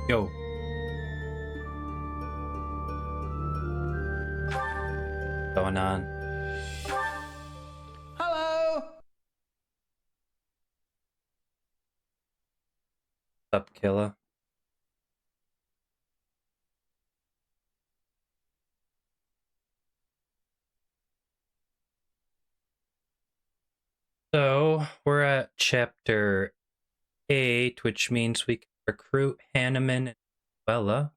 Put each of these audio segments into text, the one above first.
Yo. Going on? Hello! What's up, killer? So, we're at chapter 8, which means we can recruit Hanneman and Bella.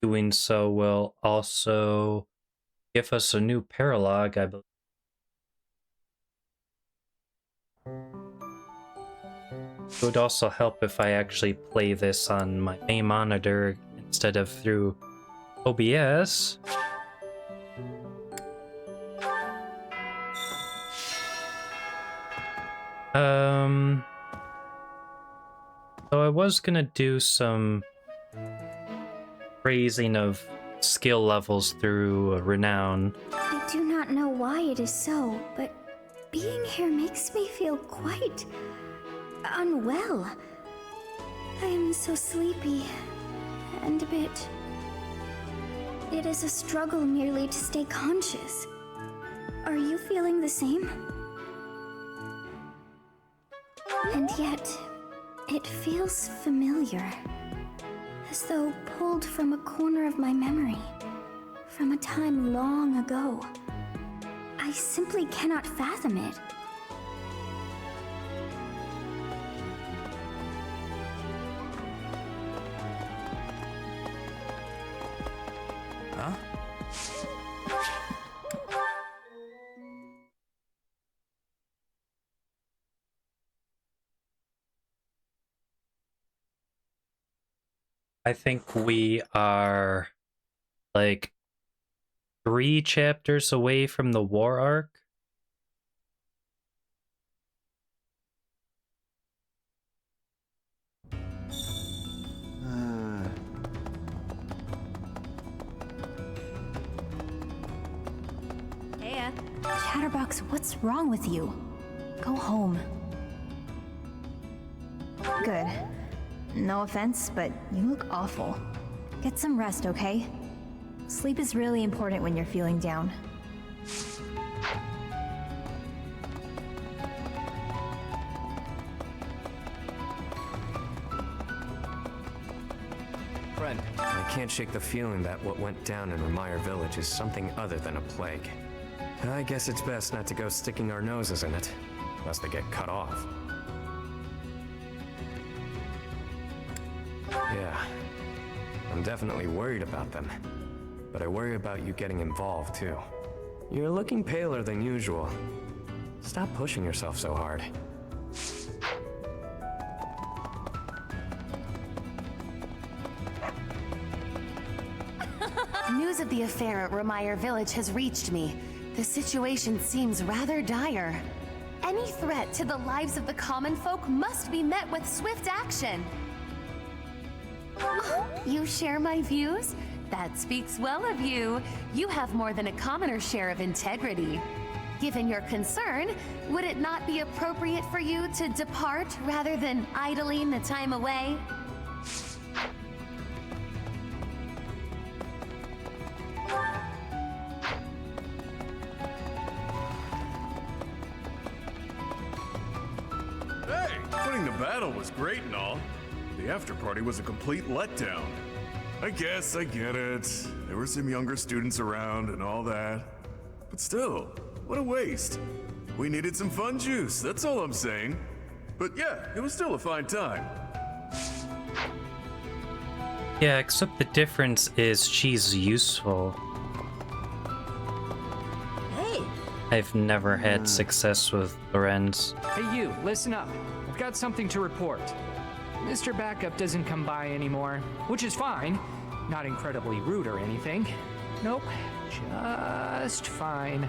Doing so will also give us a new paralogue, I believe. It would also help if I actually play this on my main monitor instead of through OBS. So I was gonna do some raising of skill levels through Renown. I do not know why it is so, but being here makes me feel quite unwell. I am so sleepy and a bit. It is a struggle merely to stay conscious. Are you feeling the same? And yet, it feels familiar. As though pulled from a corner of my memory, from a time long ago. I simply cannot fathom it. Huh? I think we are like 3 chapters away from the war arc. Hey, Chatterbox, what's wrong with you? Go home. Good. No offense, but you look awful. Get some rest, okay? Sleep is really important when you're feeling down. Friend, I can't shake the feeling that what went down in Remire Village is something other than a plague. I guess it's best not to go sticking our noses in it, lest they get cut off. Yeah, I'm definitely worried about them, but I worry about you getting involved too. You're looking paler than usual. Stop pushing yourself so hard. News of the affair at Remire Village has reached me. The situation seems rather dire. Any threat to the lives of the common folk must be met with swift action. Oh, you share my views? That speaks well of you. You have more than a commoner's share of integrity. Given your concern, would it not be appropriate for you to depart rather than idling the time away? Hey, winning the battle was great and all. The after-party was a complete letdown. I guess I get it. There were some younger students around and all that. But still, what a waste. We needed some fun juice, that's all I'm saying. But yeah, it was still a fine time. Yeah, except the difference is she's useful. Hey! I've never had success with Lorenz. Hey you, listen up. I've got something to report. Mr. Backup doesn't come by anymore, which is fine. Not incredibly rude or anything. Nope, just fine.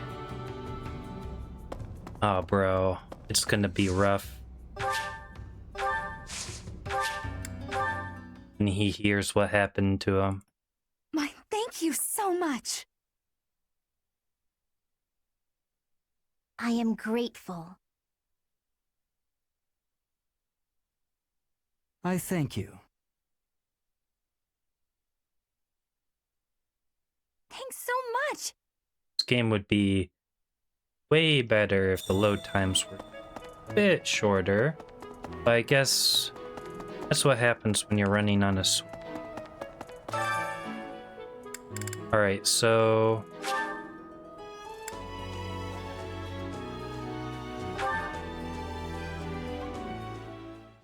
Oh, bro. It's gonna be rough. And he hears what happened to him. My thank you so much. I am grateful. I thank you. Thanks so much! This game would be way better if the load times were a bit shorter. But I guess that's what happens when you're running on a Switch. Alright, so...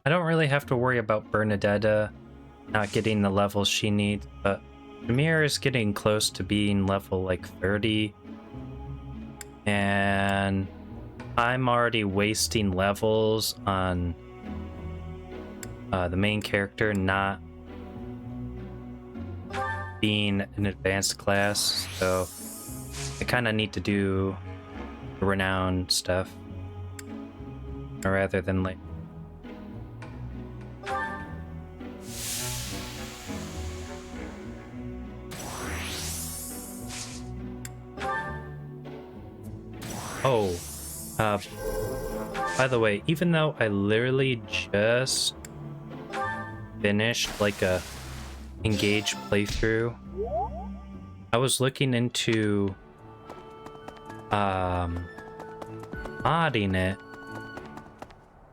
I don't really have to worry about Bernadetta not getting the levels she needs, but Amir is getting close to being level like 30. And I'm already wasting levels on the main character not being an advanced class, so I kind of need to do renown stuff rather than like by the way, even though I literally just finished like a engaged playthrough, I was looking into modding it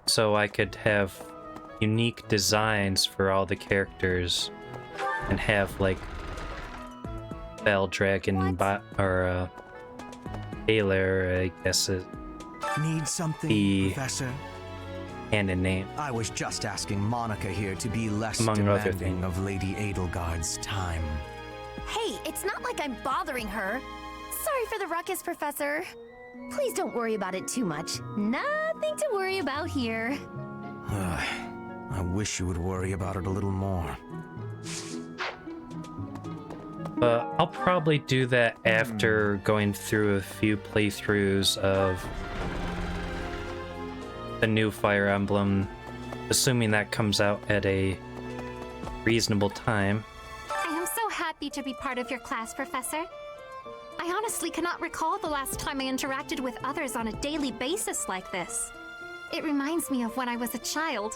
so I could have unique designs for all the characters and have like Bell Dragon or Taylor, I guess is Need something, the Professor? canon name. I was just asking Monica here to be less Among other demanding things. of Lady Edelgard's time. Hey, it's not like I'm bothering her. Sorry for the ruckus, Professor. Please don't worry about it too much. Nothing to worry about here. I wish you would worry about it a little more. But I'll probably do that after going through a few playthroughs of the new Fire Emblem, assuming that comes out at a reasonable time. I am so happy to be part of your class, Professor. I honestly cannot recall the last time I interacted with others on a daily basis like this. It reminds me of when I was a child.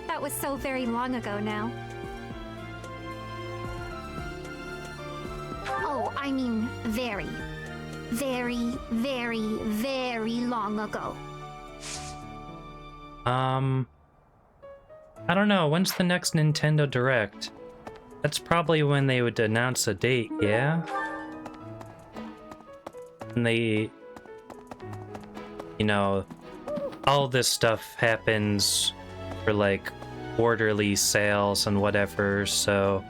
That was so very long ago now. Oh, I mean very, very, very, very long ago. I don't know, when's the next Nintendo Direct? That's probably when they would announce a date, yeah? And they, you know, all this stuff happens for like quarterly sales and whatever, so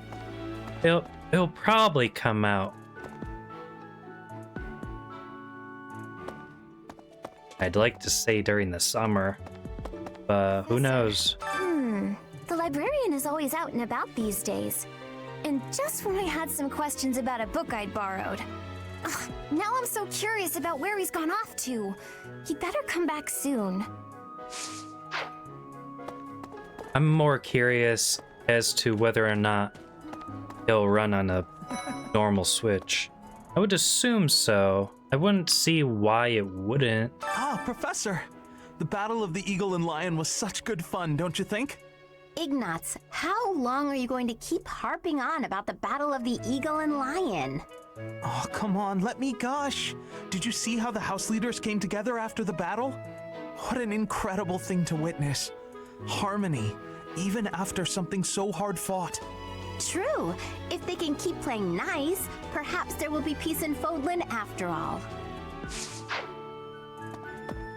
it'll probably come out. I'd like to say during the summer, but who knows? The librarian is always out and about these days. And just when I had some questions about a book I'd borrowed. Ugh, now I'm so curious about where he's gone off to. He'd better come back soon. I'm more curious as to whether or not he'll run on a normal Switch. I would assume so. I wouldn't see why it wouldn't. Ah, Professor! The Battle of the Eagle and Lion was such good fun, don't you think? Ignatz, how long are you going to keep harping on about the Battle of the Eagle and Lion? Oh, come on, let me gush. Did you see how the house leaders came together after the battle? What an incredible thing to witness. Harmony, even after something so hard fought. True. If they can keep playing nice, perhaps there will be peace in Fodlan after all.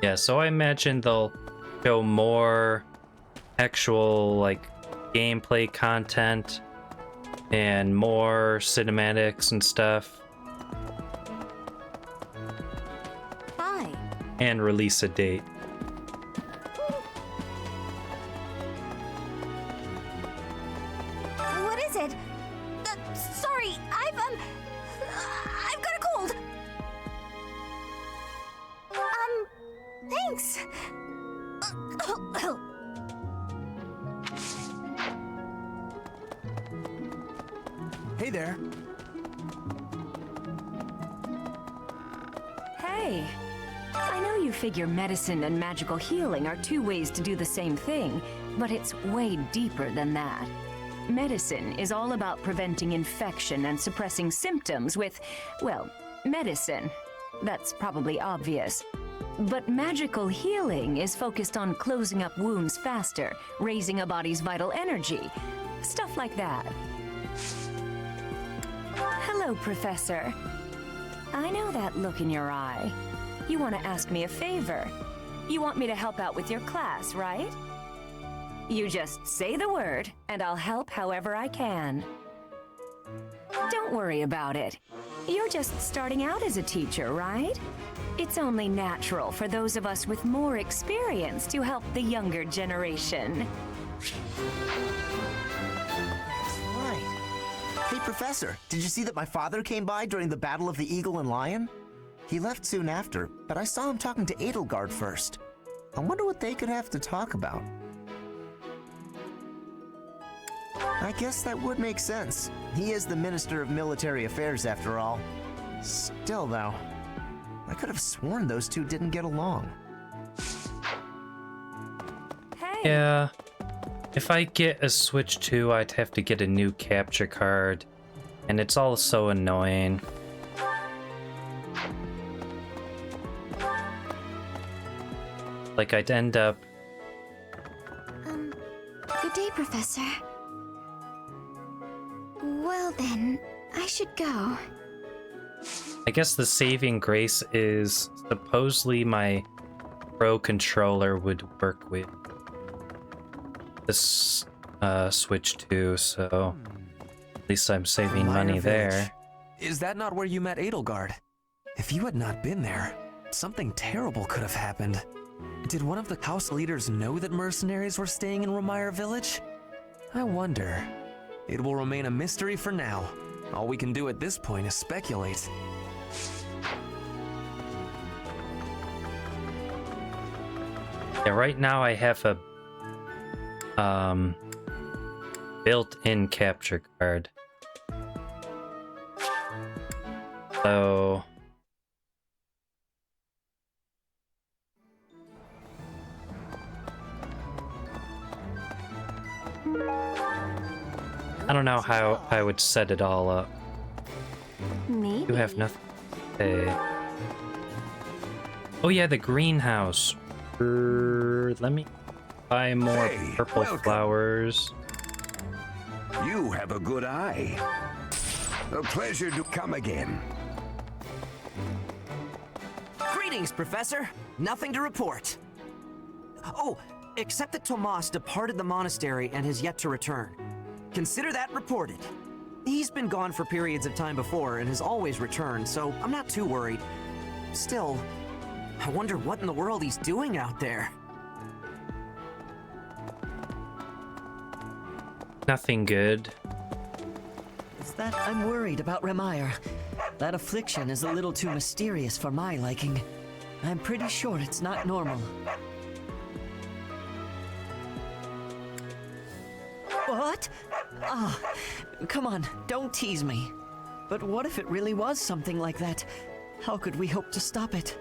Yeah, so I imagine they'll show more actual, like, gameplay content and more cinematics and stuff. Hi. And release a date. What is it? Sorry, I've got a cold. Thanks. Hey there. Hey, you figure medicine and magical healing are two ways to do the same thing, but it's way deeper than that. Medicine is all about preventing infection and suppressing symptoms with, well, medicine. That's probably obvious. But magical healing is focused on closing up wounds faster, raising a body's vital energy, stuff like that. Hello, Professor. I know that look in your eye. You want to ask me a favor. You want me to help out with your class, right? You just say the word, and I'll help however I can. Don't worry about it. You're just starting out as a teacher, right? It's only natural for those of us with more experience to help the younger generation. Right. Hey, Professor, did you see that my father came by during the Battle of the Eagle and Lion? He left soon after, but I saw him talking to Edelgard first. I wonder what they could have to talk about. I guess that would make sense. He is the Minister of Military Affairs after all. Still, though, I could have sworn those two didn't get along. Hey! Yeah. If I get a Switch 2, I'd have to get a new capture card. And it's all so annoying. Like, I'd end up... Good day, Professor. Well then, I should go. I guess the saving grace is supposedly my Pro controller would work with this Switch 2, so at least I'm saving money there. Is that not where you met Edelgard? If you had not been there, something terrible could have happened. Did one of the house leaders know that mercenaries were staying in Romire Village? I wonder. It will remain a mystery for now. All we can do at this point is speculate. Yeah, right now I have a built-in capture card. So I don't know how I would set it all up. Maybe. You have nothing. Hey. Oh yeah, the greenhouse. Let me buy more purple flowers. You have a good eye. A pleasure to come again. Greetings, Professor. Nothing to report. Oh, except that Tomas departed the monastery and has yet to return. Consider that reported. He's been gone for periods of time before and has always returned, so I'm not too worried. Still, I wonder what in the world he's doing out there. Nothing good. It's that I'm worried about Remire. That affliction is a little too mysterious for my liking. I'm pretty sure it's not normal. What? Ah, come on, don't tease me. But what if it really was something like that? How could we hope to stop it?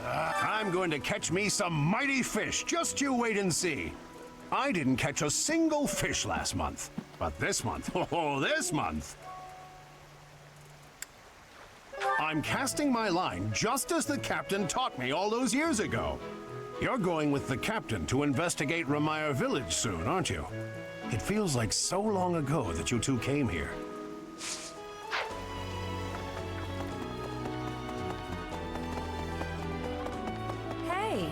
I'm going to catch me some mighty fish. Just you wait and see. I didn't catch a single fish last month. But this month, oh, this month, I'm casting my line just as the captain taught me all those years ago. You're going with the captain to investigate Romire Village soon, aren't you? It feels like so long ago that you two came here. Hey!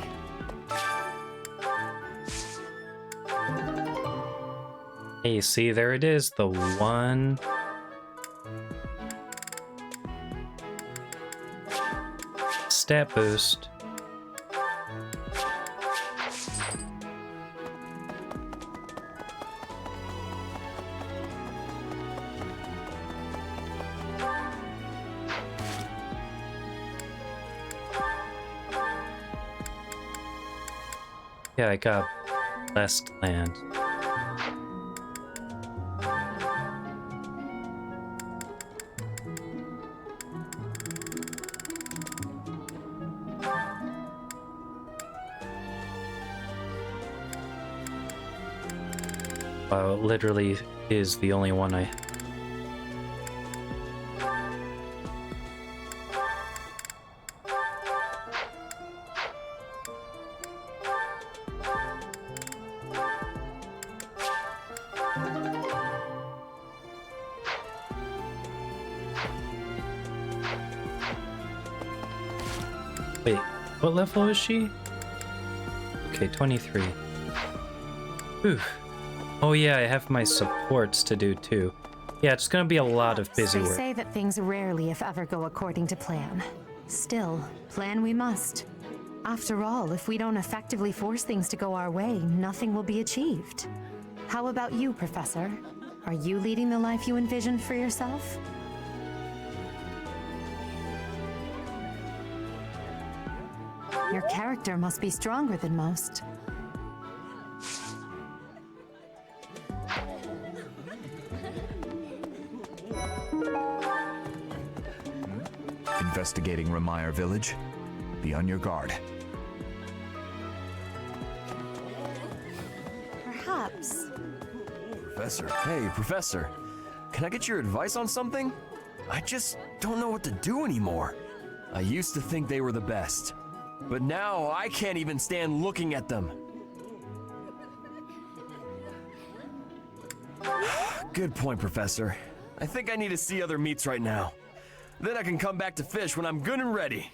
Hey, see, there it is, the one. Stat boost. Yeah, I got blessed land. Wow, it literally is the only one I... Wait, what level is she? Okay, 23. Oof. Oh yeah, I have my supports to do too. Yeah, it's gonna be a lot of busy They work. say that things rarely, if ever, go according to plan. Still, plan we must. After all, if we don't effectively force things to go our way, nothing will be achieved. How about you, Professor? Are you leading the life you envisioned for yourself? Your character must be stronger than most. Investigating Remire Village. Be on your guard. Perhaps. Professor, hey, Professor. Can I get your advice on something? I just don't know what to do anymore. I used to think they were the best, but now I can't even stand looking at them. Good point, Professor. I think I need to see other meats right now. Then I can come back to fish when I'm good and ready.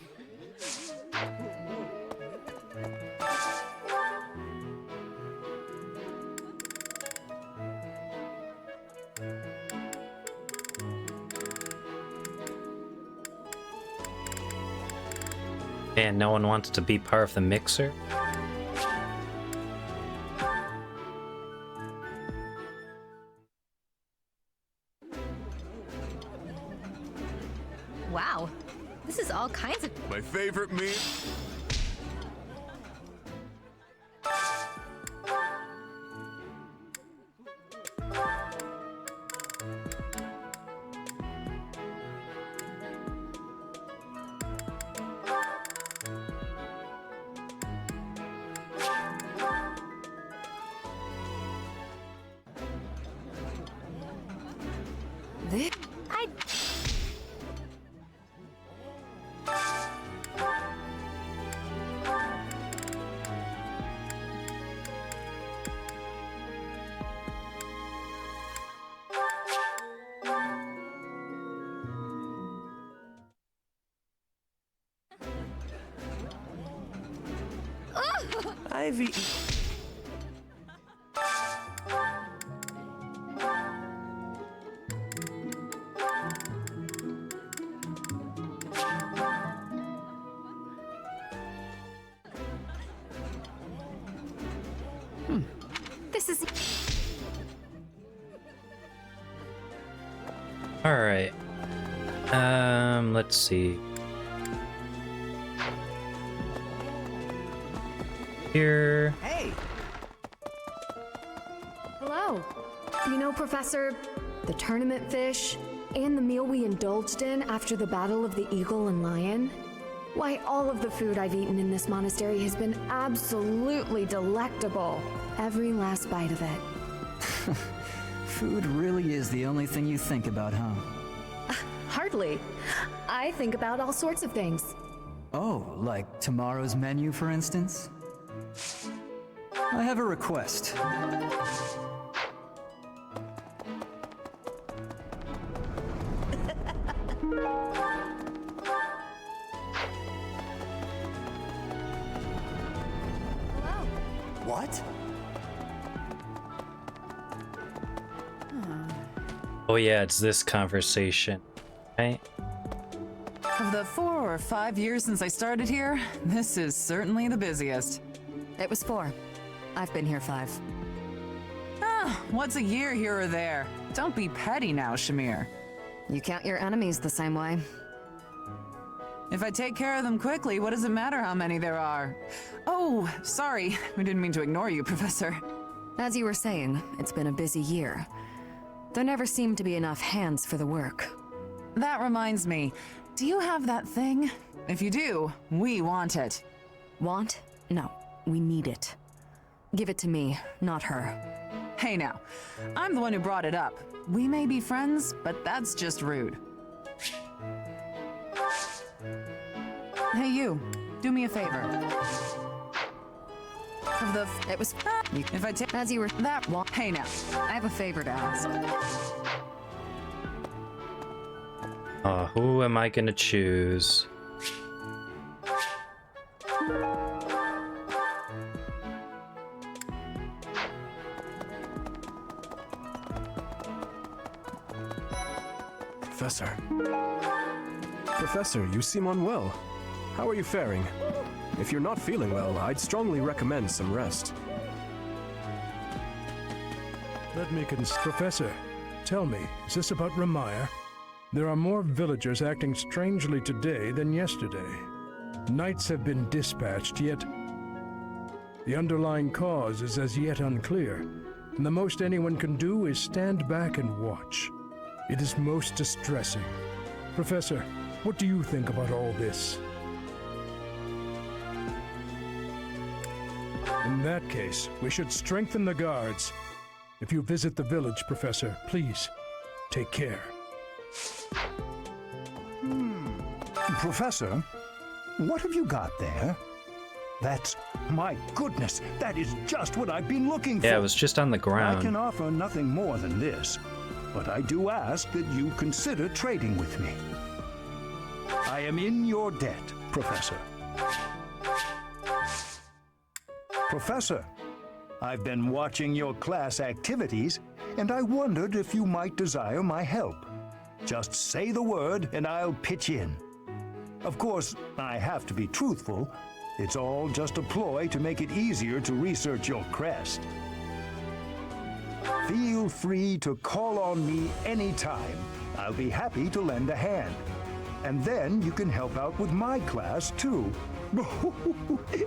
And no one wants to be part of the mixer? Wow, this is all kinds of... My favorite meat. I've eaten... This is... Alright. Let's see. Here. Hey! Hello. You know, Professor, the tournament fish and the meal we indulged in after the Battle of the Eagle and Lion? Why, all of the food I've eaten in this monastery has been absolutely delectable. Every last bite of it. Food really is the only thing you think about, huh? Hardly. I think about all sorts of things. Oh, like tomorrow's menu, for instance? I have a request. What? Oh yeah, it's this conversation, right? Of the 4 or 5 years since I started here, this is certainly the busiest. It was 4. I've been here 5. Ah, what's a year here or there? Don't be petty now, Shamir. You count your enemies the same way. If I take care of them quickly, what does it matter how many there are? Oh, sorry. We didn't mean to ignore you, Professor. As you were saying, it's been a busy year. There never seemed to be enough hands for the work. That reminds me. Do you have that thing? If you do, we want it. Want? No, we need it. Give it to me, not her. Hey now, I'm the one who brought it up. We may be friends, but that's just rude. Hey you, do me a favor. It was if I take as you were that one. Hey now, I have a favor to ask. Who am I gonna choose? Professor. Professor, you seem unwell. How are you faring? If you're not feeling well, I'd strongly recommend some rest. Let me Professor, tell me, is this about Remire? There are more villagers acting strangely today than yesterday. Knights have been dispatched, yet the underlying cause is as yet unclear, and the most anyone can do is stand back and watch. It is most distressing. Professor, what do you think about all this? In that case, we should strengthen the guards. If you visit the village, Professor, please, take care. Professor, what have you got there? That's... my goodness, that is just what I've been looking for. Yeah, it was just on the ground. I can offer nothing more than this, but I do ask that you consider trading with me. I am in your debt, Professor. Professor, I've been watching your class activities, and I wondered if you might desire my help. Just say the word, and I'll pitch in. Of course, I have to be truthful. It's all just a ploy to make it easier to research your crest. Feel free to call on me anytime. I'll be happy to lend a hand. And then you can help out with my class, too.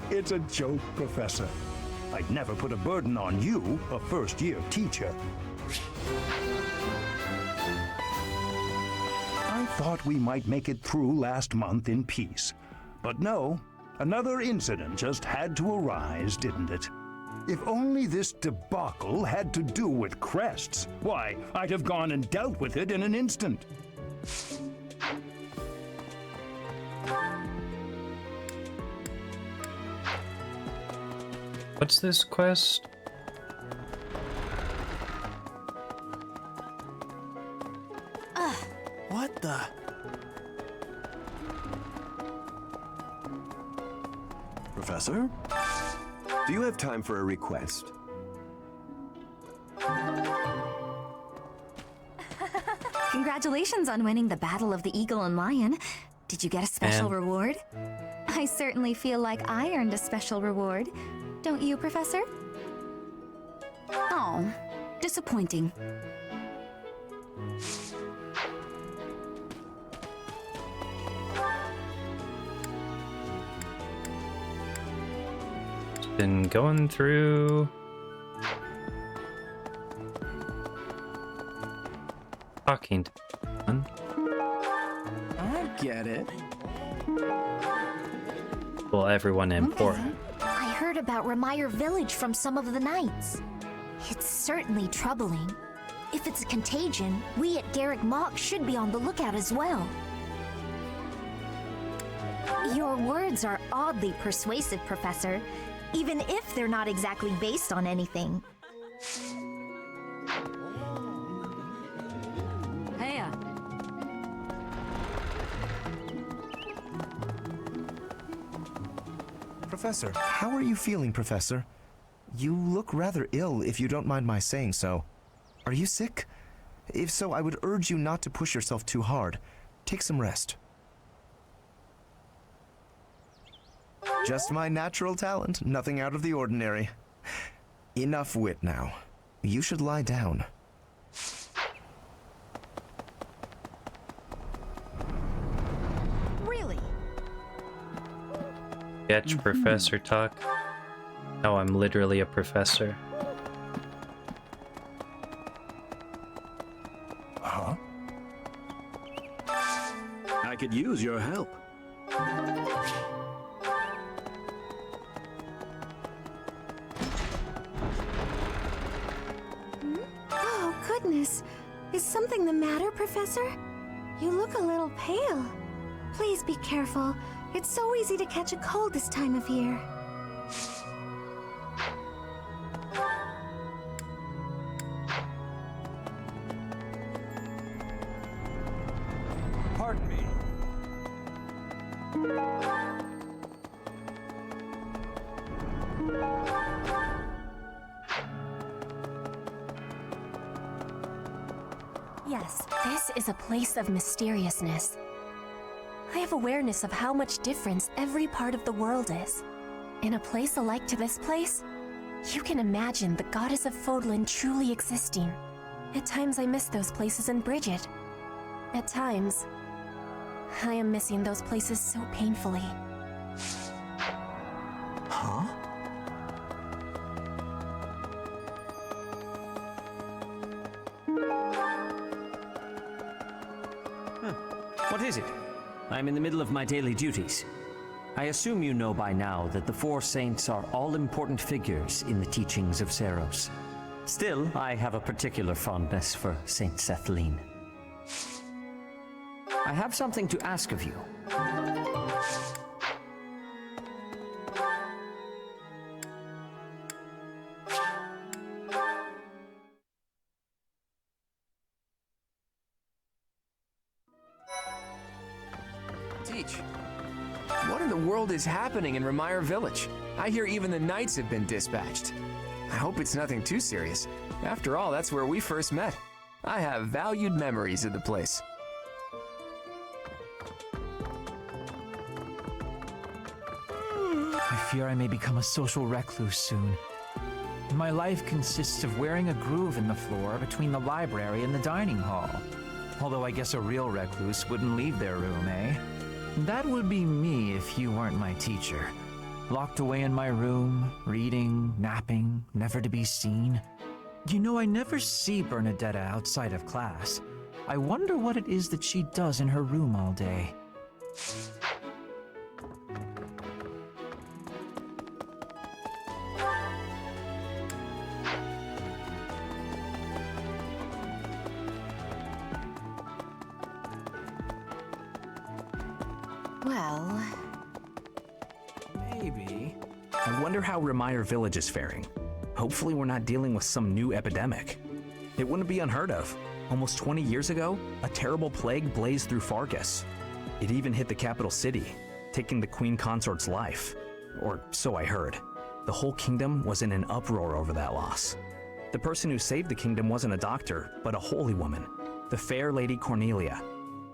It's a joke, Professor. I'd never put a burden on you, a first-year teacher. I thought we might make it through last month in peace. But no, another incident just had to arise, didn't it? If only this debacle had to do with crests, why, I'd have gone and dealt with it in an instant. What's this quest? What the? Professor? Do you have time for a request? Congratulations on winning the Battle of the Eagle and Lion. Did you get a special reward? I certainly feel like I earned a special reward. Don't you, Professor? Oh, disappointing. Been going through talking to someone. I get it. Well, everyone important. I heard about Remire Village from some of the knights. It's certainly troubling. If it's a contagion, we at Garrick Mach should be on the lookout as well. Your words are oddly persuasive, Professor, even if they're not exactly based on anything. Heya. Professor, how are you feeling, Professor? You look rather ill, if you don't mind my saying so. Are you sick? If so, I would urge you not to push yourself too hard. Take some rest. Just my natural talent, nothing out of the ordinary. Enough wit now. You should lie down. Really? Sketch professor talk. Oh, I'm literally a professor. Huh? I could use your help. goodness. Is something the matter, Professor? You look a little pale. Please be careful. It's so easy to catch a cold this time of year. Pardon me. Yes, this is a place of mysteriousness. I have awareness of how much difference every part of the world is. In a place alike to this place, you can imagine the goddess of Fodlan truly existing. At times I miss those places in Bridget. At times, I am missing those places so painfully. Huh? What is it? I'm in the middle of my daily duties. I assume you know by now that the four saints are all-important figures in the teachings of Seros. Still, I have a particular fondness for Saint Sethlene. I have something to ask of you. Teach. What in the world is happening in Remire Village? I hear even the knights have been dispatched. I hope it's nothing too serious. After all, that's where we first met. I have valued memories of the place. I fear I may become a social recluse soon. My life consists of wearing a groove in the floor between the library and the dining hall. Although I guess a real recluse wouldn't leave their room, eh? That would be me if you weren't my teacher. Locked away in my room, reading, napping, never to be seen. You know, I never see Bernadetta outside of class. I wonder what it is that she does in her room all day. Well... Maybe. I wonder how Remire Village is faring. Hopefully we're not dealing with some new epidemic. It wouldn't be unheard of. Almost 20 years ago, a terrible plague blazed through Fargus. It even hit the capital city, taking the Queen Consort's life. Or so I heard. The whole kingdom was in an uproar over that loss. The person who saved the kingdom wasn't a doctor, but a holy woman, the fair Lady Cornelia.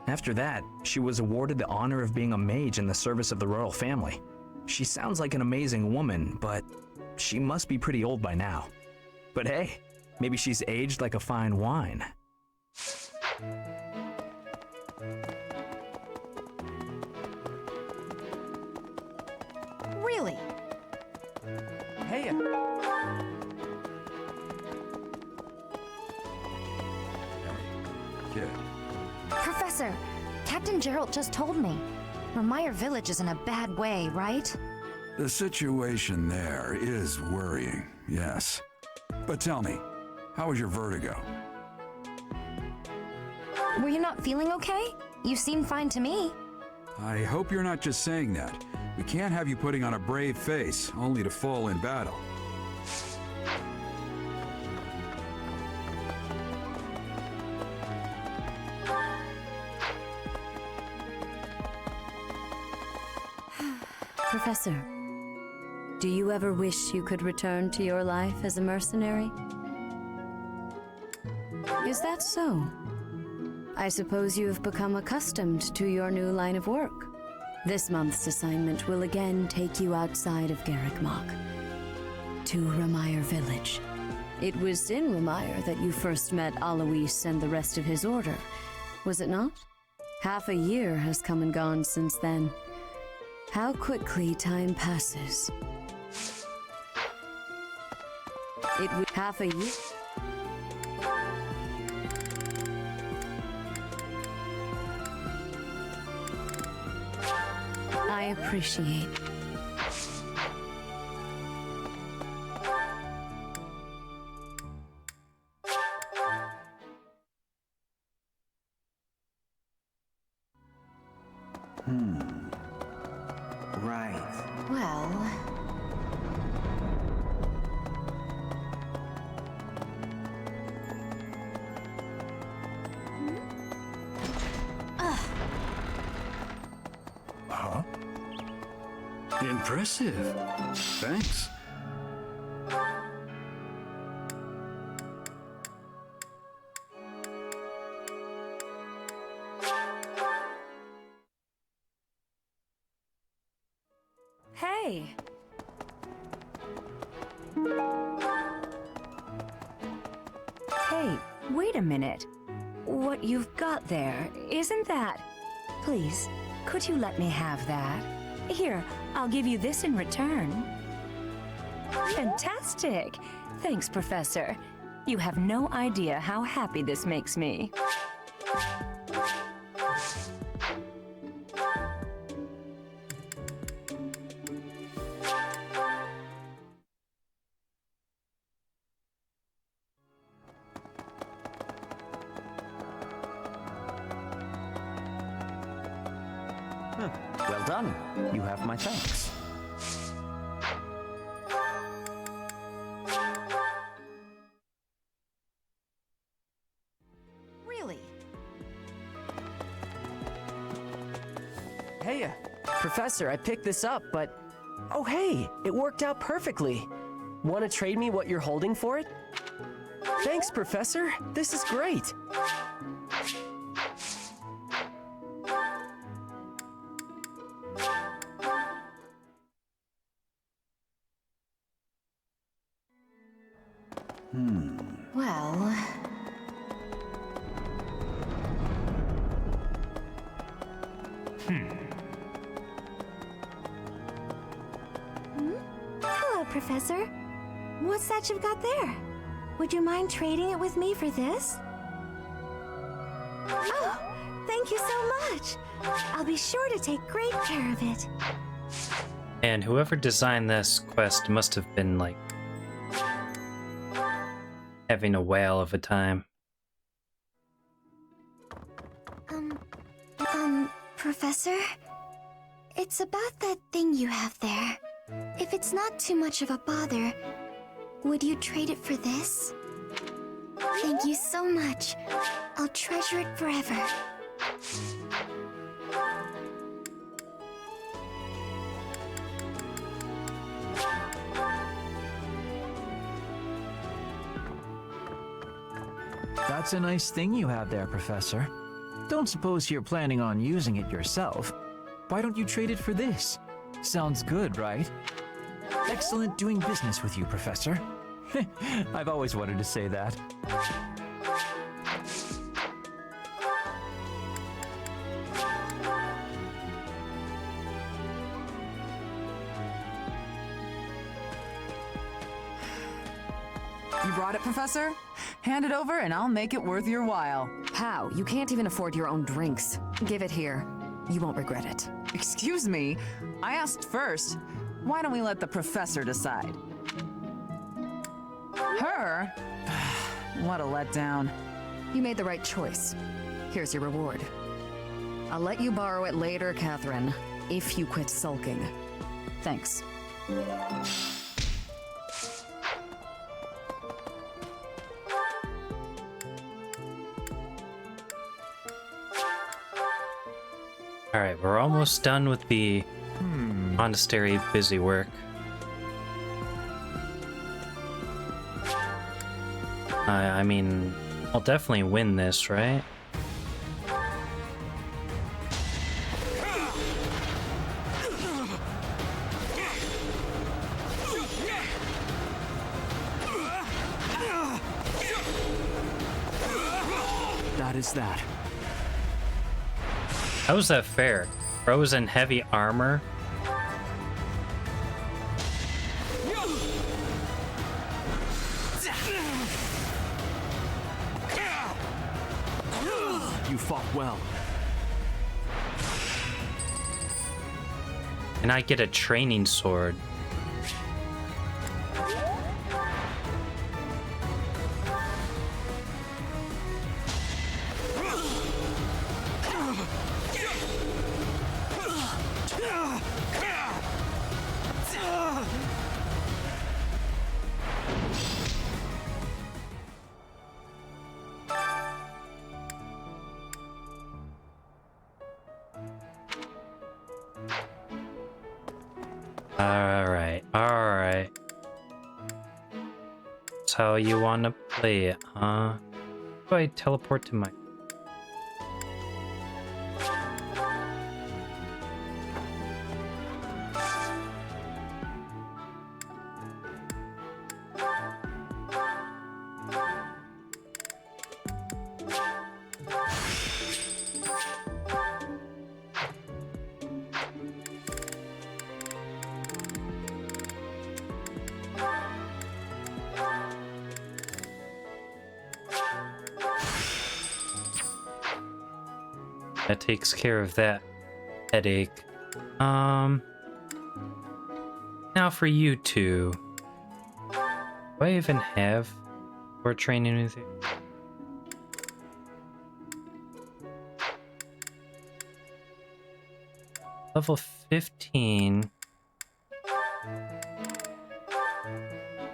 After that, she was awarded the honor of being a mage in the service of the royal family. She sounds like an amazing woman, but she must be pretty old by now. But hey, maybe she's aged like a fine wine. Really? Hey. Kid. Professor, Captain Gerald just told me. Remire Village is in a bad way, right? The situation there is worrying, yes. But tell me, how was your vertigo? Were you not feeling okay? You seemed fine to me. I hope you're not just saying that. We can't have you putting on a brave face, only to fall in battle. Professor, do you ever wish you could return to your life as a mercenary? Is that so? I suppose you have become accustomed to your new line of work. This month's assignment will again take you outside of Garrick Mach, to Remire Village. It was in Remire that you first met Alois and the rest of his order, was it not? Half a year has come and gone since then. How quickly time passes. It was half a year. I appreciate. Right. Well... Huh? Impressive. Thanks. Hey! Hey, wait a minute. What you've got there, isn't that... Please, could you let me have that? Here, I'll give you this in return. Fantastic! Thanks, Professor. You have no idea how happy this makes me. Well done. You have my thanks. Really? Hey, Professor, I picked this up, but... Oh, hey, it worked out perfectly. Want to trade me what you're holding for it? Thanks, Professor. This is great. Well... Hello, Professor. What's that you've got there? Would you mind trading it with me for this? Oh, thank you so much. I'll be sure to take great care of it. And whoever designed this quest must have been, like, having a whale of a time. Professor? It's about that thing you have there. If it's not too much of a bother, would you trade it for this? Thank you so much. I'll treasure it forever. That's a nice thing you have there, Professor. Don't suppose you're planning on using it yourself. Why don't you trade it for this? Sounds good, right? Excellent doing business with you, Professor. I've always wanted to say that. You brought it, Professor? Hand it over and I'll make it worth your while. How? You can't even afford your own drinks. Give it here. You won't regret it. Excuse me, I asked first. Why don't we let the Professor decide? Her? What a letdown. You made the right choice. Here's your reward. I'll let you borrow it later, Catherine, if you quit sulking. Thanks. Alright, we're almost done with the monastery busy work. I mean, I'll definitely win this, right? That is that. How is that fair? Bro's in heavy armor. You fought well. And I get a training sword. Alright, alright. That's how you wanna play it, huh? How do I teleport to my... That takes care of that headache. Now for you two. Do I even have more training with you? Level 15.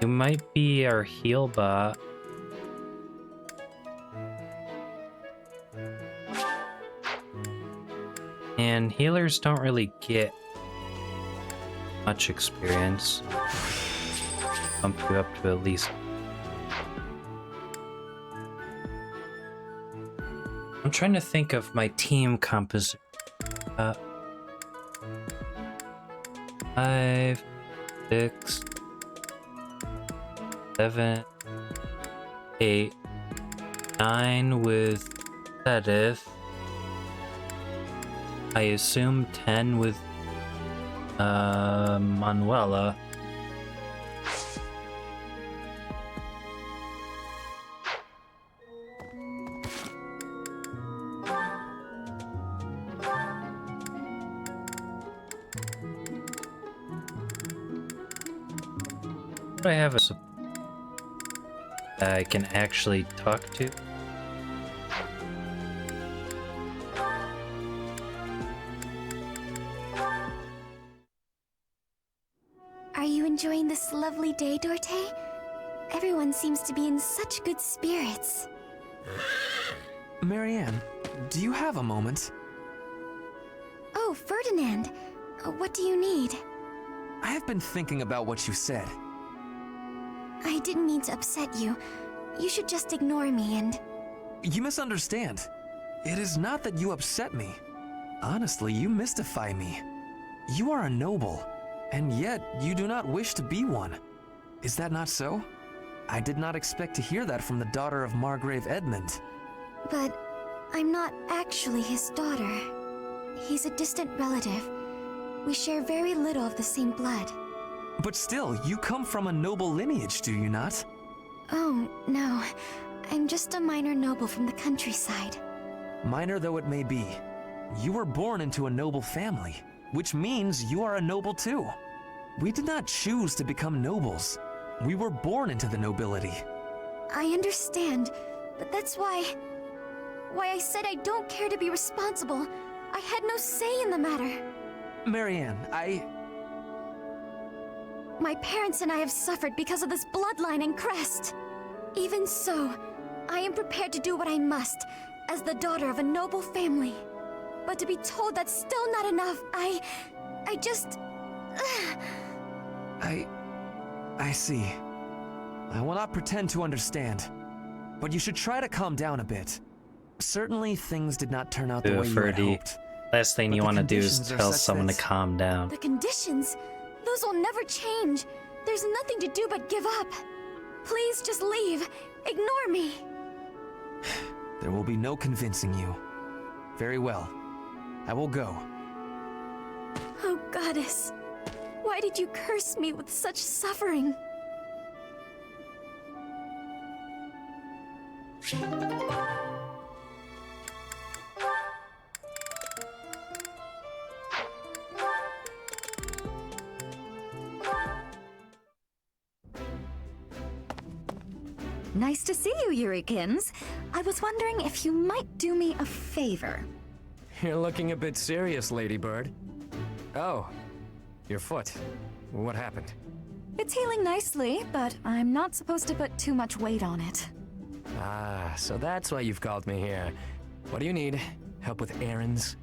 You might be our heal bot. And healers don't really get much experience. Bump you up to at least. I'm trying to think of my team composition. 5, 6, 7, 8, 9 with Sedith. I assume 10 with Manuela. Do I have a that I can actually talk to? Are you enjoying this lovely day, Dorte? Everyone seems to be in such good spirits. Marianne, do you have a moment? Oh, Ferdinand. What do you need? I have been thinking about what you said. I didn't mean to upset you. You should just ignore me and... You misunderstand. It is not that you upset me. Honestly, you mystify me. You are a noble, and yet you do not wish to be one. Is that not so? I did not expect to hear that from the daughter of Margrave Edmund. But I'm not actually his daughter. He's a distant relative. We share very little of the same blood. But still, you come from a noble lineage, do you not? Oh, no. I'm just a minor noble from the countryside. Minor though it may be, you were born into a noble family, which means you are a noble too. We did not choose to become nobles. We were born into the nobility. I understand, but that's why I said I don't care to be responsible. I had no say in the matter. Marianne, My parents and I have suffered because of this bloodline and crest. Even so, I am prepared to do what I must, as the daughter of a noble family. But to be told that's still not enough, I just... I see. I will not pretend to understand, but you should try to calm down a bit. Certainly things did not turn out the way you had hoped. Last thing you want to do is tell someone to calm down. The conditions, those will never change. There's nothing to do but give up. Please just leave. Ignore me. There will be no convincing you. Very well. I will go. Oh, Goddess. Why did you curse me with such suffering? Nice to see you, Yurikins. I was wondering if you might do me a favor. You're looking a bit serious, Ladybird. Oh, your foot. What happened? It's healing nicely, but I'm not supposed to put too much weight on it. Ah, so that's why you've called me here. What do you need? Help with errands?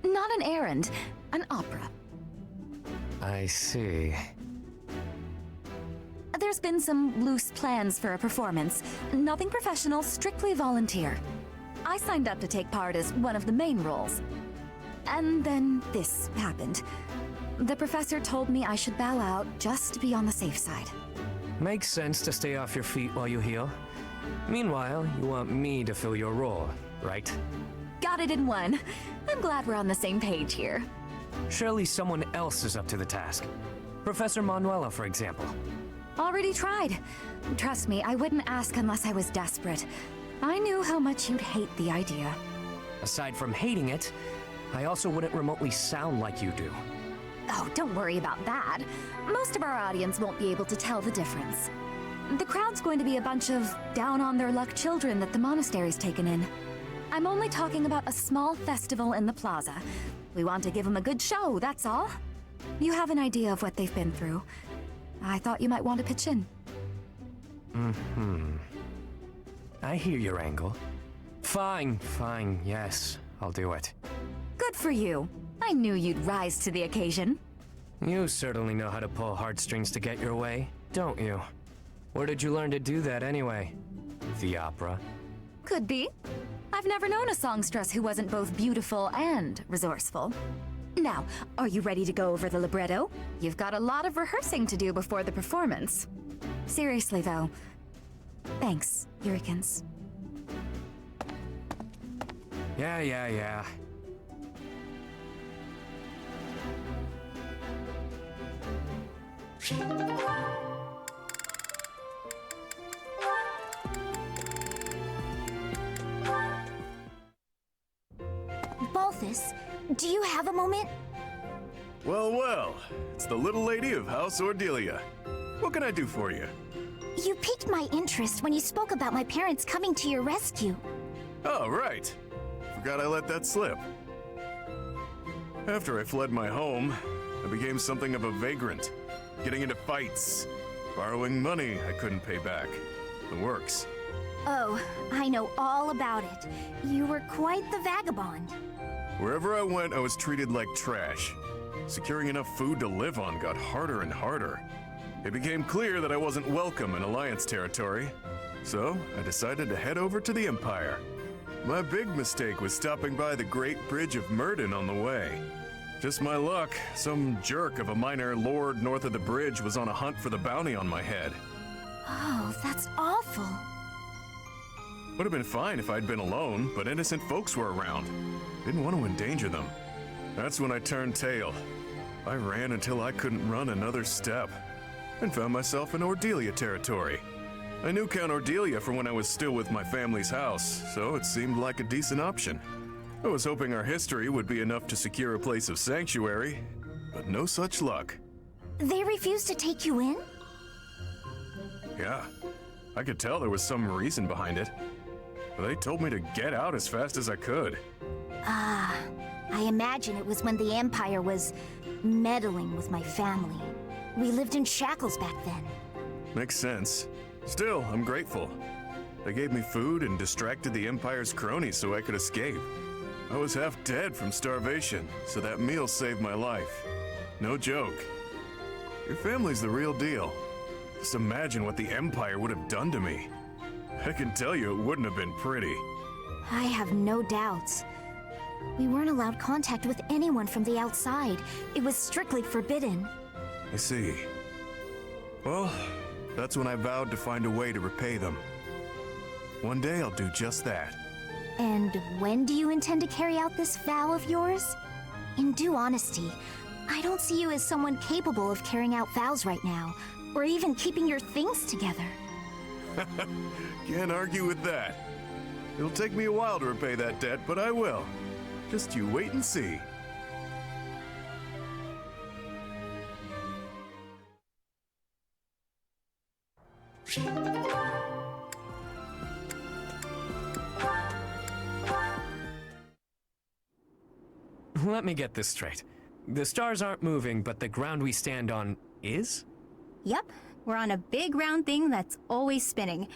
Not an errand, an opera. I see. There's been some loose plans for a performance. Nothing professional, strictly volunteer. I signed up to take part as one of the main roles. And then this happened. The professor told me I should bow out just to be on the safe side. Makes sense to stay off your feet while you heal. Meanwhile, you want me to fill your role, right? Got it in one. I'm glad we're on the same page here. Surely someone else is up to the task. Professor Manuela, for example. Already tried. Trust me, I wouldn't ask unless I was desperate. I knew how much you'd hate the idea. Aside from hating it, I also wouldn't remotely sound like you do. Oh, don't worry about that. Most of our audience won't be able to tell the difference. The crowd's going to be a bunch of down-on-their-luck children that the monastery's taken in. I'm only talking about a small festival in the plaza. We want to give them a good show, that's all. You have an idea of what they've been through. I thought you might want to pitch in. I hear your angle. Fine, yes, I'll do it. Good for you. I knew you'd rise to the occasion. You certainly know how to pull heartstrings to get your way, don't you? Where did you learn to do that anyway? The opera? Could be. I've never known a songstress who wasn't both beautiful and resourceful. Now, are you ready to go over the libretto? You've got a lot of rehearsing to do before the performance. Seriously, though. Thanks, Yurikins. Yeah. Balthus, do you have a moment? Well, it's the little lady of House Ordelia. What can I do for you? You piqued my interest when you spoke about my parents coming to your rescue. Oh, right. Forgot I let that slip. After I fled my home, I became something of a vagrant, getting into fights, borrowing money I couldn't pay back. The works. Oh, I know all about it. You were quite the vagabond. Wherever I went, I was treated like trash. Securing enough food to live on got harder and harder. It became clear that I wasn't welcome in Alliance territory, so I decided to head over to the Empire. My big mistake was stopping by the Great Bridge of Murden on the way. Just my luck, some jerk of a minor lord north of the bridge was on a hunt for the bounty on my head. Oh, that's awful. Would have been fine if I'd been alone, but innocent folks were around. Didn't want to endanger them. That's when I turned tail. I ran until I couldn't run another step, and found myself in Ordelia territory. I knew Count Ordelia from when I was still with my family's house, so it seemed like a decent option. I was hoping our history would be enough to secure a place of sanctuary, but no such luck. They refused to take you in? Yeah, I could tell there was some reason behind it. They told me to get out as fast as I could. Ah, I imagine it was when the Empire was meddling with my family. We lived in shackles back then. Makes sense. Still, I'm grateful. They gave me food and distracted the Empire's cronies so I could escape. I was half dead from starvation, so that meal saved my life. No joke. Your family's the real deal. Just imagine what the Empire would have done to me. I can tell you it wouldn't have been pretty. I have no doubts. We weren't allowed contact with anyone from the outside. It was strictly forbidden. I see. Well, that's when I vowed to find a way to repay them. One day I'll do just that. And when do you intend to carry out this vow of yours? In due honesty, I don't see you as someone capable of carrying out vows right now, or even keeping your things together. Can't argue with that. It'll take me a while to repay that debt, but I will. Just you wait and see. Let me get this straight. The stars aren't moving, but the ground we stand on is? Yep, we're on a big round thing that's always spinning.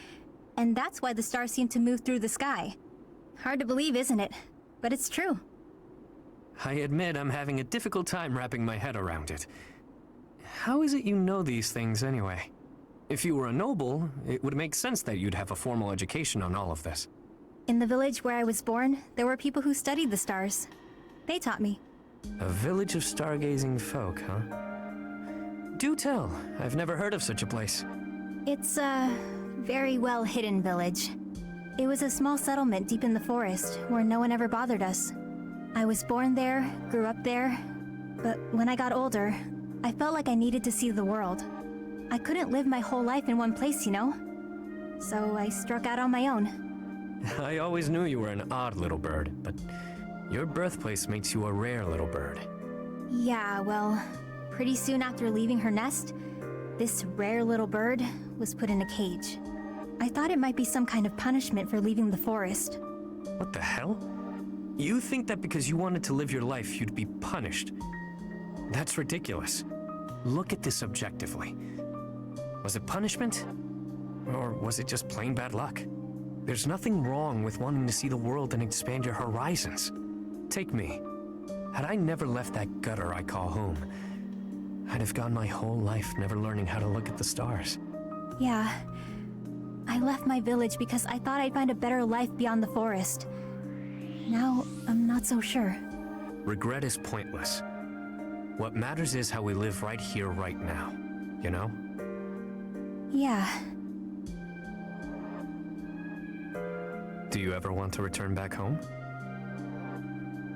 And that's why the stars seem to move through the sky. Hard to believe, isn't it? But it's true. I admit I'm having a difficult time wrapping my head around it. How is it you know these things anyway? If you were a noble, it would make sense that you'd have a formal education on all of this. In the village where I was born, there were people who studied the stars. They taught me. A village of stargazing folk, huh? Do tell. I've never heard of such a place. It's a very well hidden village. It was a small settlement deep in the forest where no one ever bothered us. I was born there, grew up there, but when I got older, I felt like I needed to see the world. I couldn't live my whole life in one place, you know? So I struck out on my own. I always knew you were an odd little bird, but your birthplace makes you a rare little bird. Yeah, well, pretty soon after leaving her nest, this rare little bird was put in a cage. I thought it might be some kind of punishment for leaving the forest. What the hell? You think that because you wanted to live your life, you'd be punished? That's ridiculous. Look at this objectively. Was it punishment? Or was it just plain bad luck? There's nothing wrong with wanting to see the world and expand your horizons. Take me. Had I never left that gutter I call home, I'd have gone my whole life never learning how to look at the stars. Yeah. I left my village because I thought I'd find a better life beyond the forest. Now, I'm not so sure. Regret is pointless. What matters is how we live right here, right now. You know? Yeah. Do you ever want to return back home?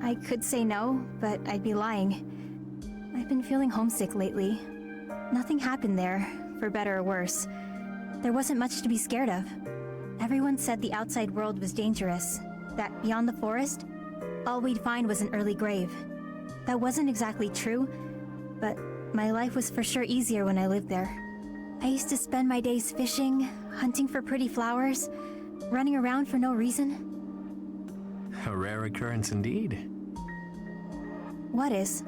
I could say no, but I'd be lying. I've been feeling homesick lately. Nothing happened there, for better or worse. There wasn't much to be scared of. Everyone said the outside world was dangerous, that beyond the forest, all we'd find was an early grave. That wasn't exactly true, but my life was for sure easier when I lived there. I used to spend my days fishing, hunting for pretty flowers, running around for no reason. A rare occurrence indeed. What is?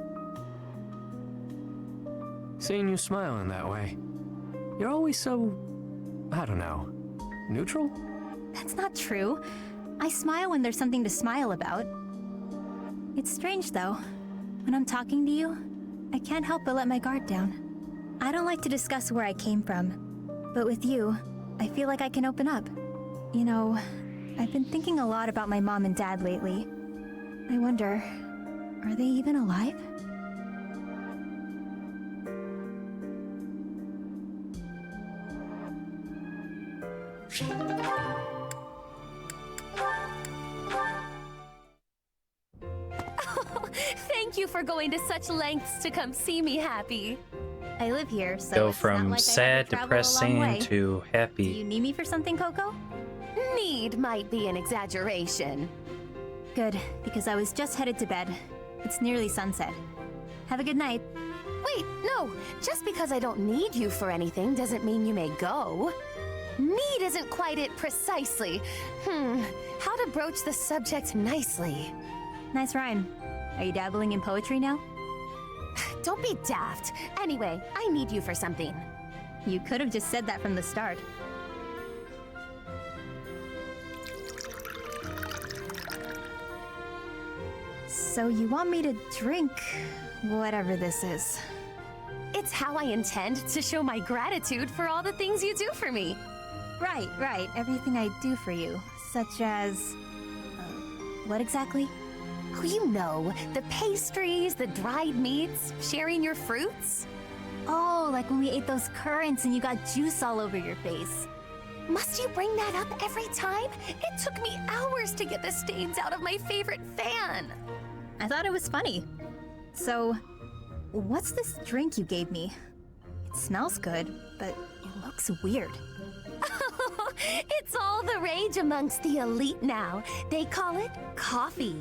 Seeing you smile in that way. You're always so, I don't know, neutral? That's not true. I smile when there's something to smile about. It's strange though. When I'm talking to you, I can't help but let my guard down. I don't like to discuss where I came from, but with you, I feel like I can open up. You know, I've been thinking a lot about my mom and dad lately. I wonder, are they even alive? Thank you for going to such lengths to come see me, Happy. I live here, so Go it's from not like sad, I have to travel a long way. depressing to Do happy. you need me for something, Coco? Need might be an exaggeration. Good, because I was just headed to bed. It's nearly sunset. Have a good night. Wait, no. Just because I don't need you for anything doesn't mean you may go. Need isn't quite it precisely. How to broach the subject nicely. Nice rhyme. Are you dabbling in poetry now? Don't be daft. Anyway, I need you for something. You could have just said that from the start. So you want me to drink whatever this is? It's how I intend to show my gratitude for all the things you do for me. Right. Everything I do for you. Such as... what exactly? Oh, you know, the pastries, the dried meats, sharing your fruits. Oh, like when we ate those currants and you got juice all over your face. Must you bring that up every time? It took me hours to get the stains out of my favorite fan. I thought it was funny. So, what's this drink you gave me? It smells good, but it looks weird. It's all the rage amongst the elite now. They call it coffee.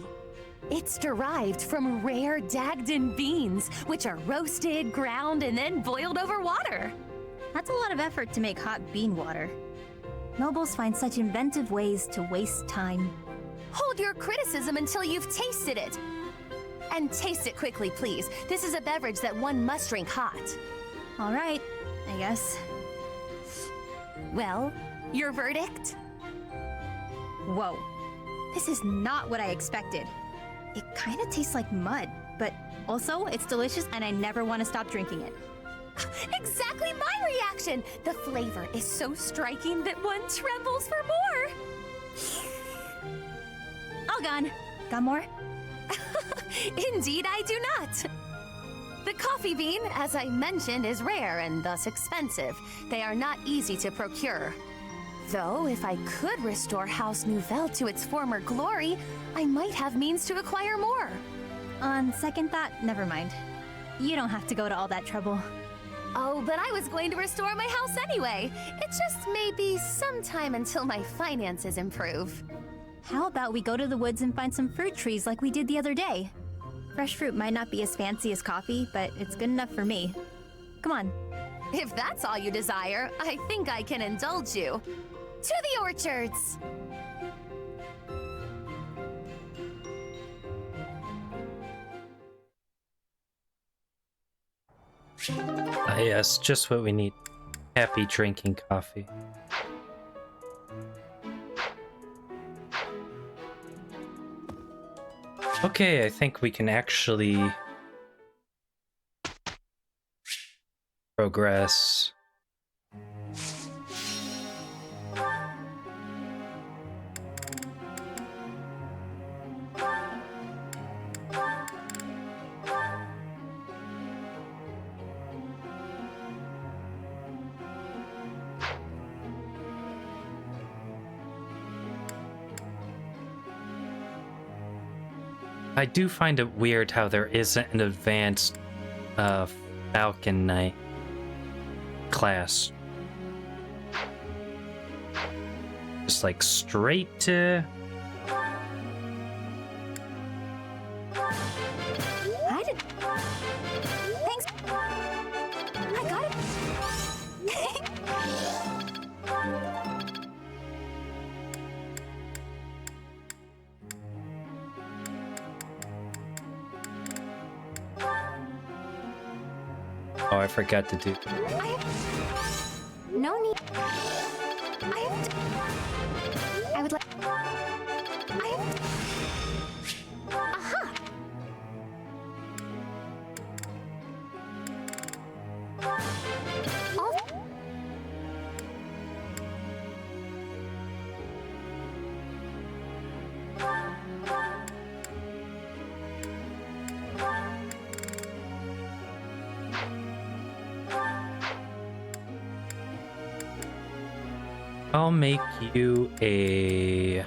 It's derived from rare Dagdan beans, which are roasted, ground, and then boiled over water. That's a lot of effort to make hot bean water. Nobles find such inventive ways to waste time. Hold your criticism until you've tasted it. And taste it quickly, please. This is a beverage that one must drink hot. All right, I guess. Well, your verdict? Whoa. This is not what I expected. It kind of tastes like mud, but also it's delicious and I never want to stop drinking it. Exactly my reaction! The flavor is so striking that one trembles for more! All gone. Got more? Indeed, I do not! The coffee bean, as I mentioned, is rare and thus expensive. They are not easy to procure. Though, if I could restore House Nouvelle to its former glory, I might have means to acquire more. On second thought, never mind. You don't have to go to all that trouble. Oh, but I was going to restore my house anyway. It just may be some time until my finances improve. How about we go to the woods and find some fruit trees like we did the other day? Fresh fruit might not be as fancy as coffee, but it's good enough for me. Come on. If that's all you desire, I think I can indulge you. To the orchards! Ah, yes, just what we need. Happy drinking coffee. Okay, I think we can actually progress. I do find it weird how there isn't an advanced Falcon Knight class. Just like straight to... I did. Thanks. I got it. Oh, I forgot to do... No need. I would like. Aha! I'll make you a...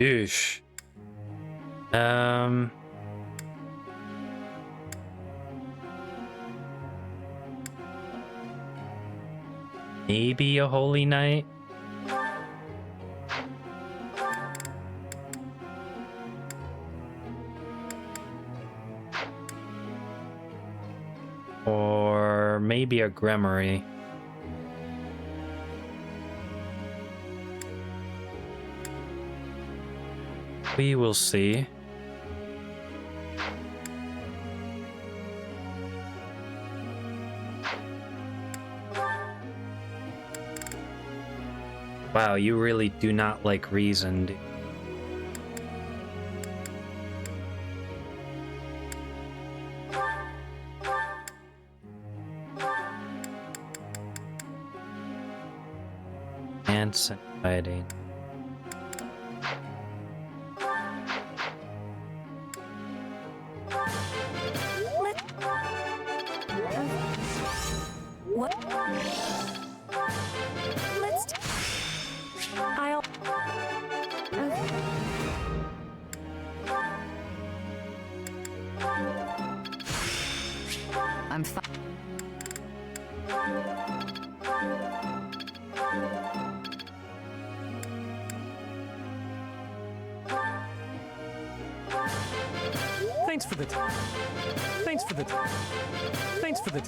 Oosh. Maybe a Holy Knight? Or maybe a Gremory. We will see. Wow, you really do not like reason, do you? Fighting. What? Let's. I'll. I'm fine. Thanks for the Thanks for the Thanks for the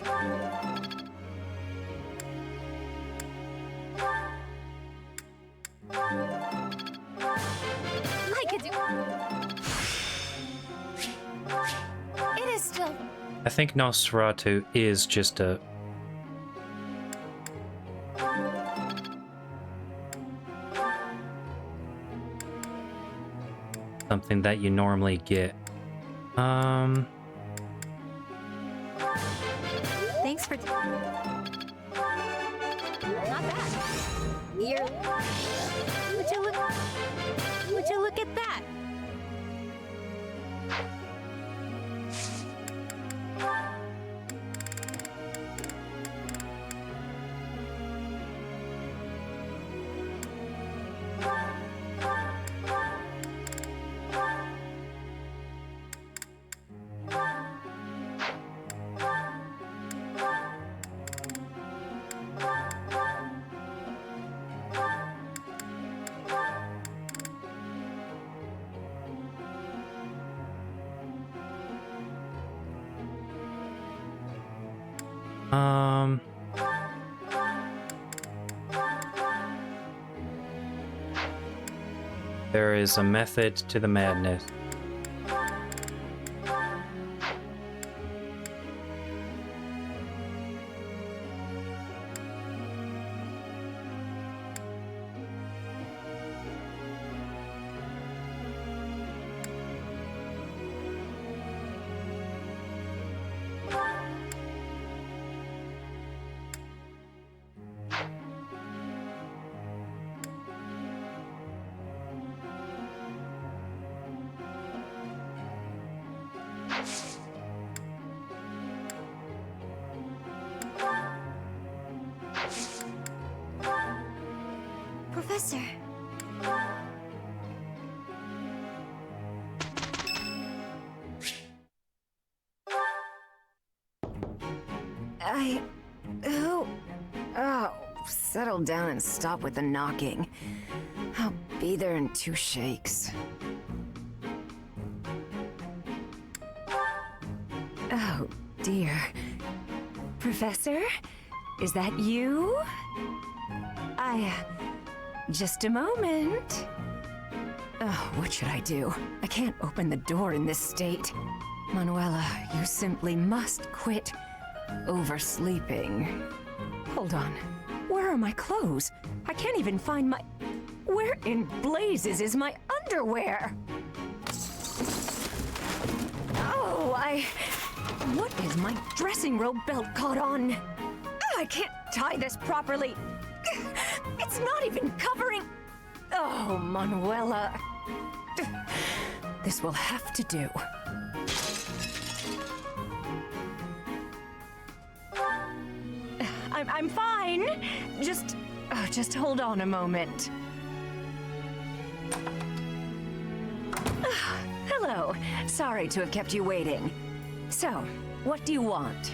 I could do. It is still. I think Nosferatu is just a... something that you normally get. Thanks for. Not bad. You're. Would you look at that? There is a method to the madness. Professor. Oh, settle down and stop with the knocking. I'll be there in 2 shakes. Oh, dear. Professor? Is that you? Just a moment. Oh, what should I do? I can't open the door in this state. Manuela, you simply must quit oversleeping. Hold on. Where are my clothes? I can't even find my... Where in blazes is my underwear? Oh, What is my dressing robe belt caught on? I can't tie this properly. It's not even covering... Oh, Manuela. This will have to do. I'm fine. Just hold on a moment. Hello. Sorry to have kept you waiting. So, what do you want?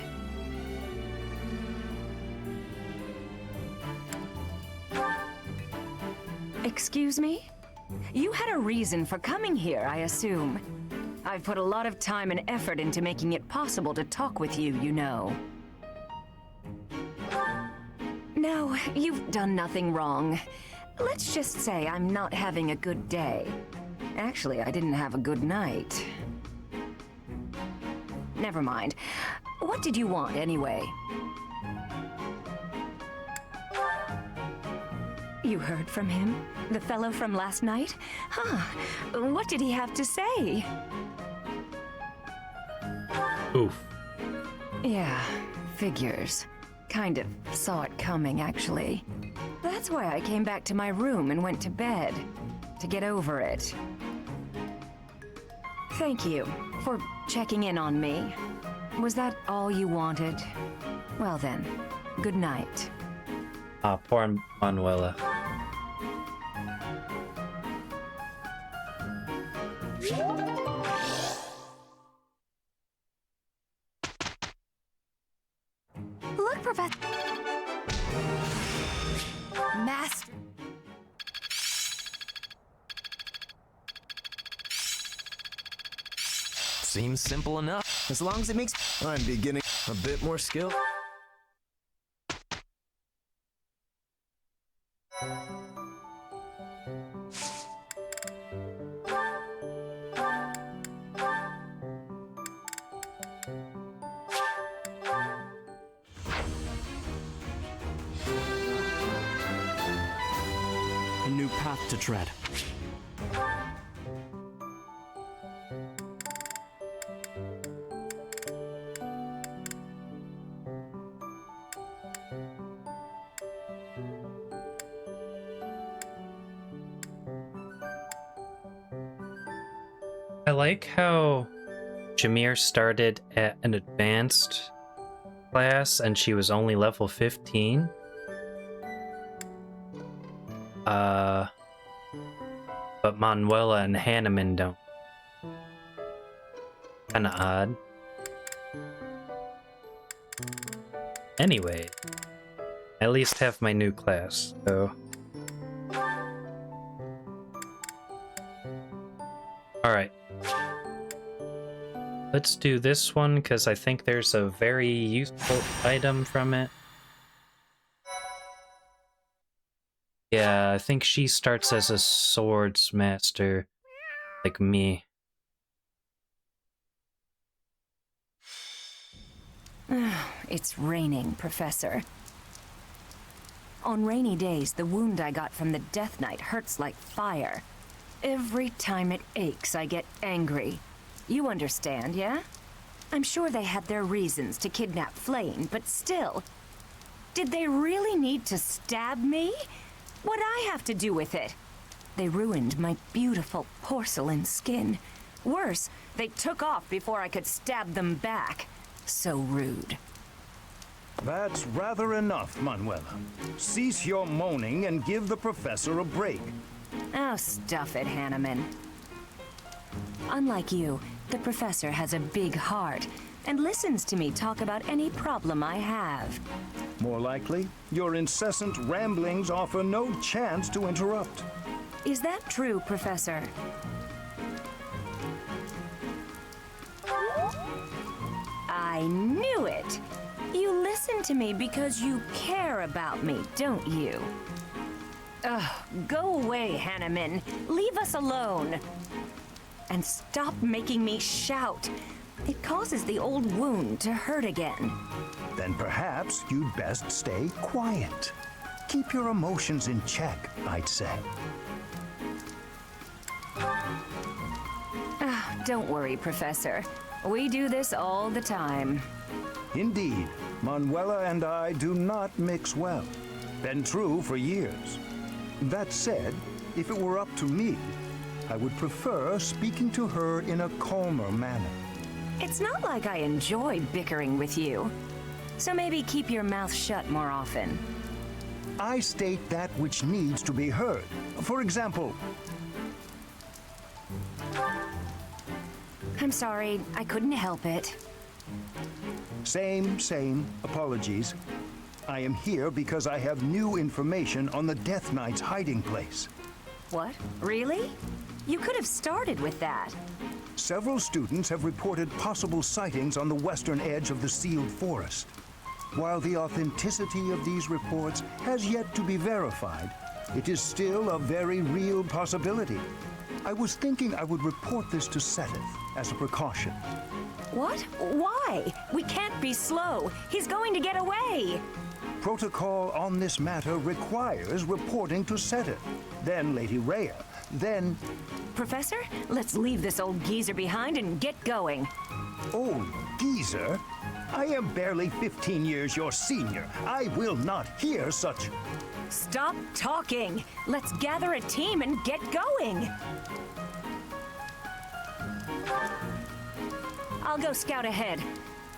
Excuse me? You had a reason for coming here, I assume. I've put a lot of time and effort into making it possible to talk with you, you know. No, you've done nothing wrong. Let's just say I'm not having a good day. Actually, I didn't have a good night. Never mind. What did you want, anyway? You heard from him? The fellow from last night? Huh. What did he have to say? Oof. Yeah, figures. Kind of saw it coming, actually. That's why I came back to my room and went to bed. To get over it. Thank you for checking in on me. Was that all you wanted? Well then, good night. Ah, poor Manuela. Look, Professor. Master. Seems simple enough. As long as it makes... I'm beginning a bit more skill. A new path to tread. I like how Jameer started at an advanced class and she was only level 15. But Manuela and Hanneman don't. Kinda odd. Anyway, I at least have my new class, so. Alright. Let's do this one, because I think there's a very useful item from it. Yeah, I think she starts as a swords master, like me. It's raining, Professor. On rainy days, the wound I got from the Death Knight hurts like fire. Every time it aches, I get angry. You understand, yeah? I'm sure they had their reasons to kidnap Flame, but still. Did they really need to stab me? What'd I have to do with it? They ruined my beautiful porcelain skin. Worse, they took off before I could stab them back. So rude. That's rather enough, Manuela. Cease your moaning and give the professor a break. Oh, stuff it, Hanneman. Unlike you, the professor has a big heart and listens to me talk about any problem I have. More likely, your incessant ramblings offer no chance to interrupt. Is that true, Professor? I knew it! You listen to me because you care about me, don't you? Ugh, go away, Hanneman. Leave us alone. And stop making me shout. It causes the old wound to hurt again. Then perhaps you'd best stay quiet. Keep your emotions in check, I'd say. Don't worry, Professor. We do this all the time. Indeed, Manuela and I do not mix well. Been true for years. That said, if it were up to me, I would prefer speaking to her in a calmer manner. It's not like I enjoy bickering with you. So maybe keep your mouth shut more often. I state that which needs to be heard. For example... I'm sorry, I couldn't help it. Same. Apologies. I am here because I have new information on the Death Knight's hiding place. What? Really? You could have started with that. Several students have reported possible sightings on the western edge of the sealed forest. While the authenticity of these reports has yet to be verified, it is still a very real possibility. I was thinking I would report this to Seteth as a precaution. What? Why? We can't be slow. He's going to get away. Protocol on this matter requires reporting to Seteth, then Lady Rhea, then... Professor, let's leave this old geezer behind and get going. Old geezer? I am barely 15 years your senior. I will not hear such... Stop talking. Let's gather a team and get going. I'll go scout ahead.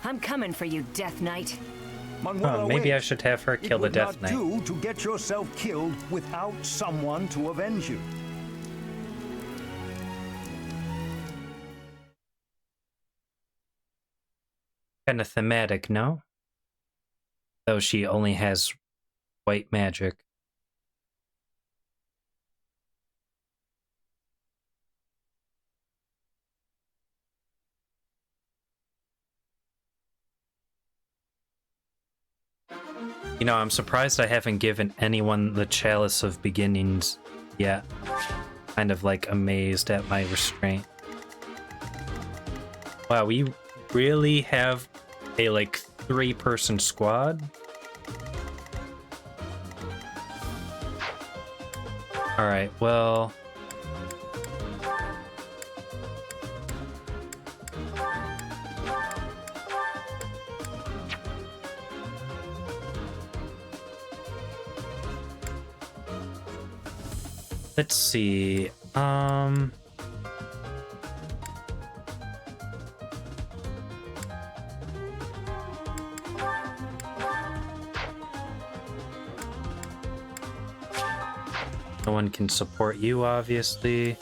I'm coming for you, Death Knight. Oh, maybe I should have her kill the Death Knight. It would not do to get yourself killed without someone to avenge you. Kind of thematic, no? Though she only has white magic. You know, I'm surprised I haven't given anyone the Chalice of Beginnings yet. Kind of like amazed at my restraint. Wow, we really have a like 3-person squad? Alright, well... Let's see, No one can support you, obviously.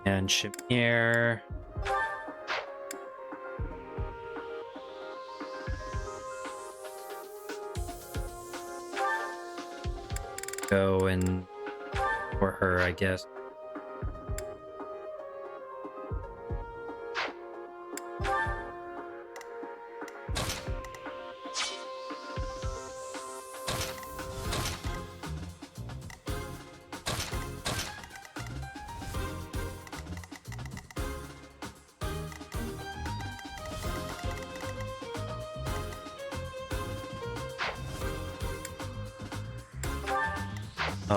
And Shamir. Go and for her, I guess.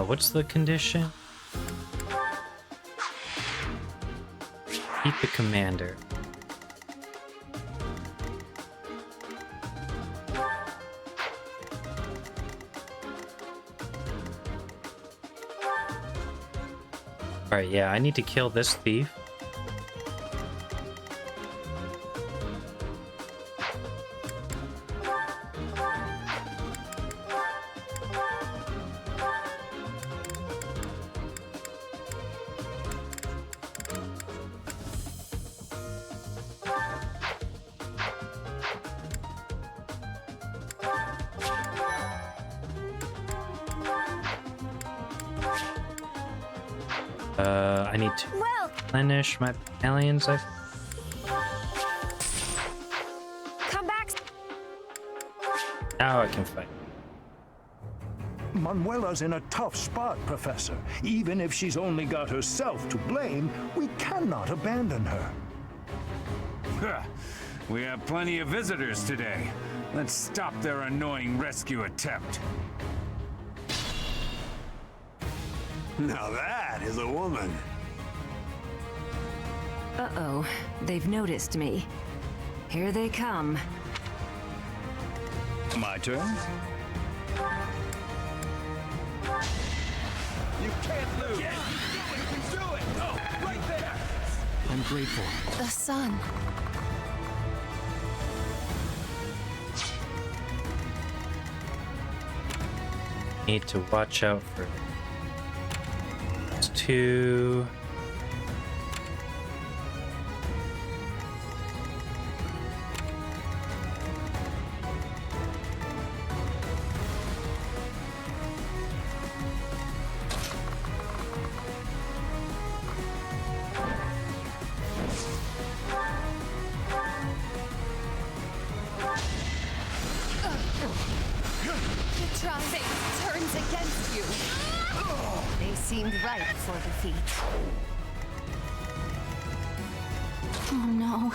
What's the condition? Keep the commander. Alright, yeah, I need to kill this thief. I need to replenish my battalions. Come back. Now I can fight. Manuela's in a tough spot, Professor. Even if she's only got herself to blame, we cannot abandon her. We have plenty of visitors today. Let's stop their annoying rescue attempt. Now that is a woman. Uh-oh, they've noticed me. Here they come. My turn? You can't lose. You can do it. Oh, right there. I'm grateful. The sun. Need to watch out for these two. Turns against you. They seemed ripe for defeat. Oh no.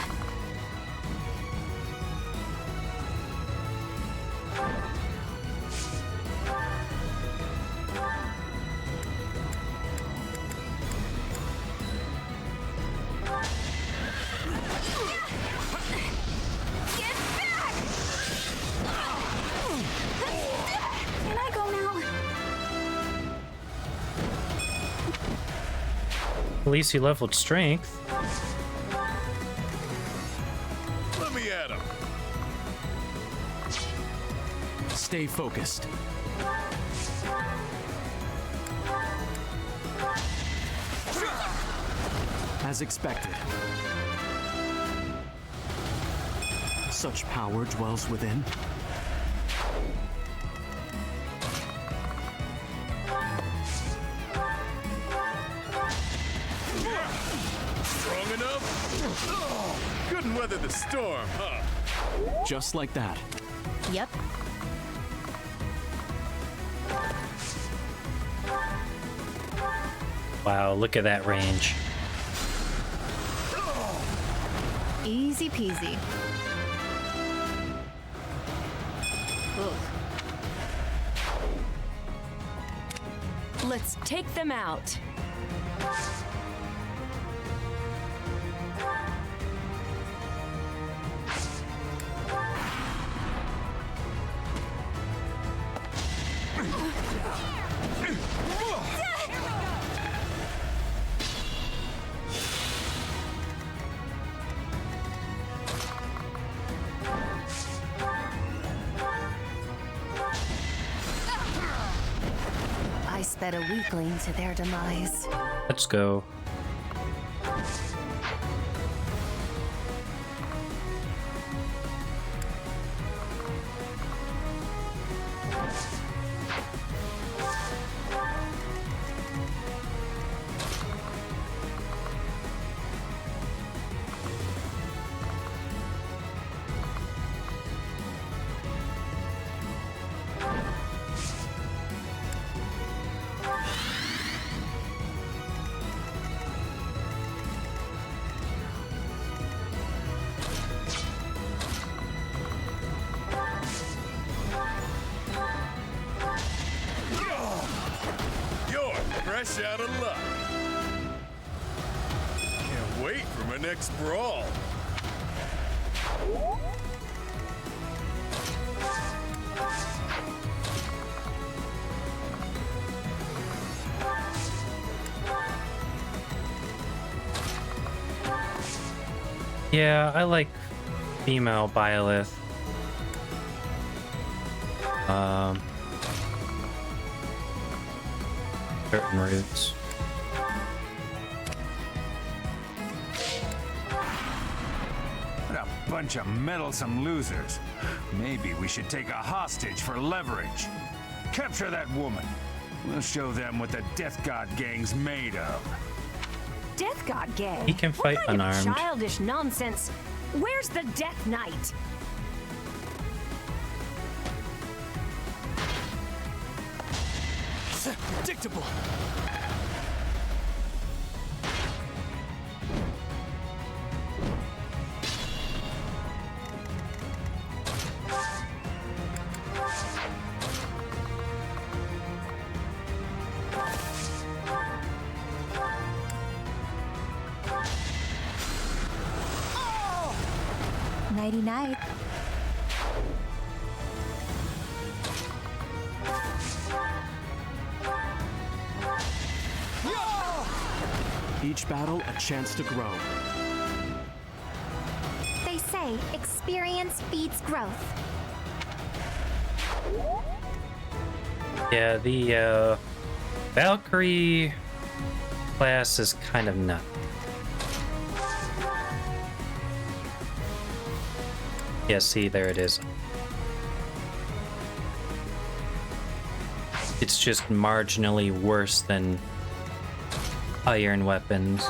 At least he leveled strength. Let me at him. Stay focused. As expected. Such power dwells within. Strong enough? Oh, couldn't weather the storm, huh? Just like that. Yep. Wow, look at that range. Easy peasy. Ugh. Let's take them out. that a weakling to their demise. Let's go. Fresh out of luck. Can't wait for my next brawl. Yeah, I like female Byleth. Certain routes. What a bunch of meddlesome losers. Maybe we should take a hostage for leverage. Capture that woman. We'll show them what the Death God gang's made of. Death God gang? He can fight what kind unarmed. Of childish nonsense. Where's the Death Knight? Predictable. Nighty night. Each battle a chance to grow. They say experience feeds growth. Yeah, the Valkyrie class is kind of nuts. Yeah, see, there it is. It's just marginally worse than iron weapons.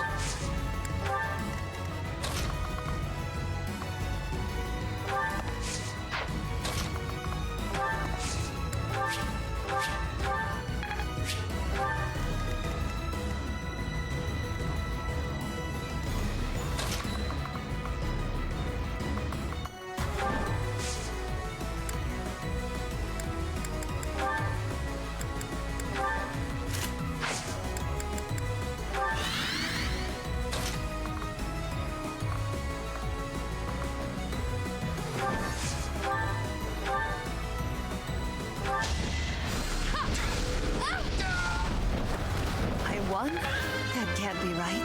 That can't be right.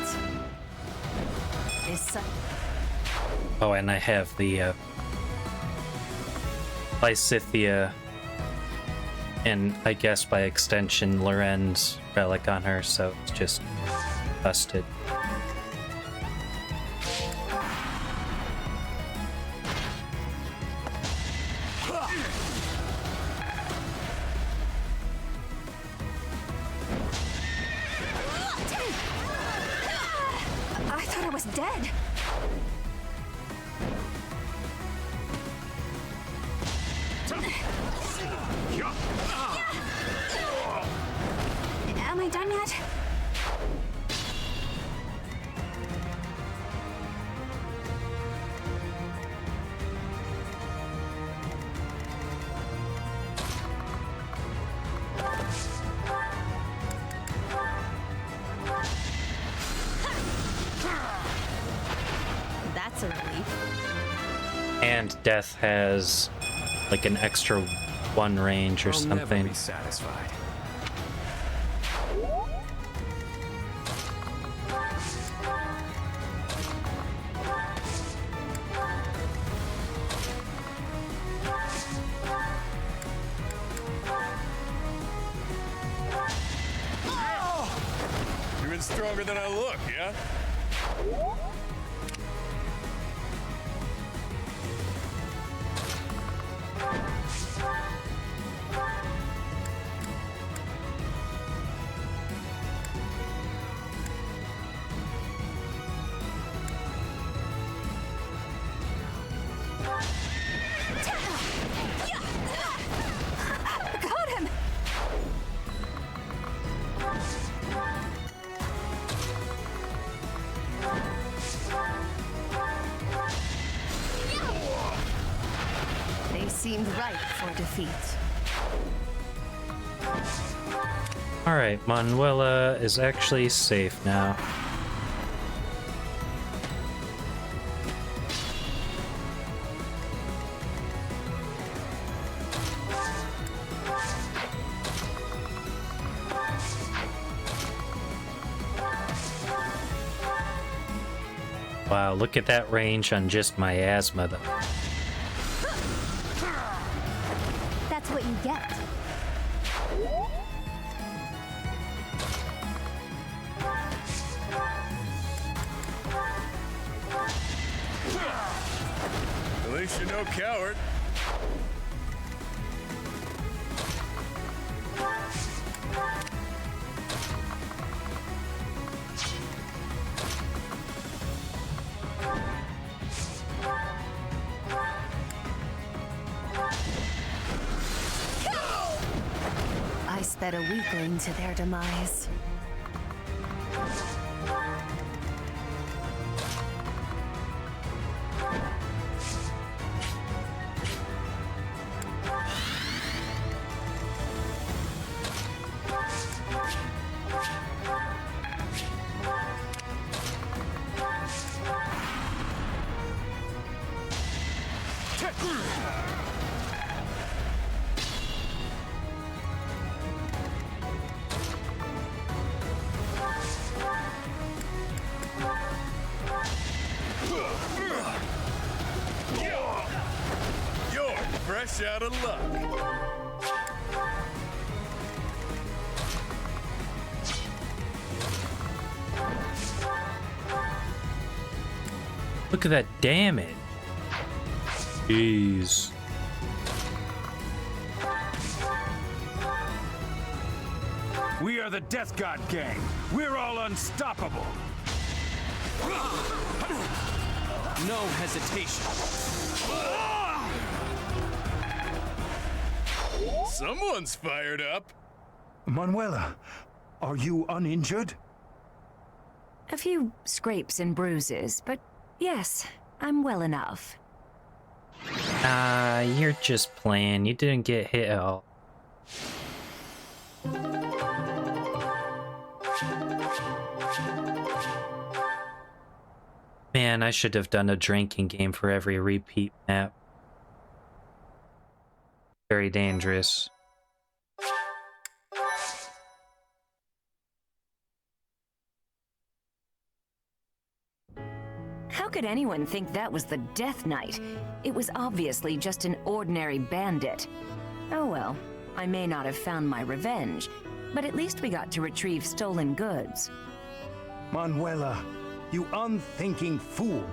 Oh, and I have the Lysithia, and I guess by extension Loren's relic on her, so it's just busted. I thought I was dead. Am I done yet? That's a relief. And Death has like an extra 1 range or I'll something. never be satisfied. even stronger than I look, yeah? Got him! They seemed ripe for defeat. Alright, Manuela is actually safe now. Wow, look at that range on just my asthma, though. That's what you get. At least you're no coward. I sped a weakling to their demise. You're fresh out of luck. Look at that damage. Jeez. We are the Death God Gang. We're all unstoppable. No hesitation. Someone's fired up. Manuela, are you uninjured? A few scrapes and bruises, but yes, I'm well enough. You're just playing. You didn't get hit at all. Man, I should have done a drinking game for every repeat map. Very dangerous. How could anyone think that was the Death Knight? It was obviously just an ordinary bandit. Oh well, I may not have found my revenge, but at least we got to retrieve stolen goods. Manuela, you unthinking fool.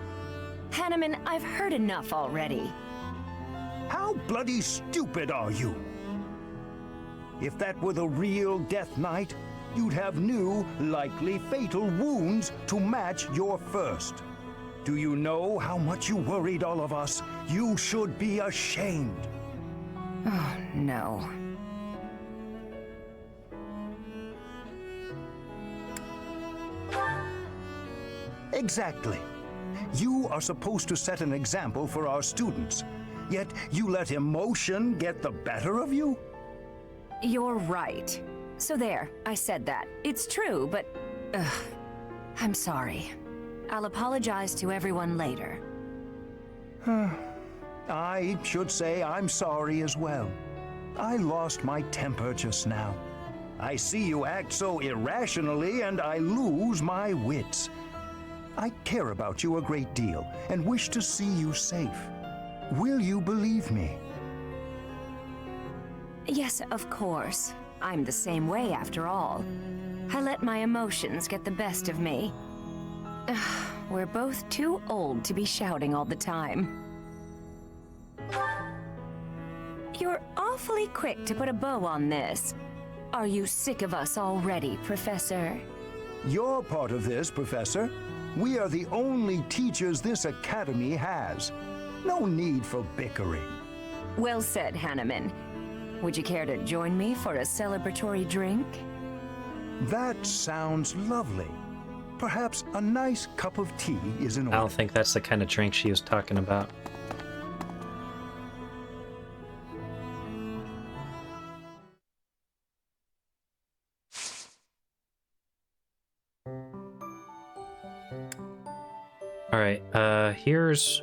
Hanneman, I've heard enough already. How bloody stupid are you? If that were the real Death Knight, you'd have new, likely fatal wounds to match your first. Do you know how much you worried all of us? You should be ashamed. Oh, no. Exactly. You are supposed to set an example for our students, yet you let emotion get the better of you? You're right. So there, I said that. It's true, but... I'm sorry. I'll apologize to everyone later. I should say I'm sorry as well. I lost my temper just now. I see you act so irrationally and I lose my wits. I care about you a great deal and wish to see you safe. Will you believe me? Yes, of course. I'm the same way after all. I let my emotions get the best of me. We're both too old to be shouting all the time. You're awfully quick to put a bow on this. Are you sick of us already, Professor? You're part of this, Professor. We are the only teachers this academy has. No need for bickering. Well said, Hanneman. Would you care to join me for a celebratory drink? That sounds lovely. Perhaps a nice cup of tea is in I order. don't think that's the kind of drink she was talking about. Alright, here's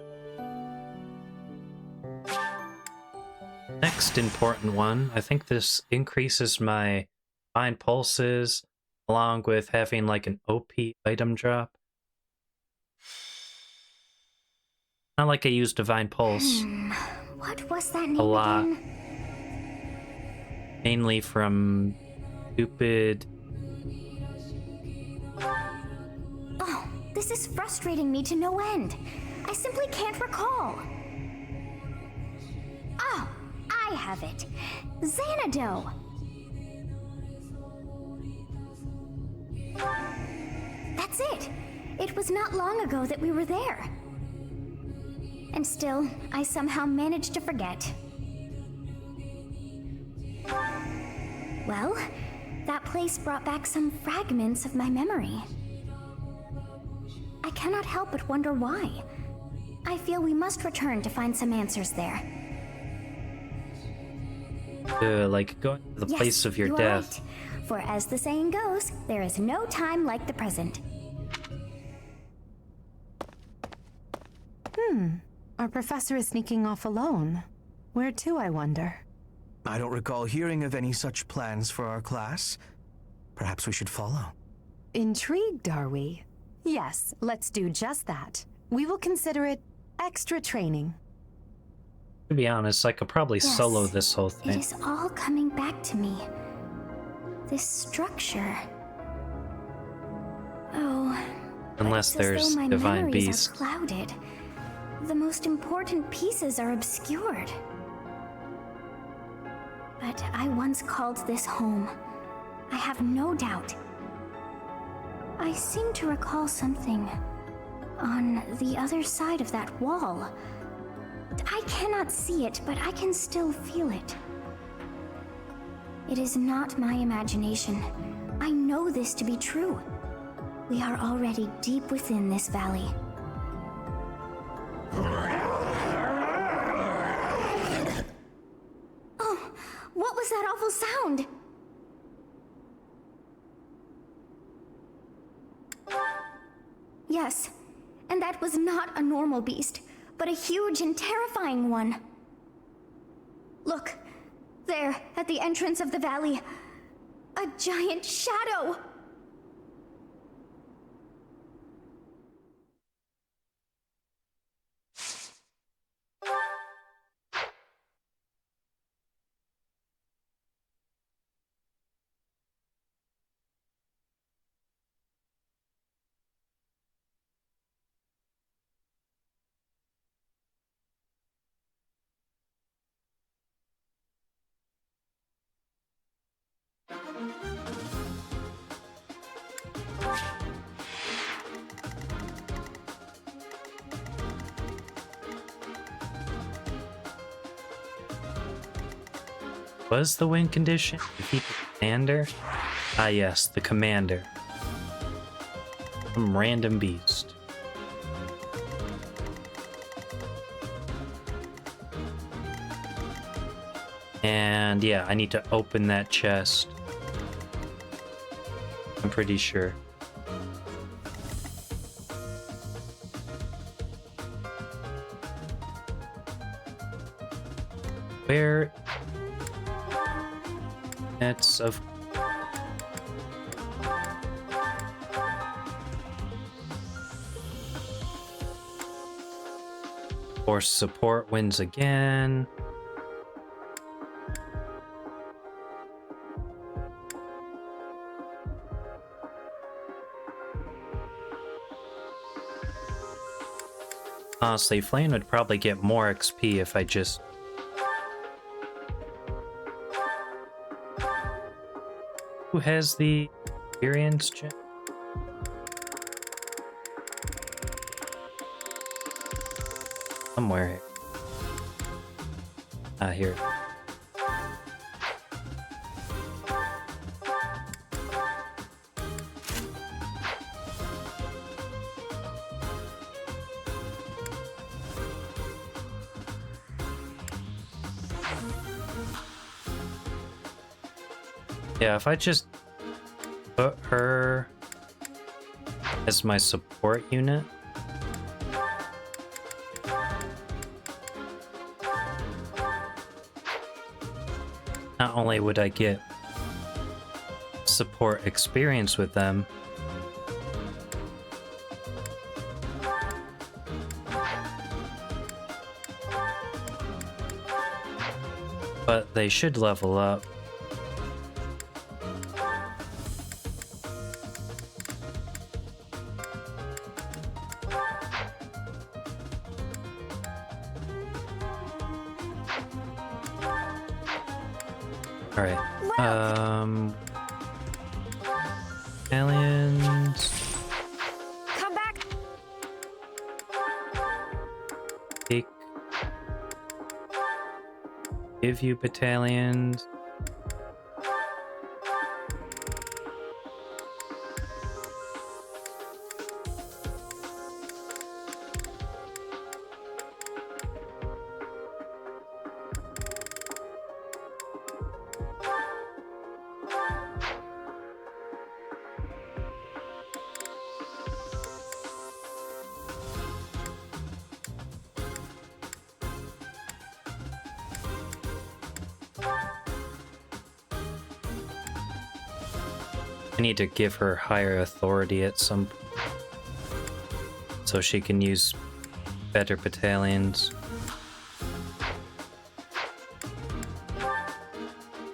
next important one. I think this increases my divine pulses along with having like an OP item drop. Not like I use divine pulse What was that name a lot. again? Mainly from stupid. Oh, this is frustrating me to no end. I simply can't recall. Oh, I have it. Xanadu. That's it. It was not long ago that we were there. And still, I somehow managed to forget. Well, that place brought back some fragments of my memory. I cannot help but wonder why. I feel we must return to find some answers there. Like going to the Yes, place of your you are death. right. For as the saying goes, there is no time like the present. Our professor is sneaking off alone. Where to, I wonder? I don't recall hearing of any such plans for our class. Perhaps we should follow. Intrigued, are we? Yes, let's do just that. We will consider it extra training. To be honest, I could probably Yes, solo this whole It thing. is all coming back to me. This structure. Oh. Unless it's as there's though my Divine memories Beast. are clouded. The most important pieces are obscured. But I once called this home. I have no doubt. I seem to recall something on the other side of that wall. I cannot see it, but I can still feel it. It is not my imagination. I know this to be true. We are already deep within this valley. Oh, what was that awful sound? Yes, and that was not a normal beast, but a huge and terrifying one. Look, there, at the entrance of the valley, a giant shadow! Was the win condition? Defeat the commander? Ah yes, the commander. Some random beast. And yeah, I need to open that chest. I'm pretty sure. Where? It's of course support wins again. Honestly, Flame would probably get more XP if I just... Who has the experience gem? Somewhere here. Ah, here. Yeah, if I just put her as my support unit. Not only would I get support experience with them, but they should level up. Alright, aliens. Come back. Give you battalions. I need to give her higher authority at some point so she can use better battalions.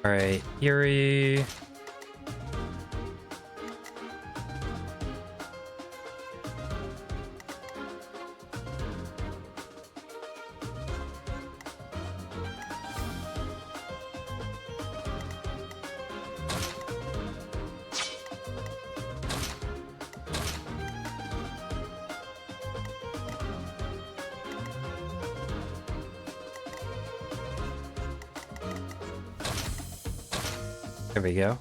Alright, Yuri. There we go.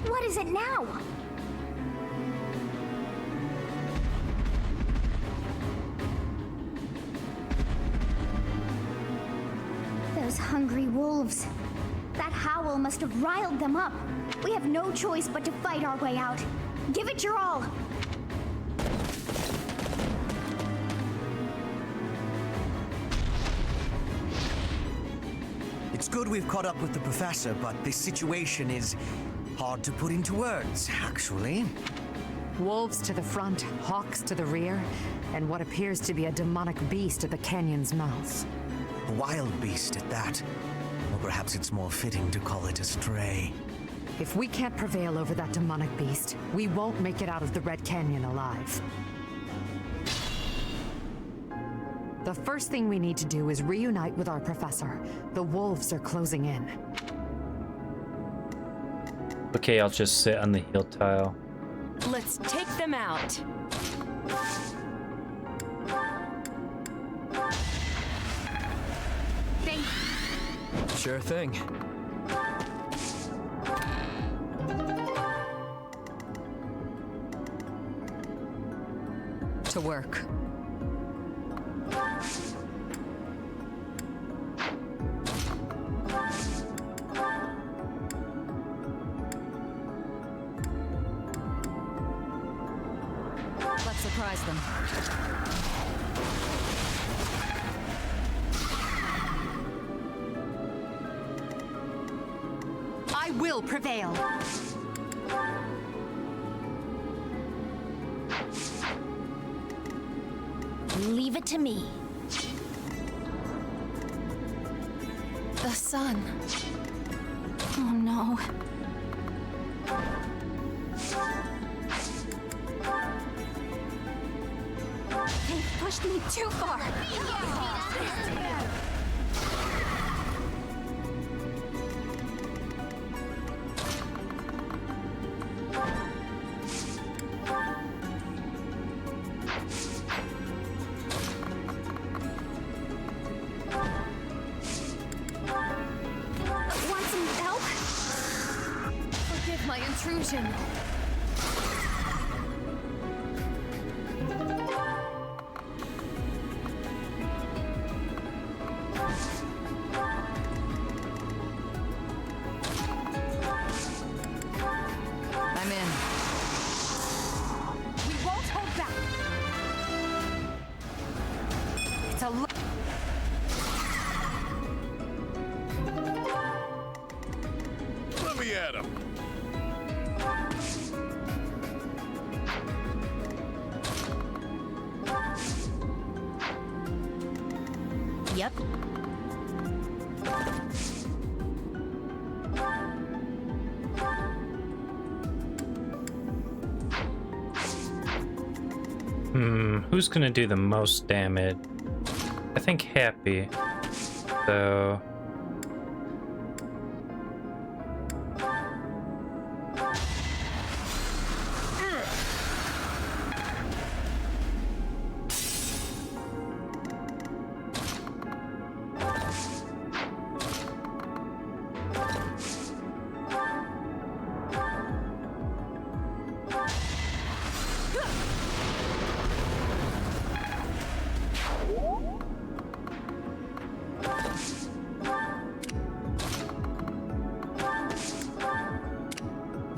What is it now? Those hungry wolves. That howl must have riled them up. We have no choice but to fight our way out. Give it your all. It's good we've caught up with the professor, but this situation is hard to put into words, actually. Wolves to the front, hawks to the rear, and what appears to be a demonic beast at the canyon's mouth. A wild beast at that. Or perhaps it's more fitting to call it a stray. If we can't prevail over that demonic beast, we won't make it out of the Red Canyon alive. The first thing we need to do is reunite with our professor. The wolves are closing in. Okay, I'll just sit on the heal tile. Let's take them out. Sure thing. To work. Let's surprise them. I will prevail. Leave it to me. The sun. Oh no. They pushed me too far. Want some help? Forgive my intrusion. I'm in. We won't hold back. It's a Let me at him. Yep. Who's gonna do the most damage? I think Happy. So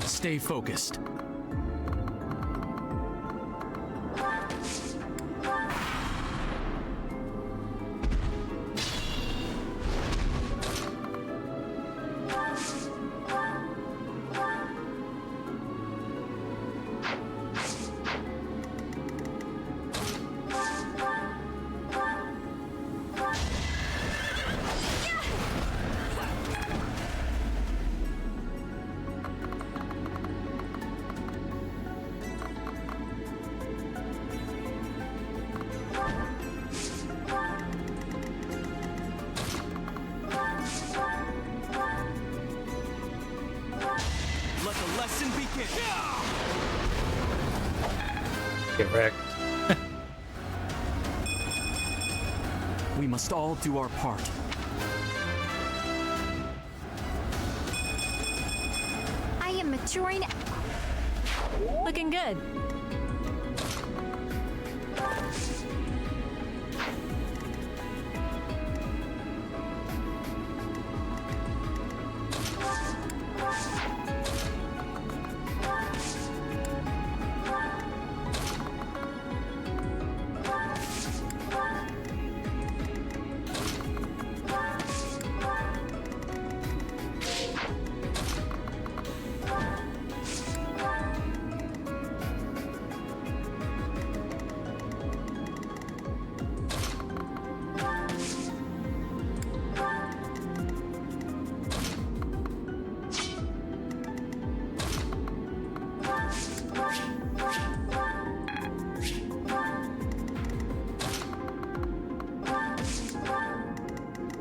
Stay focused. Let the lesson begin. get wrecked. We must all do our part. I am maturing. Looking good.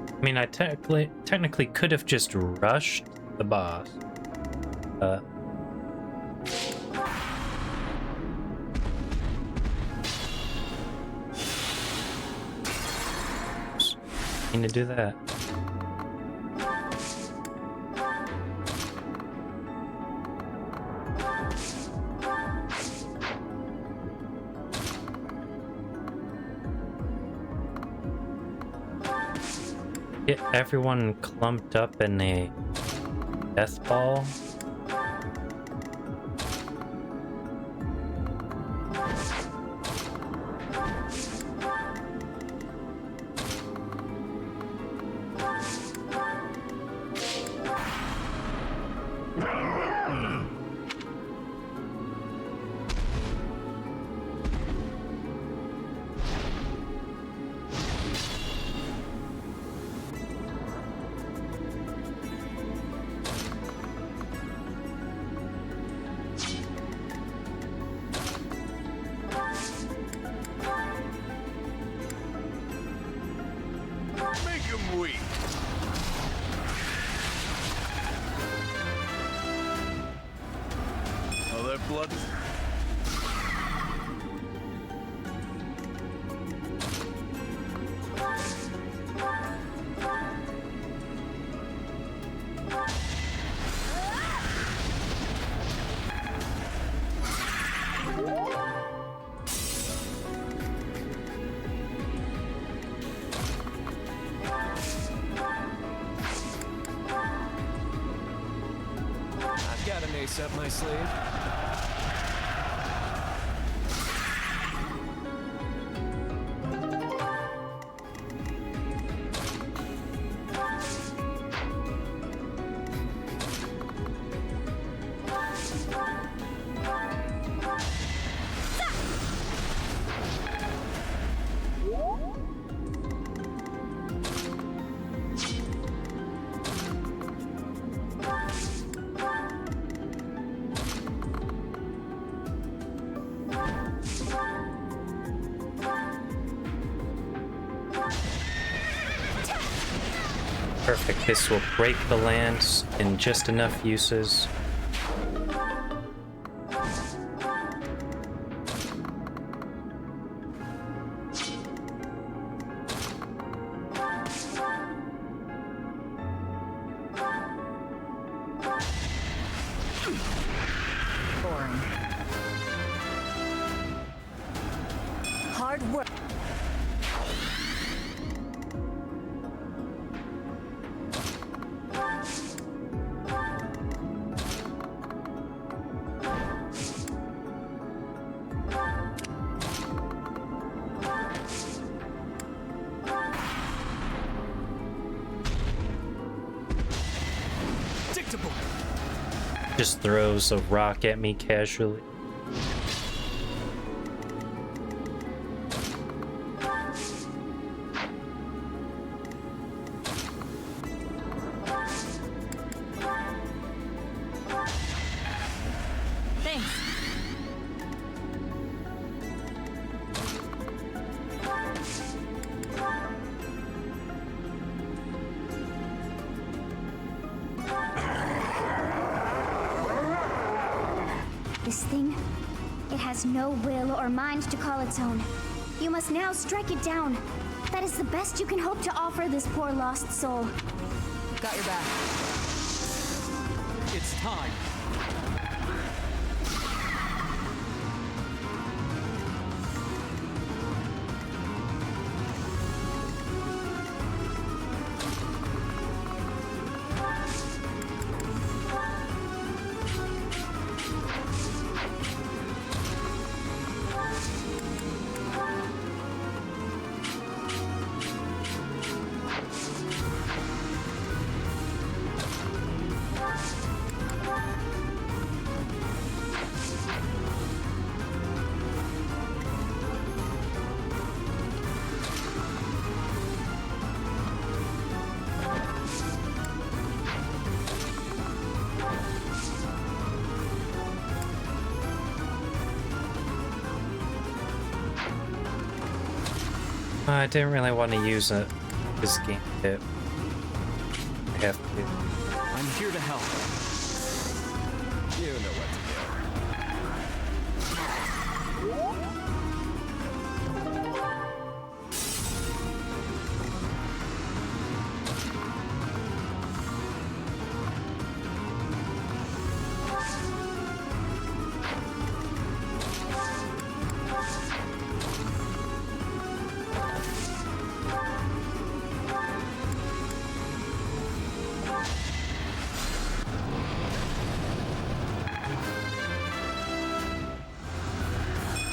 I mean, I technically could have just rushed the boss. Need to do that. Get everyone clumped up in a death ball. Sweet. Oh, that blood. I've got an ace up my sleeve. Perfect. This will break the lands in just enough uses. Boring. Hard work. Just throws a rock at me casually. Thanks. This thing, it has no will or mind to call its own. You must now strike it down. That is the best you can hope to offer this poor lost soul. Got your back. It's time. I didn't really want to use this game kit. I have to. I'm here to help. You know what to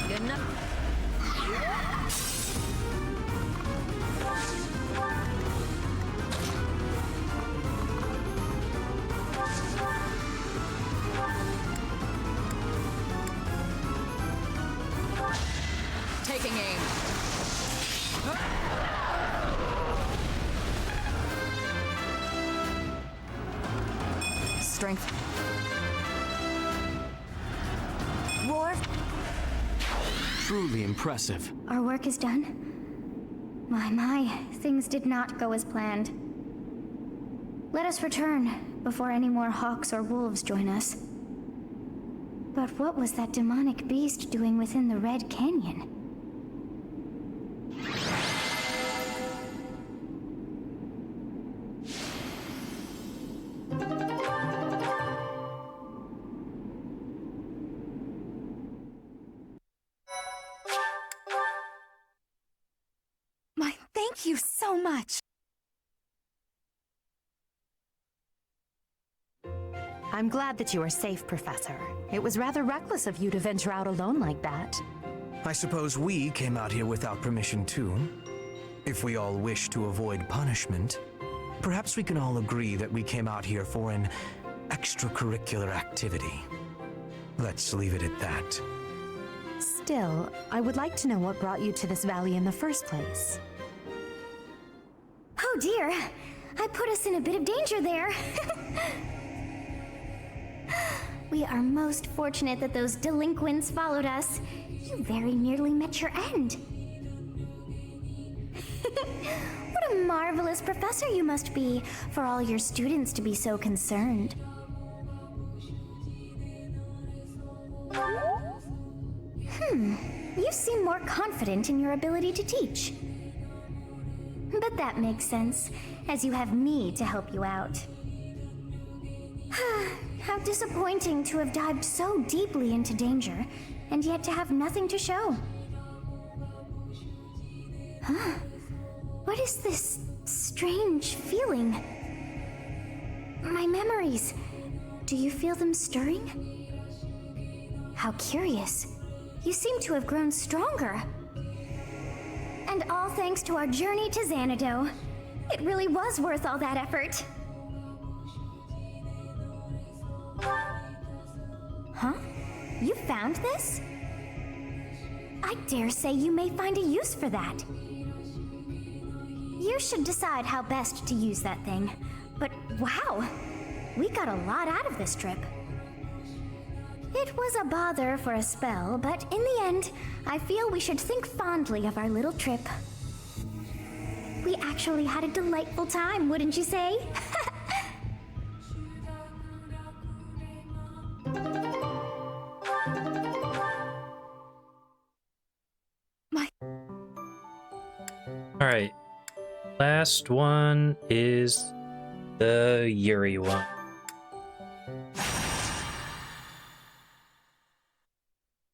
Good enough. Taking aim. Strength. Roar, Truly impressive. our work is done. My, things did not go as planned. Let us return before any more hawks or wolves join us. But what was that demonic beast doing within the Red Canyon? Thank you so much. I'm glad that you are safe, Professor. It was rather reckless of you to venture out alone like that. I suppose we came out here without permission too. If we all wish to avoid punishment, perhaps we can all agree that we came out here for an extracurricular activity. Let's leave it at that. Still, I would like to know what brought you to this valley in the first place. Oh dear, I put us in a bit of danger there. We are most fortunate that those delinquents followed us. You very nearly met your end. What a marvelous professor you must be for all your students to be so concerned. You seem more confident in your ability to teach. But that makes sense, as you have me to help you out. How disappointing to have dived so deeply into danger, and yet to have nothing to show. Huh? What is this strange feeling? My memories. Do you feel them stirring? How curious. You seem to have grown stronger. And all thanks to our journey to Xanadu. It really was worth all that effort. Huh? You found this? I dare say you may find a use for that. You should decide how best to use that thing. But wow, we got a lot out of this trip. It was a bother for a spell, but in the end, I feel we should think fondly of our little trip. We actually had a delightful time, wouldn't you say? All right. Last one is the Yuri one.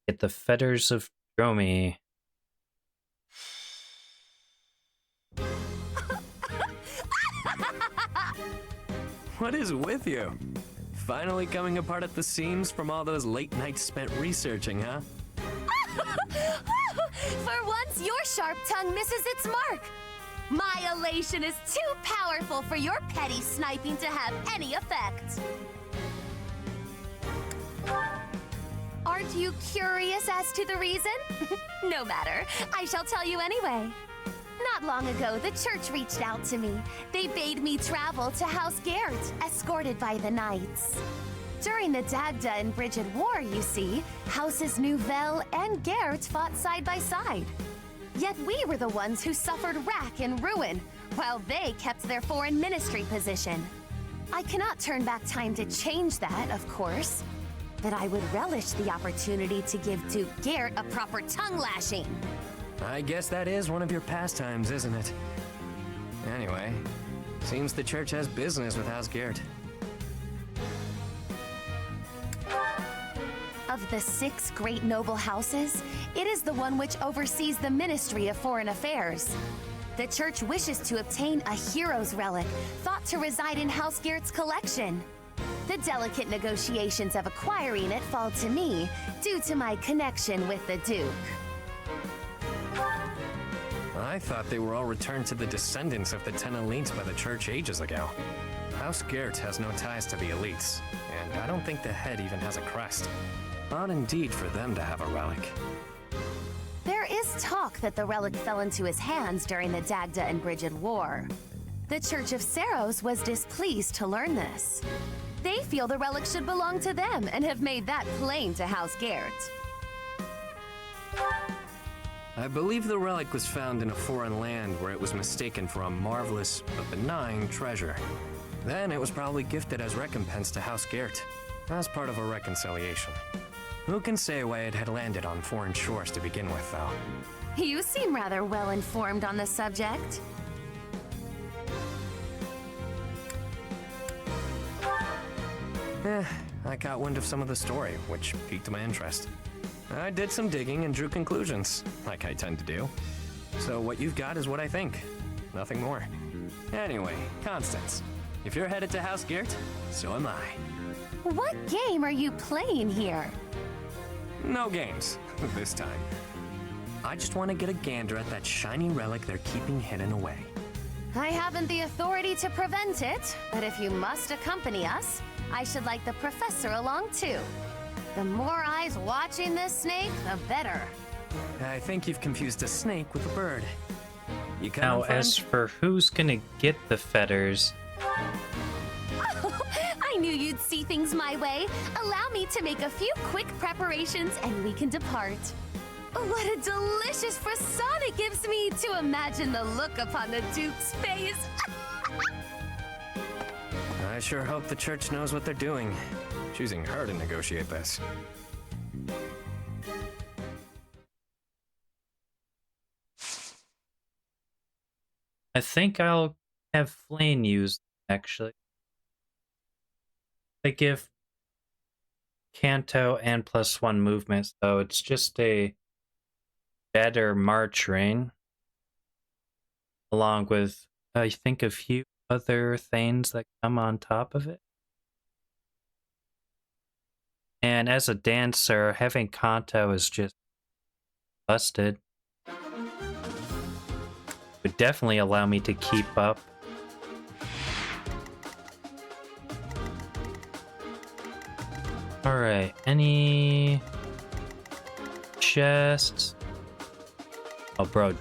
Get the fetters of Dromi. What is with you? Finally coming apart at the seams from all those late nights spent researching, huh? For once, your sharp tongue misses its mark. My elation is too powerful for your petty sniping to have any effect. Aren't you curious as to the reason? No matter. I shall tell you anyway. Not long ago, the church reached out to me. They bade me travel to House Gert, escorted by the knights. During the Dagda and Brigid War, you see, Houses Nouvelle and Gert fought side by side. Yet we were the ones who suffered wrack and ruin, while they kept their foreign ministry position. I cannot turn back time to change that, of course, but I would relish the opportunity to give Duke Gert a proper tongue lashing. I guess that is one of your pastimes, isn't it? Anyway, seems the church has business with House Gert. Of the 6 great noble houses, it is the one which oversees the Ministry of Foreign Affairs. The church wishes to obtain a hero's relic thought to reside in House Gert's collection. The delicate negotiations of acquiring it fall to me due to my connection with the Duke. I thought they were all returned to the descendants of the 10 elites by the church ages ago. House Gert has no ties to the elites, and I don't think the head even has a crest. Odd indeed for them to have a relic. There is talk that the relic fell into his hands during the Dagda and Brigid War. The Church of Seros was displeased to learn this. They feel the relic should belong to them and have made that plain to House Gert. I believe the relic was found in a foreign land where it was mistaken for a marvelous but benign treasure. Then it was probably gifted as recompense to House Geert, as part of a reconciliation. Who can say why it had landed on foreign shores to begin with, though? You seem rather well informed on the subject. I caught wind of some of the story, which piqued my interest. I did some digging and drew conclusions, like I tend to do. So what you've got is what I think. Nothing more. Anyway, Constance, if you're headed to House Geert, so am I. What game are you playing here? No games, this time. I just want to get a gander at that shiny relic they're keeping hidden away. I haven't the authority to prevent it, but if you must accompany us, I should like the professor along too. The more eyes watching this snake, the better. I think you've confused a snake with a bird. You coming, Now, friend? as for who's gonna get the feathers, I knew you'd see things my way. Allow me to make a few quick preparations and we can depart. What a delicious frisson it gives me to imagine the look upon the Duke's face. I sure hope the church knows what they're doing, choosing her to negotiate this. I think I'll have Flame use, actually. They give Canto and +1 movement, so it's just a better March Rain. Along with, I think, a few other things that come on top of it. And as a dancer, having Kanto is just busted. Would definitely allow me to keep up. Alright, any chests? Oh, bro.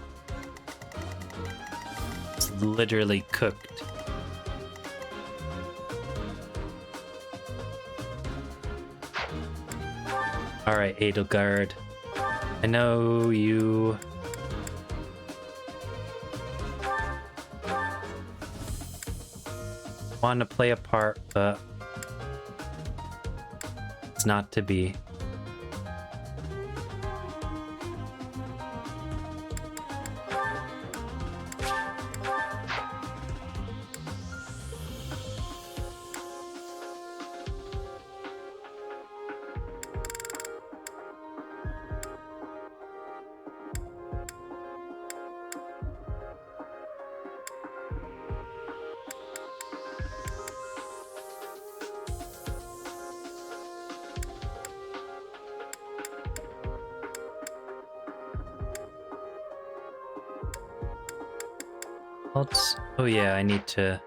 It's literally cooked. Alright, Edelgard. I know you... want to play a part, but it's not to be. Oh yeah, I need to...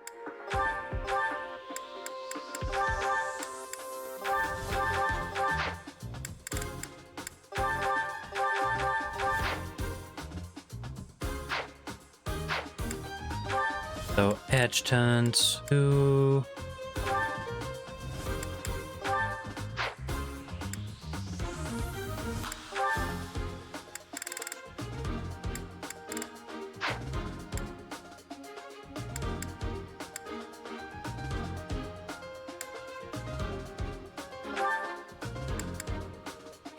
So, Edgeton's who...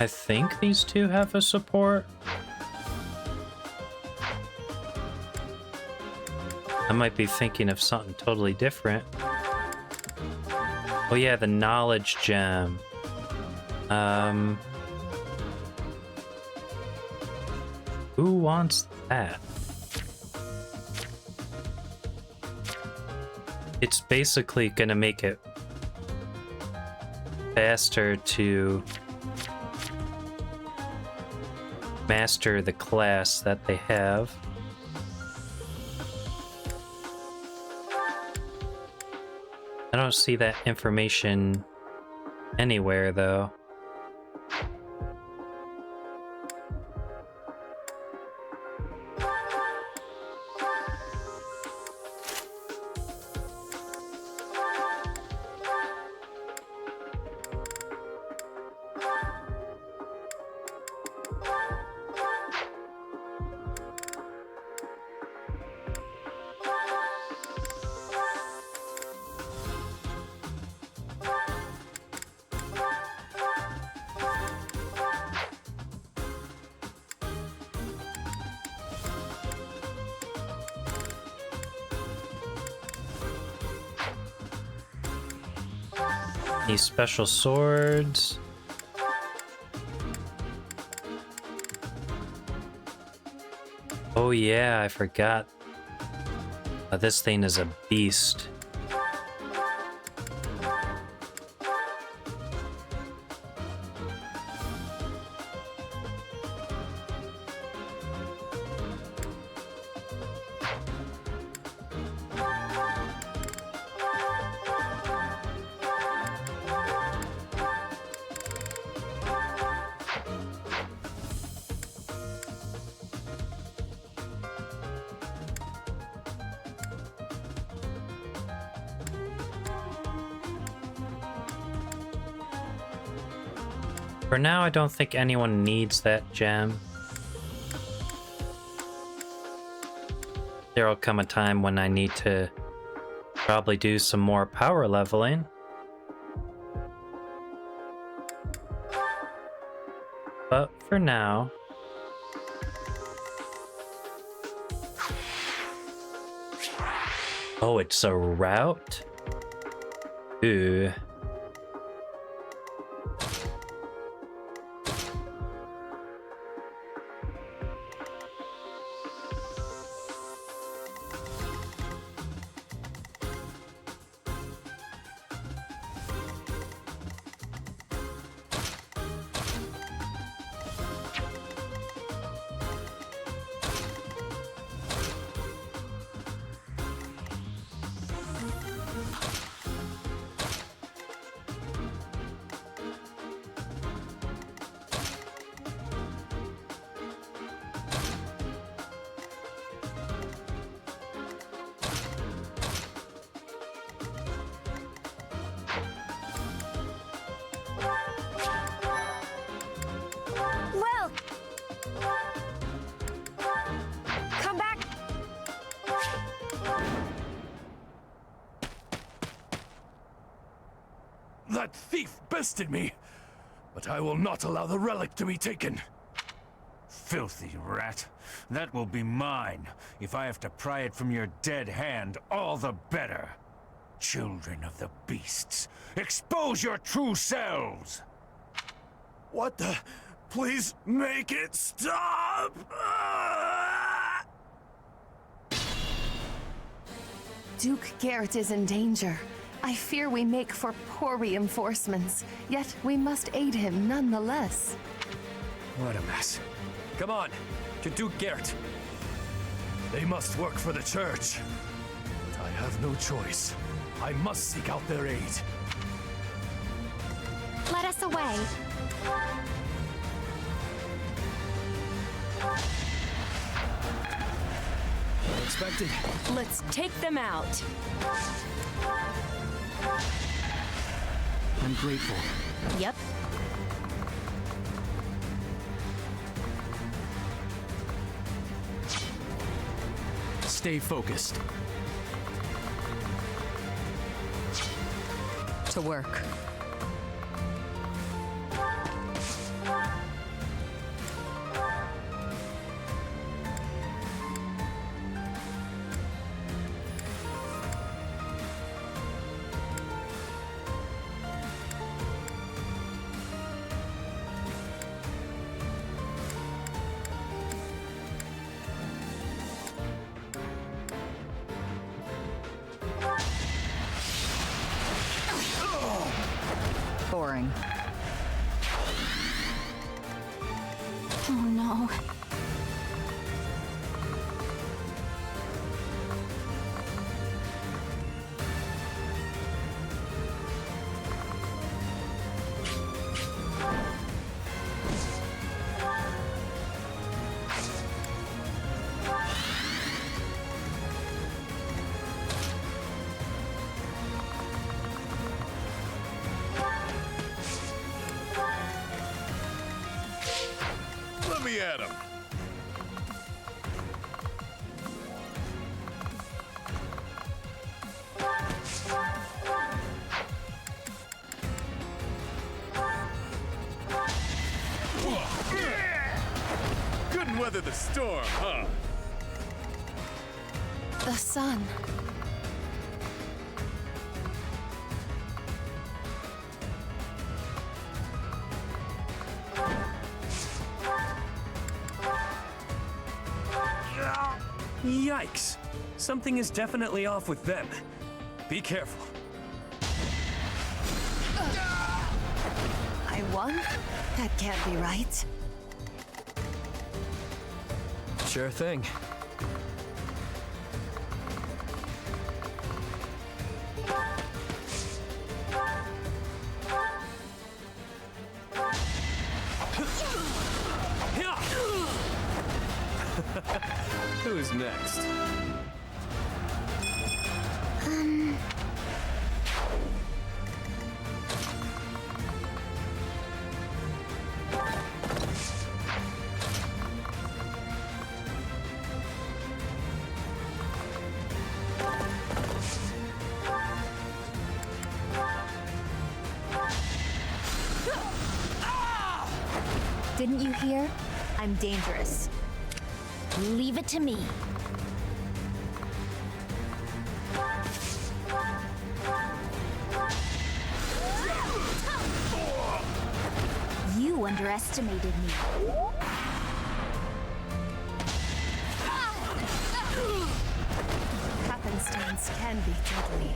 I think these two have a support. I might be thinking of something totally different. Oh yeah, the knowledge gem. Who wants that? It's basically gonna make it faster to master the class that they have. I don't see that information anywhere, though. These special swords. Oh yeah, I forgot. This thing is a beast. For now, I don't think anyone needs that gem. There'll come a time when I need to probably do some more power leveling. But for now... Oh, it's a route? Ooh. Well, come back. That thief bested me, but I will not allow the relic to be taken. Filthy rat. That will be mine. If I have to pry it from your dead hand, all the better. Children of the beasts, expose your true selves! What the? Please make it stop! Duke Garrett is in danger. I fear we make for poor reinforcements, yet we must aid him nonetheless. What a mess. Come on, to Duke Garrett. They must work for the church. But I have no choice. I must seek out their aid. Let us away. Unexpected. Let's take them out. I'm grateful. Yep. Stay focused. To work. Boring. Oh no. Let me at him. Couldn't weather the storm, huh? The sun. Yikes. Something is definitely off with them. Be careful. I won? That can't be right. Sure thing. Who's next? Didn't you hear? I'm dangerous. Leave it to me. You underestimated me. Happenstance can be deadly.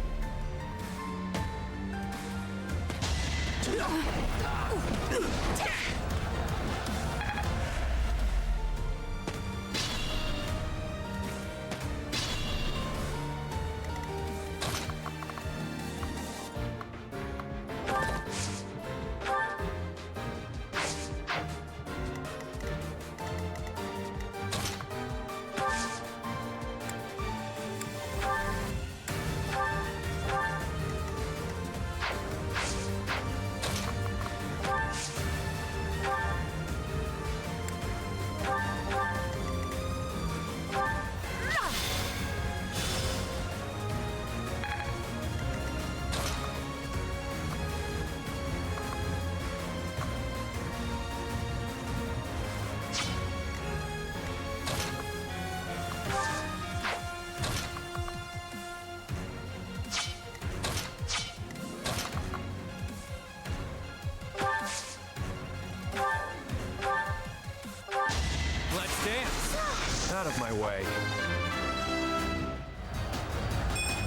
Let's dance! Out of my way.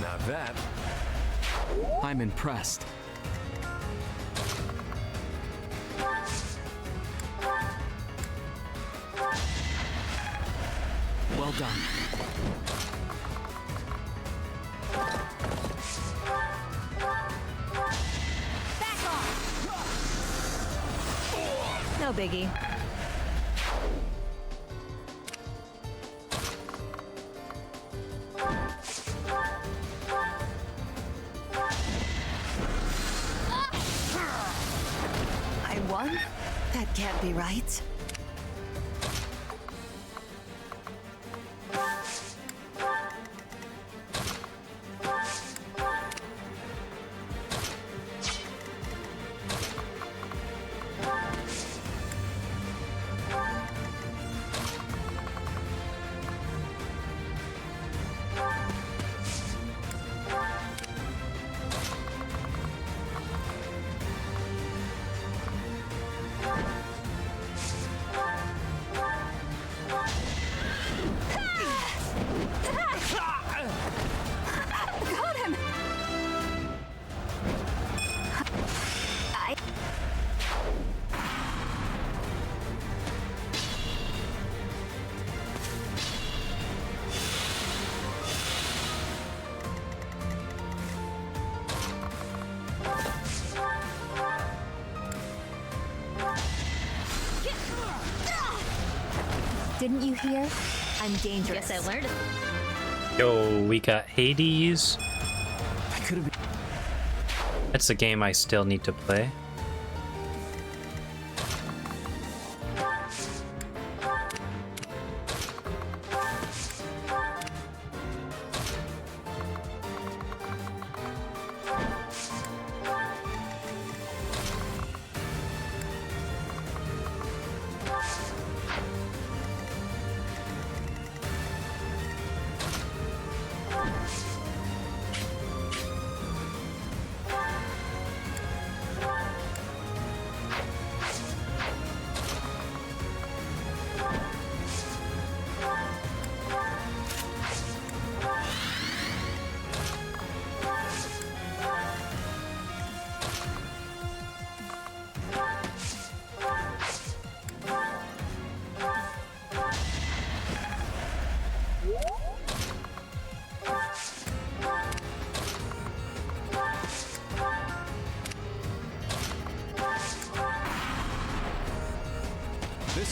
Now that... I'm impressed. Well done. No biggie. I won? That can't be right. Got him! Didn't you hear? I'm dangerous. Guess I learned it. Yo, we got Hades. That's a game I still need to play.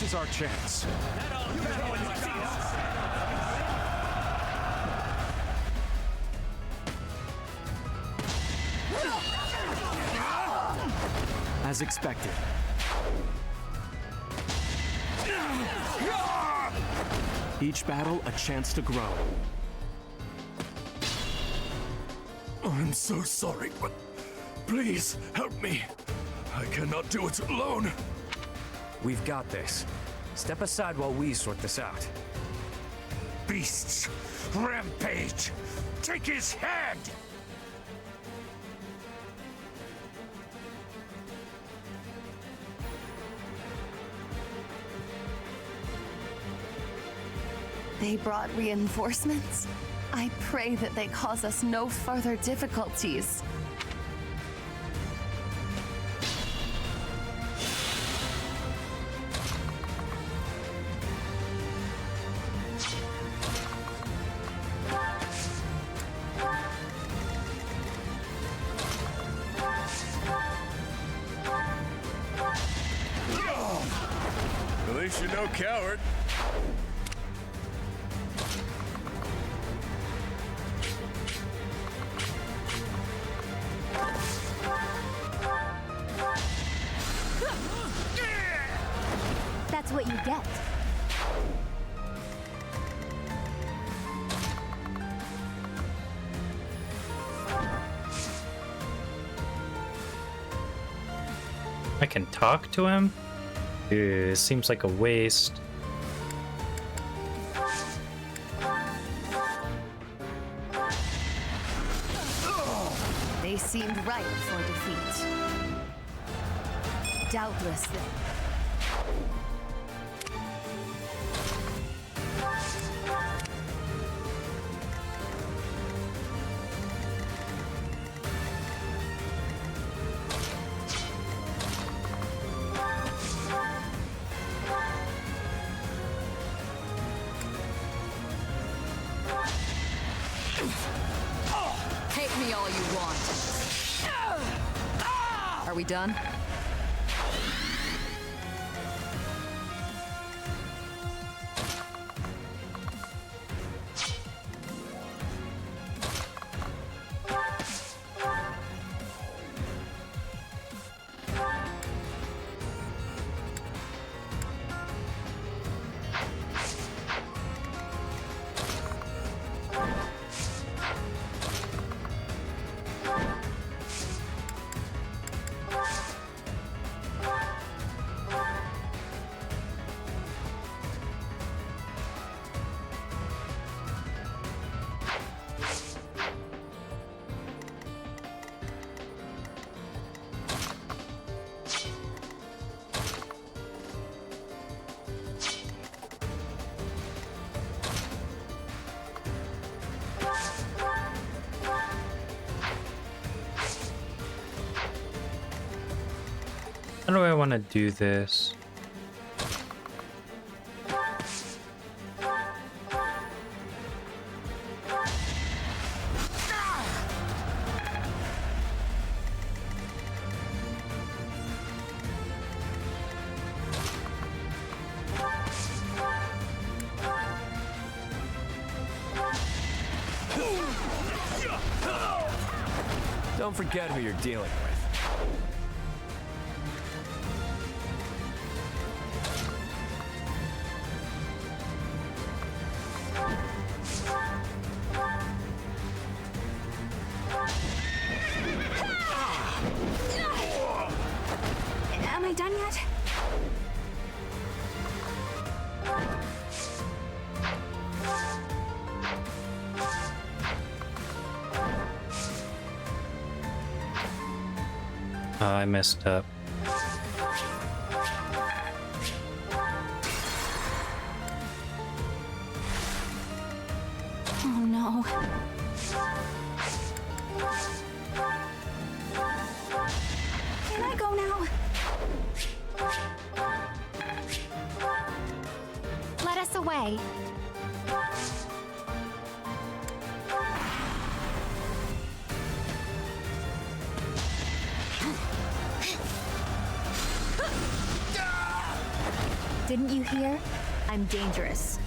is our chance. As expected. Each battle a chance to grow. I'm so sorry, but please help me. I cannot do it alone. We've got this. Step aside while we sort this out. Beasts! Rampage! Take his head! They brought reinforcements? I pray that they cause us no further difficulties. At least you're no coward. That's what you get. I can talk to him? Ew, seems like a waste. They seemed ripe for defeat. Doubtless they... Hate me all you want. Are we done? How do I want to do this? Don't forget who you're dealing with. Am I done yet? Oh, I messed up. Oh no. Can I go now? Let us away. Didn't you hear? I'm dangerous.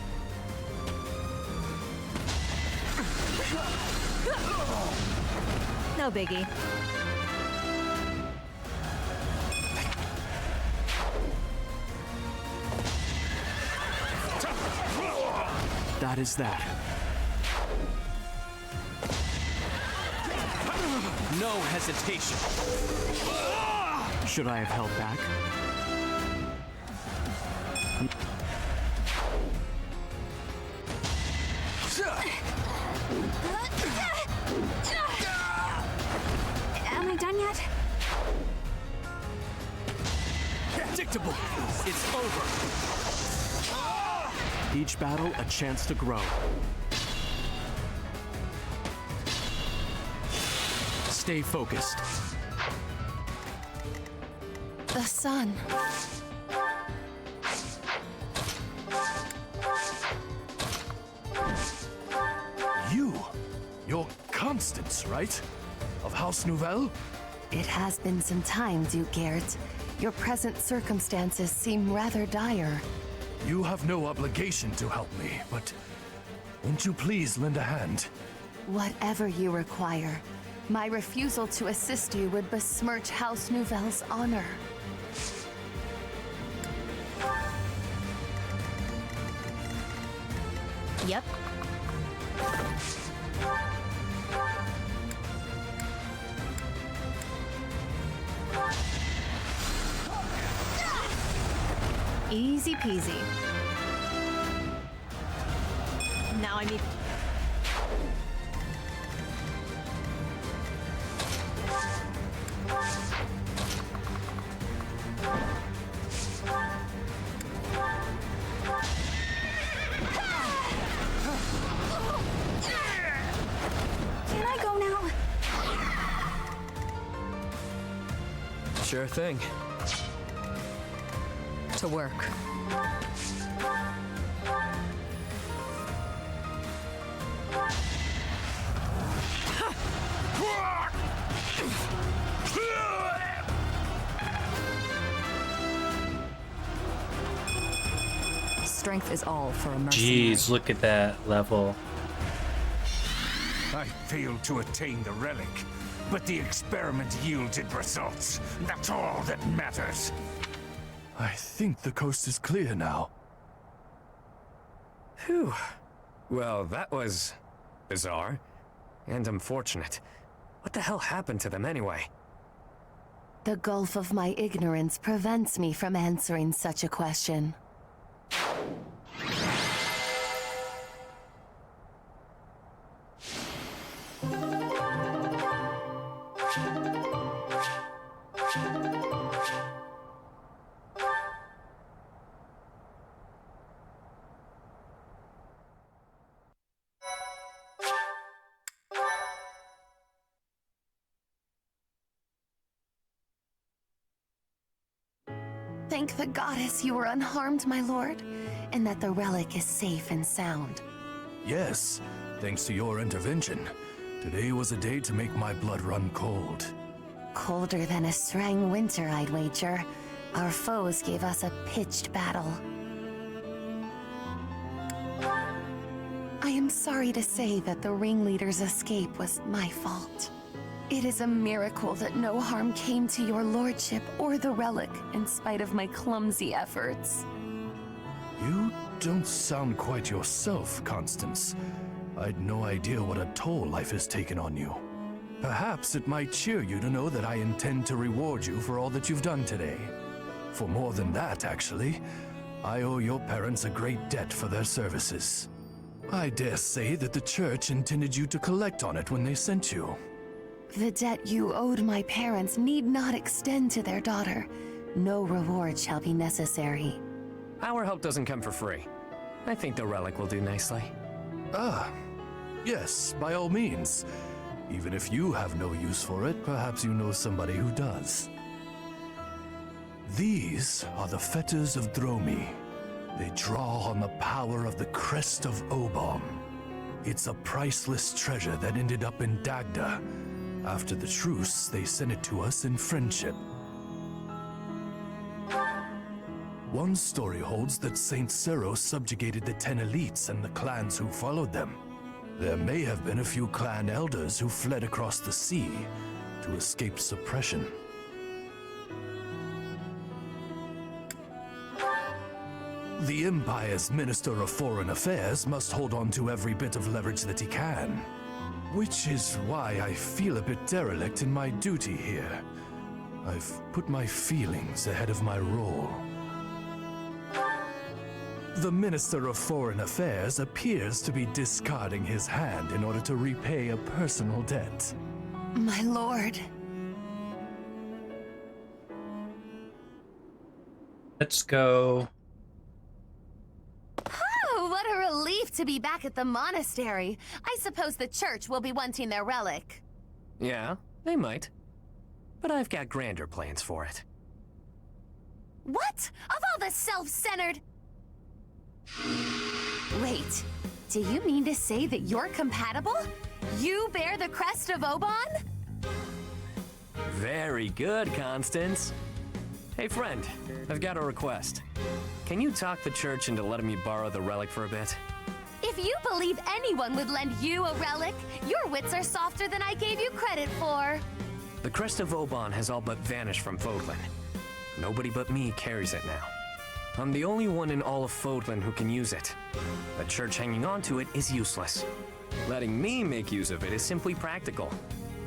No biggie. That is that. No hesitation. Should I have held back? Am I done yet? Predictable. It's over. Each battle a chance to grow. Stay focused. The sun. You're Constance, right? Of House Nouvelle? It has been some time, Duke Gert. Your present circumstances seem rather dire. You have no obligation to help me, but won't you please lend a hand? Whatever you require. My refusal to assist you would besmirch House Nouvelle's honor. Yep. Easy peasy. Now I need... Can I go now? Sure thing. To work. Strength is all for a mercenary. Jeez, look at that level. I failed to attain the relic, but the experiment yielded results. That's all that matters. I think the coast is clear now. Phew. Well, that was bizarre and unfortunate. What the hell happened to them anyway? The gulf of my ignorance prevents me from answering such a question. Thank the goddess you were unharmed, my lord, and that the relic is safe and sound. Yes, thanks to your intervention. Today was a day to make my blood run cold. Colder than a Srang winter, I'd wager. Our foes gave us a pitched battle. I am sorry to say that the ringleader's escape was my fault. It is a miracle that no harm came to your lordship or the relic, in spite of my clumsy efforts. You don't sound quite yourself, Constance. I'd no idea what a toll life has taken on you. Perhaps it might cheer you to know that I intend to reward you for all that you've done today. For more than that, actually, I owe your parents a great debt for their services. I dare say that the church intended you to collect on it when they sent you. The debt you owed my parents need not extend to their daughter. No reward shall be necessary. Our help doesn't come for free. I think the relic will do nicely. Ah, yes, by all means. Even if you have no use for it, perhaps you know somebody who does. These are the fetters of Dromi. They draw on the power of the crest of Obom. It's a priceless treasure that ended up in Dagda. After the truce, they sent it to us in friendship. One story holds that Saint Seros subjugated the 10 elites and the clans who followed them. There may have been a few clan elders who fled across the sea to escape suppression. The Empire's Minister of Foreign Affairs must hold on to every bit of leverage that he can. Which is why I feel a bit derelict in my duty here. I've put my feelings ahead of my role. The Minister of Foreign Affairs appears to be discarding his hand in order to repay a personal debt. My lord. Let's go. Oh, what a relief to be back at the monastery. I suppose the church will be wanting their relic. Yeah, they might. But I've got grander plans for it. What? Of all the self-centered... Wait, do you mean to say that you're compatible? You bear the crest of Oban? Very good, Constance. Hey friend, I've got a request. Can you talk the church into letting me borrow the relic for a bit? If you believe anyone would lend you a relic, your wits are softer than I gave you credit for. The crest of Oban has all but vanished from Fodlan. Nobody but me carries it now. I'm the only one in all of Fodlan who can use it. The church hanging on to it is useless. Letting me make use of it is simply practical.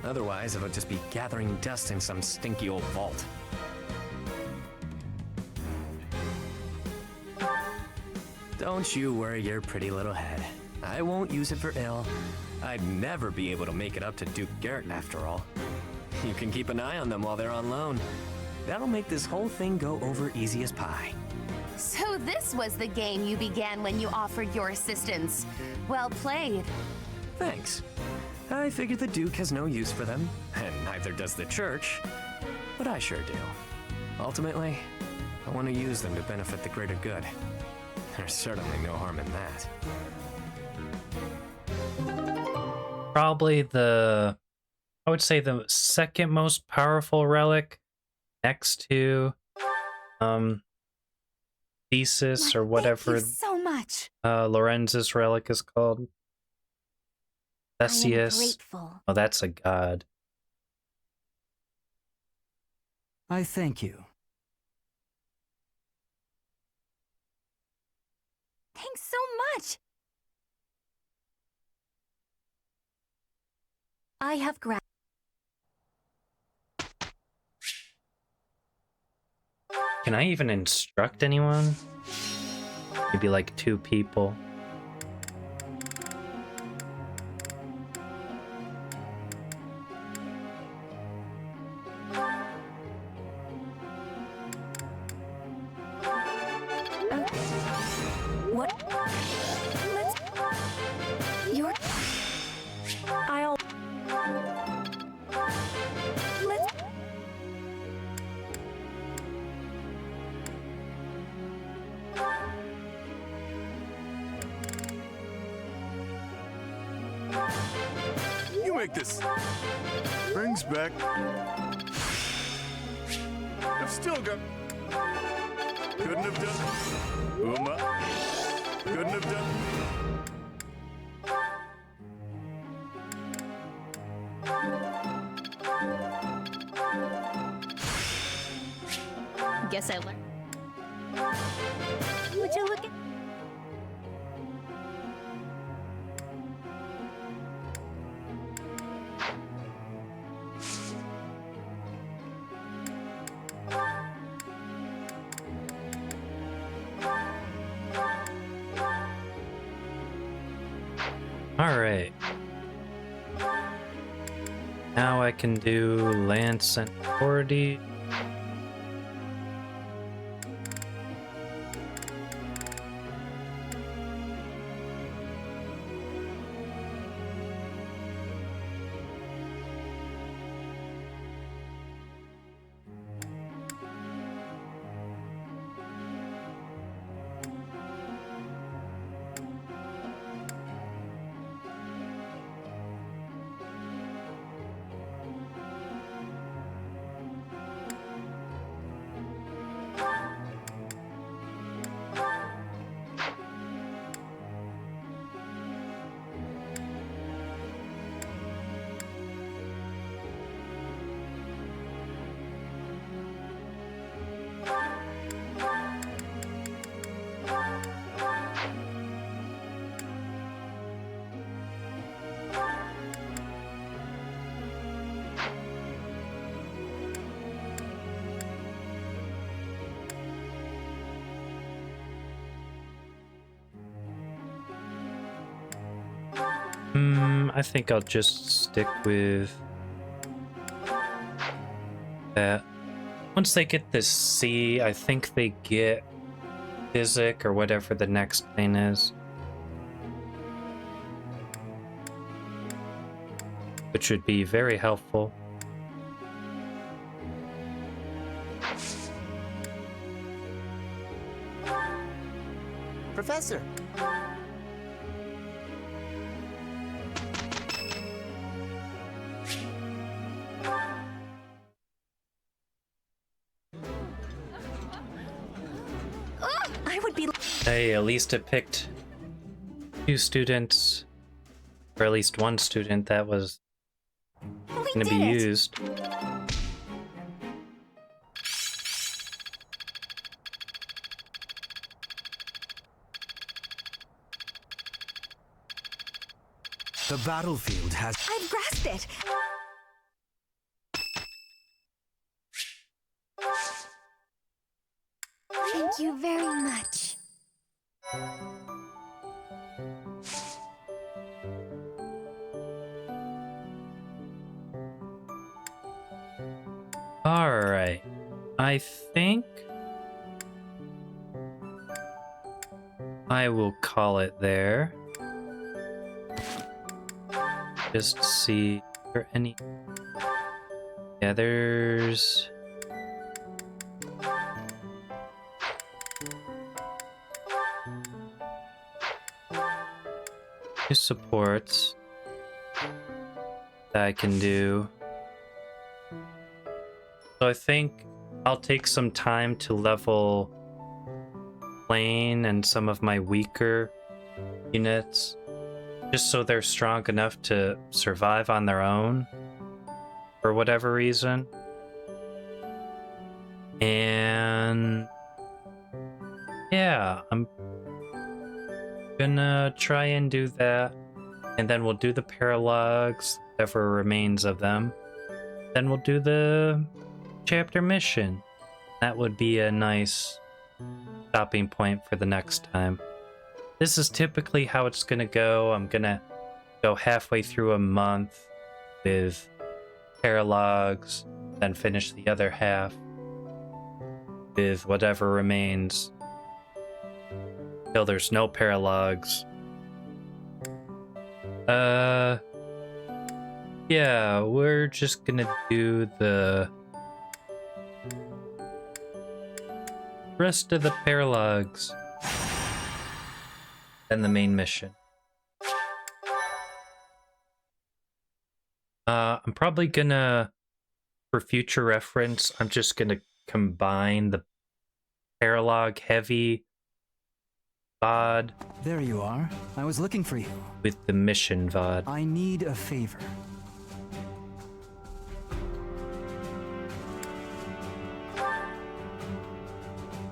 Otherwise, it would just be gathering dust in some stinky old vault. Don't you worry your pretty little head. I won't use it for ill. I'd never be able to make it up to Duke Garrett after all. You can keep an eye on them while they're on loan. That'll make this whole thing go over easy as pie. So this was the game you began when you offered your assistance. Well played. Thanks. I figured the Duke has no use for them, and neither does the church. But I sure do. Ultimately, I want to use them to benefit the greater good. There's certainly no harm in that. Probably I would say the second most powerful relic next to Thesis or whatever. Thank you so much. Lorenz's relic is called. Theseus. Grateful. Oh, that's a god. I thank you. Thanks so much. I have Can I even instruct anyone? Maybe like 2 people. What? You're... I'll... Let's... You make this. Brings back. I've still got. Couldn't have done. Uma. Couldn't have done. Guess I learned. Would you look at... Alright. Now I can do Lance and Authority. I think I'll just stick with that. Once they get this C, I think they get Physic or whatever the next thing is. Which would be very helpful. Professor! I would be... Hey, at least it picked 2 students, or at least 1 student that was going to be used. The battlefield has... I've grasped it! Thank you very much. Alright. I think I will call it there. Just see if there are any... Yeah, there's... supports that I can do. So I think I'll take some time to level Plane and some of my weaker units, just so they're strong enough to survive on their own for whatever reason. And yeah, I'm gonna try and do that, and then we'll do the paralogs, whatever remains of them. Then we'll do the chapter mission. That would be a nice stopping point for the next time. This is typically how it's gonna go. I'm gonna go halfway through a month with paralogs, then finish the other half with whatever remains till there's no paralogs. Yeah, we're just gonna do the rest of the paralogs and the main mission. I'm probably gonna, for future reference, I'm just gonna combine the paralog heavy VOD. There you are. I was looking for you. With the mission VOD. I need a favor.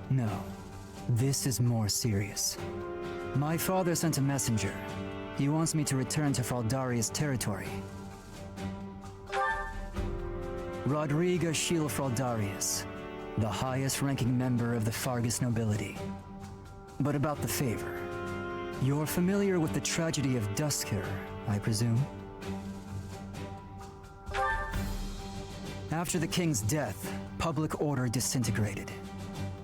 No, this is more serious. My father sent a messenger. He wants me to return to Fraldaria's territory. Rodriga Shiel Fraldarius, the highest-ranking member of the Fargus nobility. But about the favor. You're familiar with the tragedy of Dusker, I presume? After the king's death, public order disintegrated.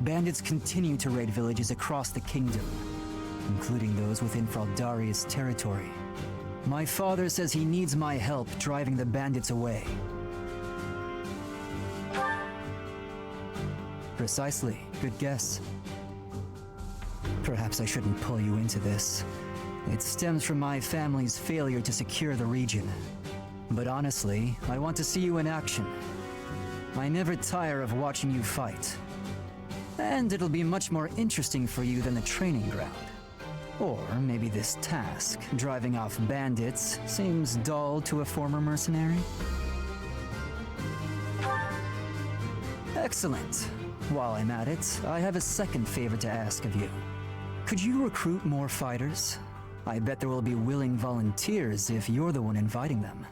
Bandits continue to raid villages across the kingdom, including those within Fraldaria's territory. My father says he needs my help driving the bandits away. Precisely. Good guess. Perhaps I shouldn't pull you into this. It stems from my family's failure to secure the region. But honestly, I want to see you in action. I never tire of watching you fight. And it'll be much more interesting for you than the training ground. Or maybe this task, driving off bandits, seems dull to a former mercenary? Excellent. While I'm at it, I have a second favor to ask of you. Could you recruit more fighters? I bet there will be willing volunteers if you're the one inviting them.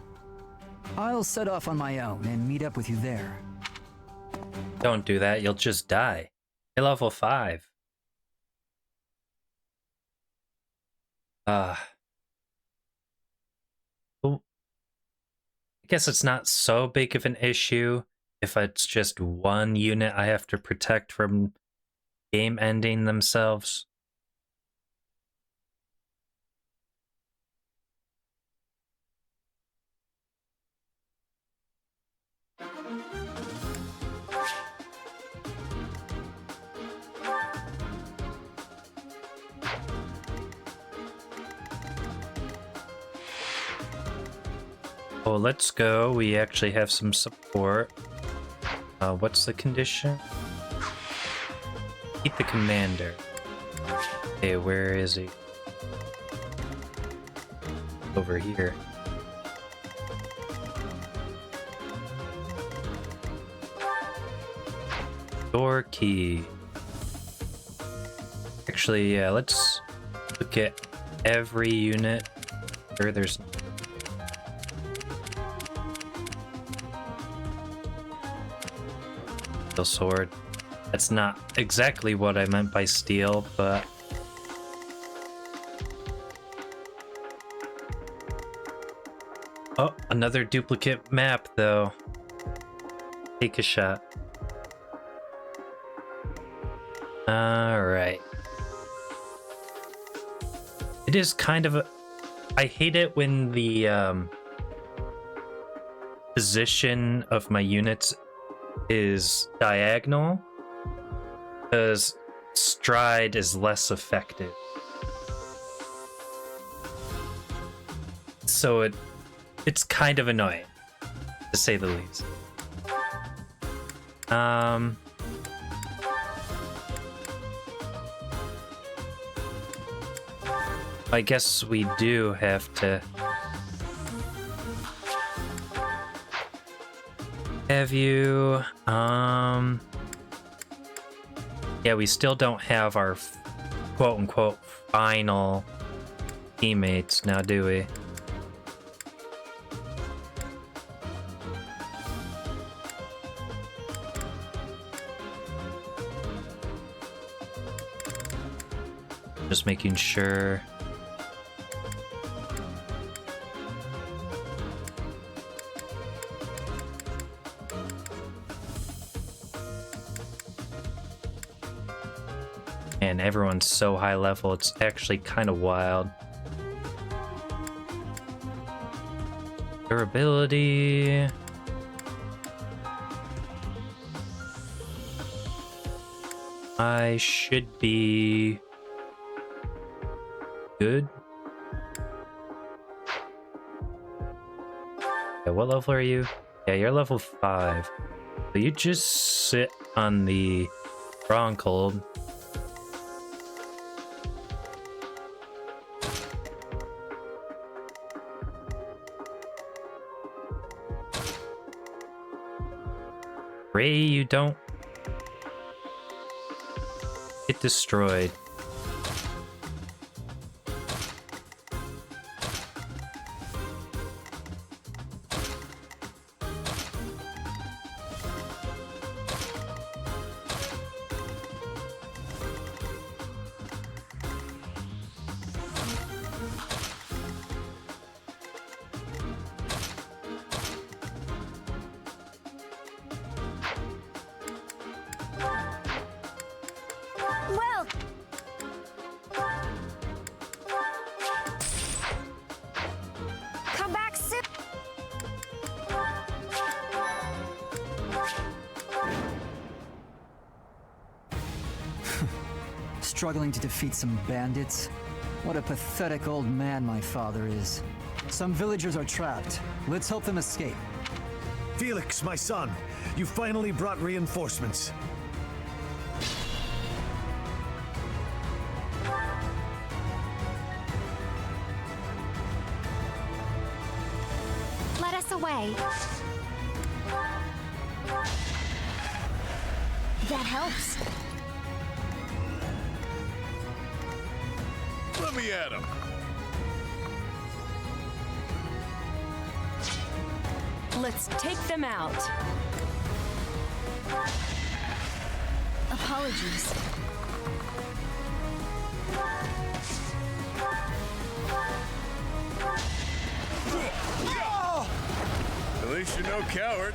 I'll set off on my own and meet up with you there. Don't do that, you'll just die. You're level 5. I guess it's not so big of an issue if it's just one unit I have to protect from game ending themselves. Oh, let's go. We actually have some support. What's the condition? Keep the commander. Okay, where is he? Over here. Door key. Actually, yeah, let's look at every unit where there's steel sword. That's not exactly what I meant by steel, but oh, another duplicate map though. Take a shot. Alright. It is kind of a... I hate it when the position of my units is diagonal, because stride is less effective. So it's kind of annoying, to say the least. I guess we do have to have you. Yeah, we still don't have our quote-unquote final teammates now, do we? Just making sure. And everyone's so high level, it's actually kind of wild. Durability. I should be good. Yeah, what level are you? Yeah, you're level 5. So you just sit on the stronghold. Pray you don't get destroyed. Well, come back soon. Struggling to defeat some bandits? What a pathetic old man my father is. Some villagers are trapped. Let's help them escape. Felix, my son, you finally brought reinforcements. Let us away. That helps. Let me at him. Let's take them out. Apologies. least you're no coward.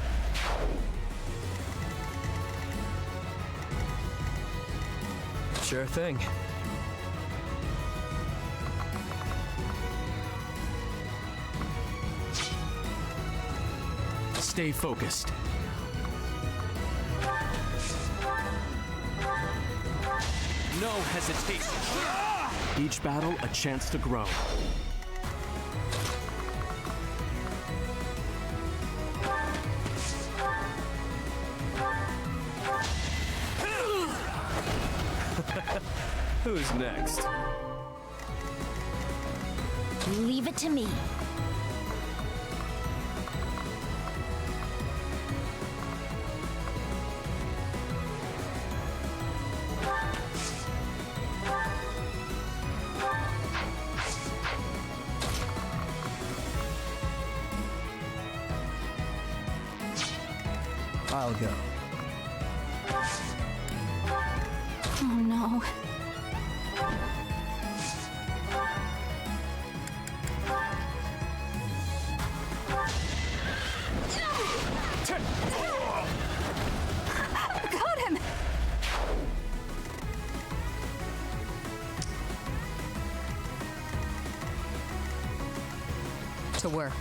Sure thing. Stay focused. No hesitation. Each battle a chance to grow. Who's next? Leave it to me. I'll go. Oh no. Got him! To work.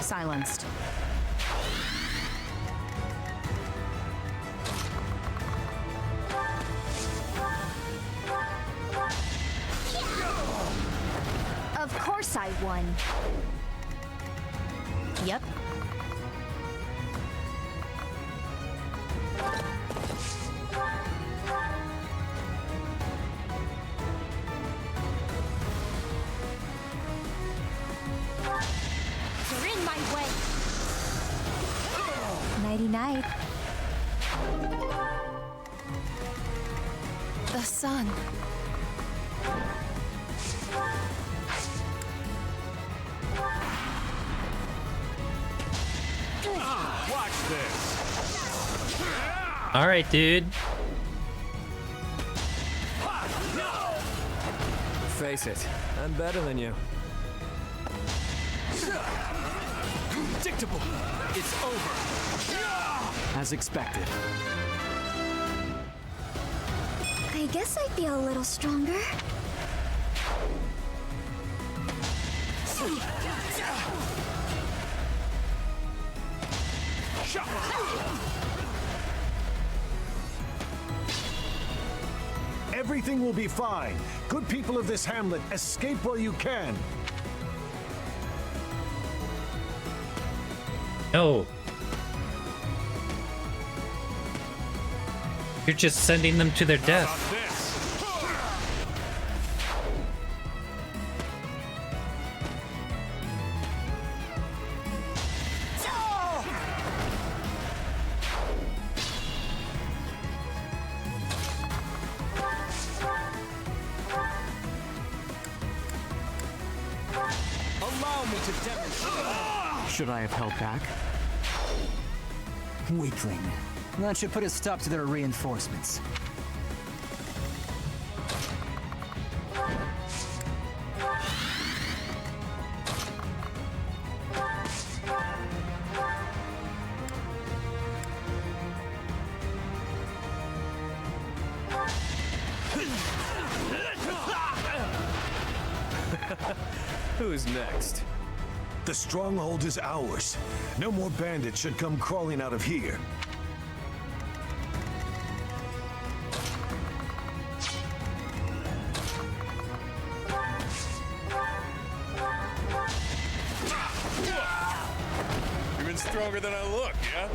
Silenced. Of course I won. Yep. You're in my way. Nighty-night. The sun. Watch this. All right, dude. Face it, I'm better than you. Predictable. It's over. As expected. I guess I feel a little stronger. Everything will be fine. Good people of this hamlet, escape while you can. No. You're just sending them to their death. Allow me to demonstrate. Should I have held back? Weakling. That should put a stop to their reinforcements. Who's next? The stronghold is ours. No more bandits should come crawling out of here. Even stronger than I look, yeah?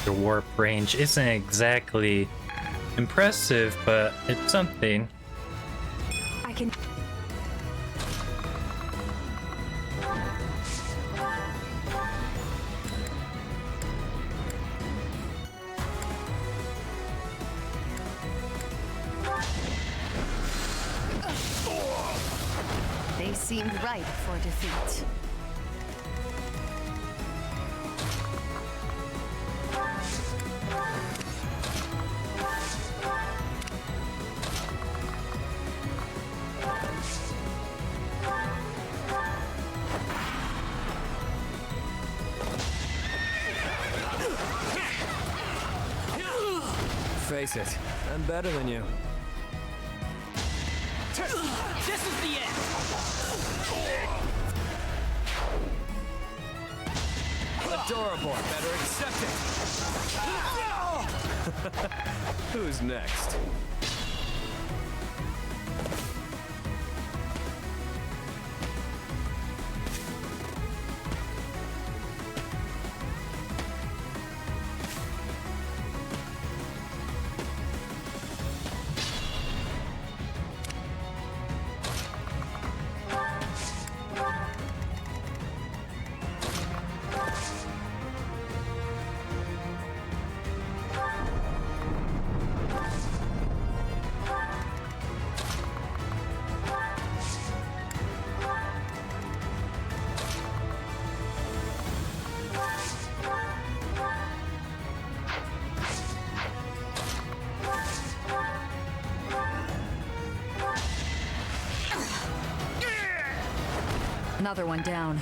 Your warp range isn't exactly impressive, but it's something. I can... They seemed ripe for defeat. Face it, I'm better than you. This is the end! Adorable, better accept it! Who's next? Another one down.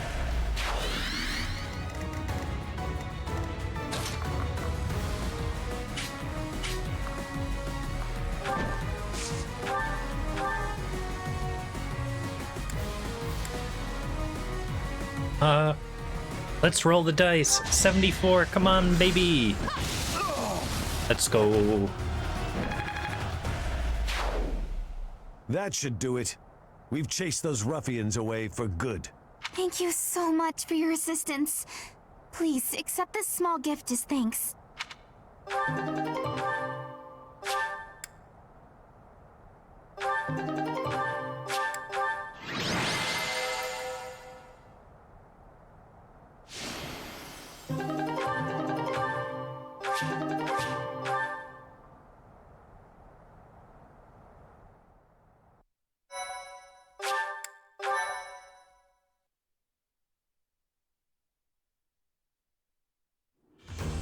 Let's roll the dice. 74, come on, baby. Let's go. That should do it. We've chased those ruffians away for good. Thank you so much for your assistance. Please accept this small gift as thanks.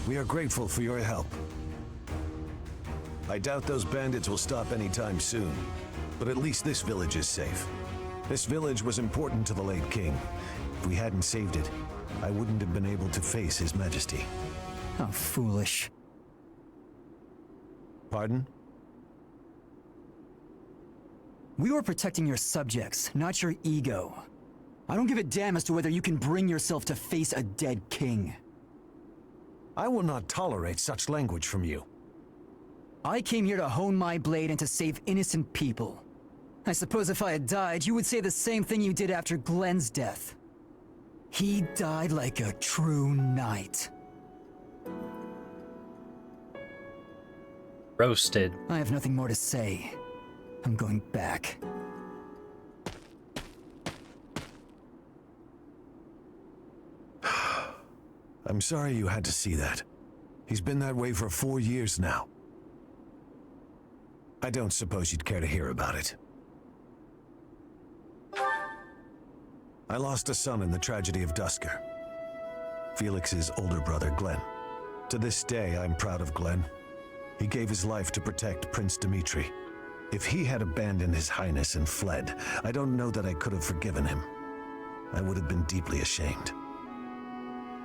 We are grateful for your help. I doubt those bandits will stop anytime soon, but at least this village is safe. This village was important to the late king. If we hadn't saved it, I wouldn't have been able to face his majesty. How foolish. Pardon? We were protecting your subjects, not your ego. I don't give a damn as to whether you can bring yourself to face a dead king. I will not tolerate such language from you. I came here to hone my blade and to save innocent people. I suppose if I had died, you would say the same thing you did after Glenn's death. He died like a true knight. Roasted. I have nothing more to say. I'm going back. I'm sorry you had to see that. He's been that way for 4 years now. I don't suppose you'd care to hear about it. I lost a son in the tragedy of Dusker. Felix's older brother, Glenn. To this day, I'm proud of Glenn. He gave his life to protect Prince Dimitri. If he had abandoned his highness and fled, I don't know that I could have forgiven him. I would have been deeply ashamed.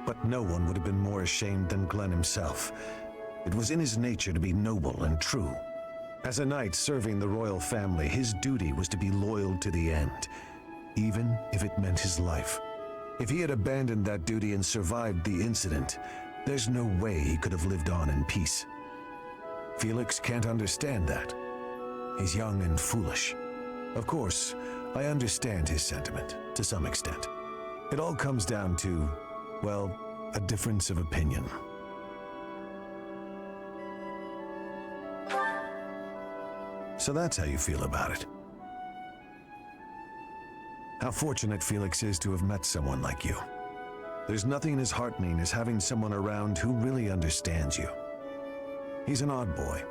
But no one would have been more ashamed than Glenn himself. It was in his nature to be noble and true. As a knight serving the royal family, his duty was to be loyal to the end, even if it meant his life. If he had abandoned that duty and survived the incident, there's no way he could have lived on in peace. Felix can't understand that. He's young and foolish. Of course, I understand his sentiment, to some extent. It all comes down to, well, a difference of opinion. So that's how you feel about it. How fortunate Felix is to have met someone like you. There's nothing as heartening as having someone around who really understands you. He's an odd boy,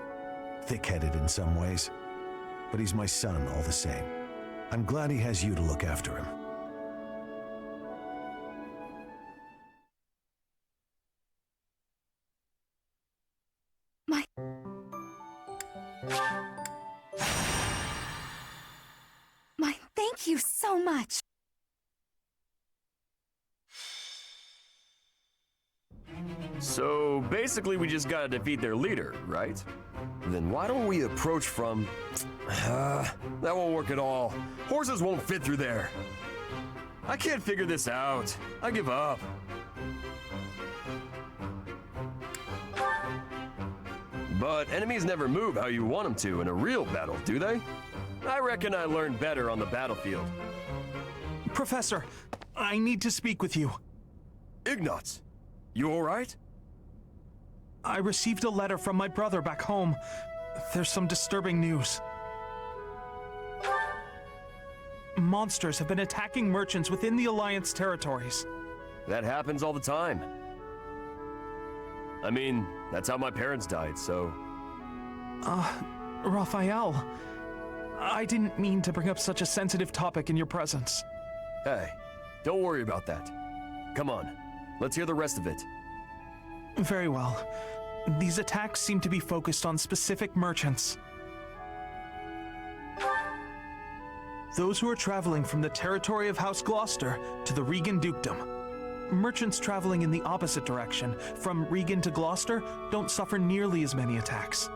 thick-headed in some ways, but he's my son all the same. I'm glad he has you to look after him. Thank you so much. So basically we just gotta defeat their leader, right? Then why don't we approach from... that won't work at all. Horses won't fit through there. I can't figure this out. I give up. But enemies never move how you want them to in a real battle, do they? I reckon I learned better on the battlefield. Professor, I need to speak with you. Ignatz, you alright? I received a letter from my brother back home. There's some disturbing news. Monsters have been attacking merchants within the Alliance territories. That happens all the time. I mean, that's how my parents died, so... Raphael, I didn't mean to bring up such a sensitive topic in your presence. Hey, don't worry about that. Come on, let's hear the rest of it. Very well. These attacks seem to be focused on specific merchants. Those who are traveling from the territory of House Gloucester to the Regan Dukedom. Merchants traveling in the opposite direction, from Regan to Gloucester, don't suffer nearly as many attacks.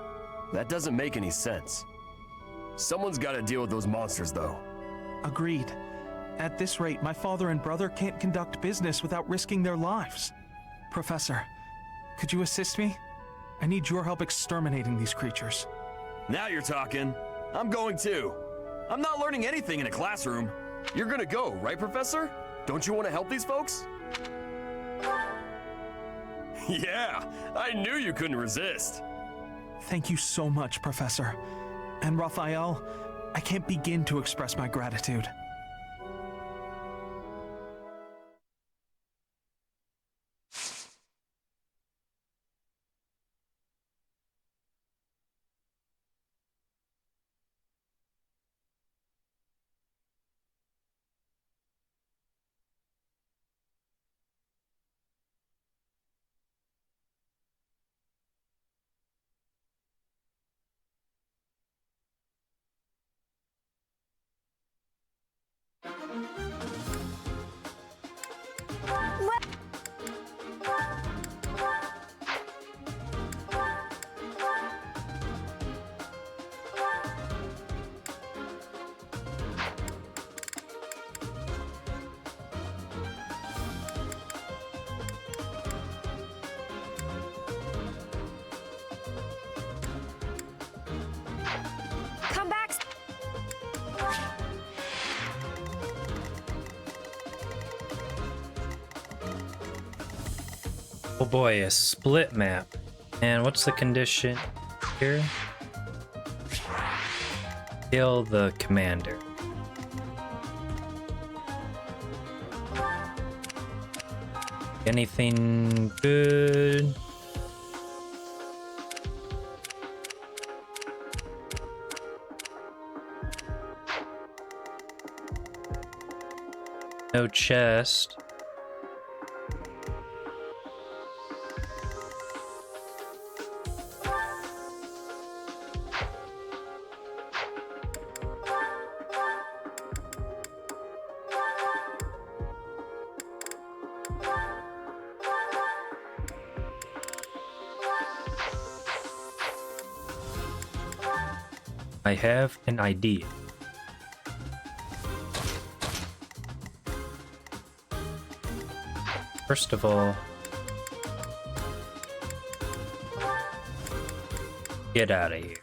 That doesn't make any sense. Someone's got to deal with those monsters, though. Agreed. At this rate, my father and brother can't conduct business without risking their lives. Professor, could you assist me? I need your help exterminating these creatures. Now you're talking. I'm going too. I'm not learning anything in a classroom. You're gonna go, right, Professor? Don't you want to help these folks? Yeah, I knew you couldn't resist. Thank you so much, Professor. And Raphael, I can't begin to express my gratitude. Come back! Oh boy, a split map. And what's the condition here? Kill the commander. Anything good? No chest. I have an idea. First of all, get out of here.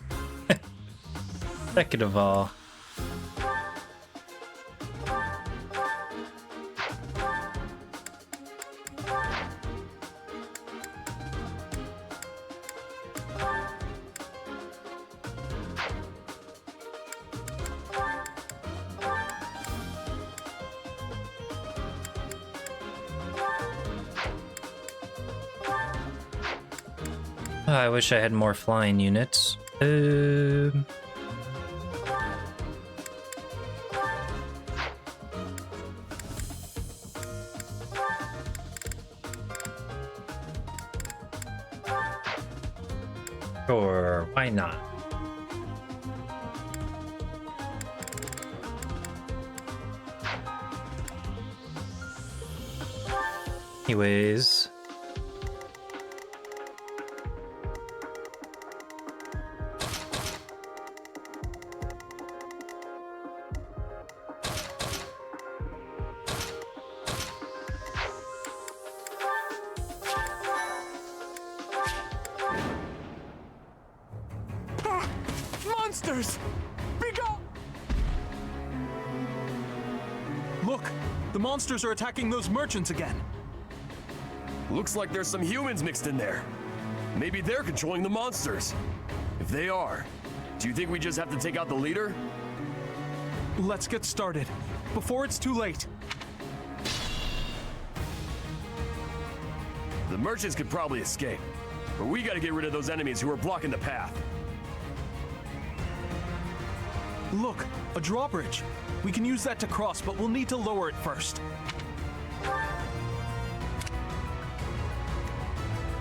Second of all, I wish I had more flying units. Sure, why not? Anyways. Monsters! Be gone! Look, the monsters are attacking those merchants again. Looks like there's some humans mixed in there. Maybe they're controlling the monsters. If they are, do you think we just have to take out the leader? Let's get started, before it's too late. The merchants could probably escape, but we gotta get rid of those enemies who are blocking the path. Look, a drawbridge. We can use that to cross, but we'll need to lower it first.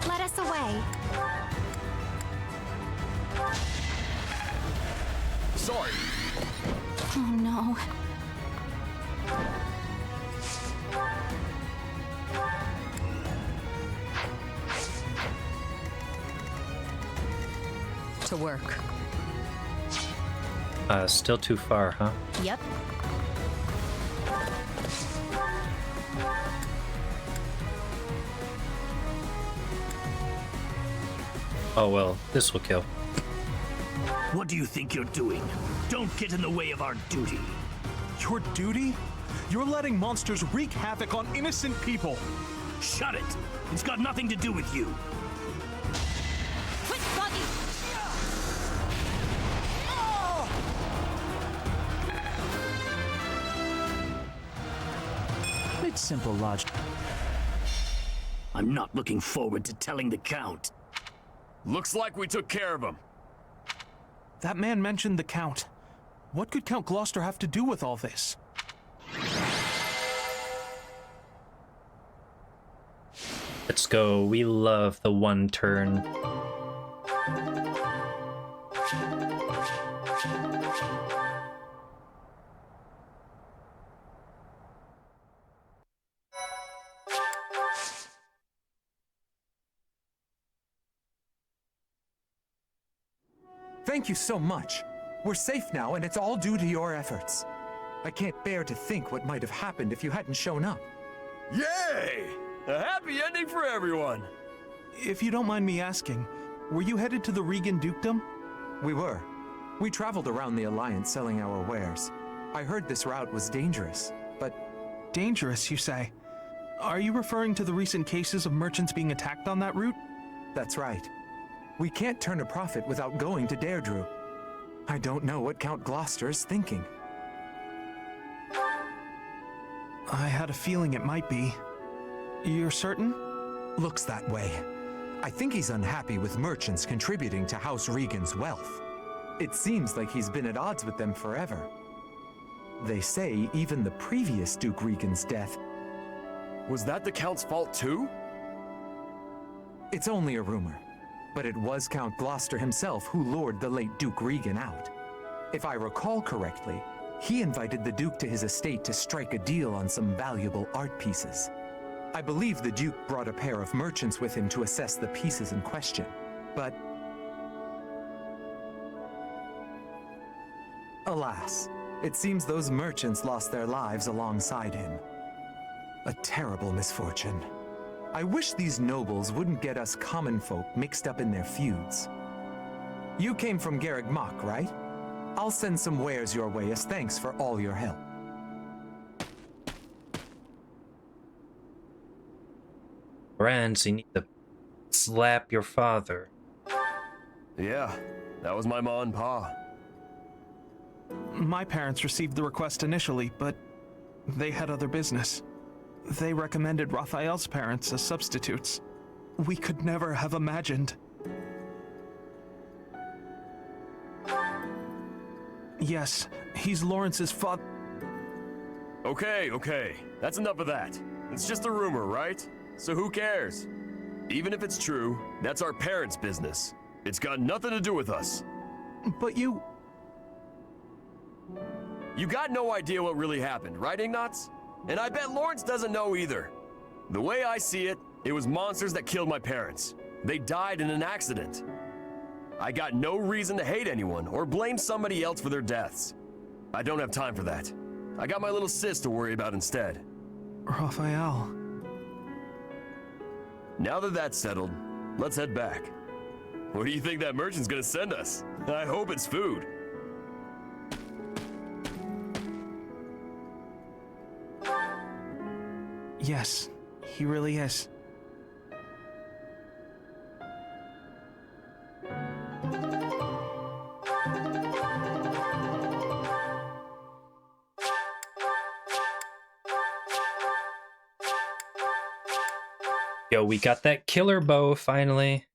Let us away. Sorry. Oh no. To work. Still too far, huh? Yep. Oh well, this will kill. What do you think you're doing? Don't get in the way of our duty. Your duty? You're letting monsters wreak havoc on innocent people. Shut it! It's got nothing to do with you. Quick, Buggy! It's simple logic. I'm not looking forward to telling the Count. Looks like we took care of him. That man mentioned the Count. What could Count Gloucester have to do with all this? Let's go. We love the one turn. Thank you so much. We're safe now, and it's all due to your efforts. I can't bear to think what might have happened if you hadn't shown up. Yay! A happy ending for everyone! If you don't mind me asking, were you headed to the Regan Dukedom? We were. We traveled around the Alliance selling our wares. I heard this route was dangerous, but... Dangerous, you say? Are you referring to the recent cases of merchants being attacked on that route? That's right. We can't turn a profit without going to Deirdre. I don't know what Count Gloucester's thinking. I had a feeling it might be. You're certain? Looks that way. I think he's unhappy with merchants contributing to House Regan's wealth. It seems like he's been at odds with them forever. They say even the previous Duke Regan's death... Was that the Count's fault too? It's only a rumor, but it was Count Gloucester himself who lured the late Duke Regan out. If I recall correctly, he invited the Duke to his estate to strike a deal on some valuable art pieces. I believe the Duke brought a pair of merchants with him to assess the pieces in question, but... alas, it seems those merchants lost their lives alongside him. A terrible misfortune. I wish these nobles wouldn't get us common folk mixed up in their feuds. You came from Garreg Mach, right? I'll send some wares your way as thanks for all your help. Brands, you need to slap your father. Yeah, that was my ma and pa. My parents received the request initially, but they had other business. They recommended Raphael's parents as substitutes. We could never have imagined. Yes, he's Lawrence's father. Okay. That's enough of that. It's just a rumor, right? So who cares? Even if it's true, that's our parents' business. It's got nothing to do with us. But you got no idea what really happened, right, Ignatz? And I bet Lawrence doesn't know either. The way I see it, it was monsters that killed my parents. They died in an accident. I got no reason to hate anyone or blame somebody else for their deaths. I don't have time for that. I got my little sis to worry about instead. Raphael. Now that that's settled, let's head back. What do you think that merchant's gonna send us? I hope it's food. Yes, he really is. Yo, we got that killer bow finally.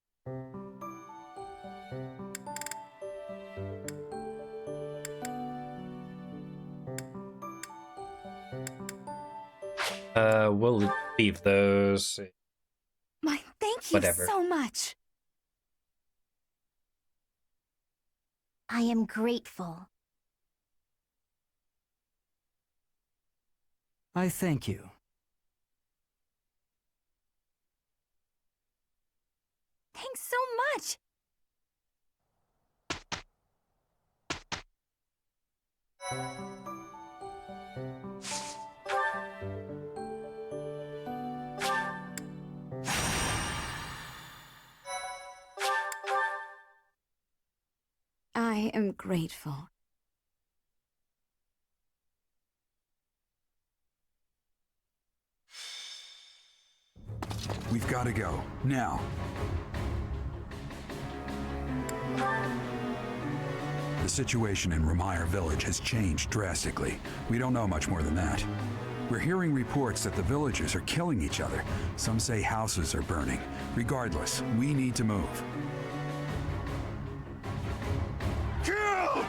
We'll leave those. My thank you Whatever. so much. I am grateful. I thank you. Thanks so much. I am grateful. We've got to go. Now. The situation in Ramire Village has changed drastically. We don't know much more than that. We're hearing reports that the villagers are killing each other. Some say houses are burning. Regardless, we need to move. Kill!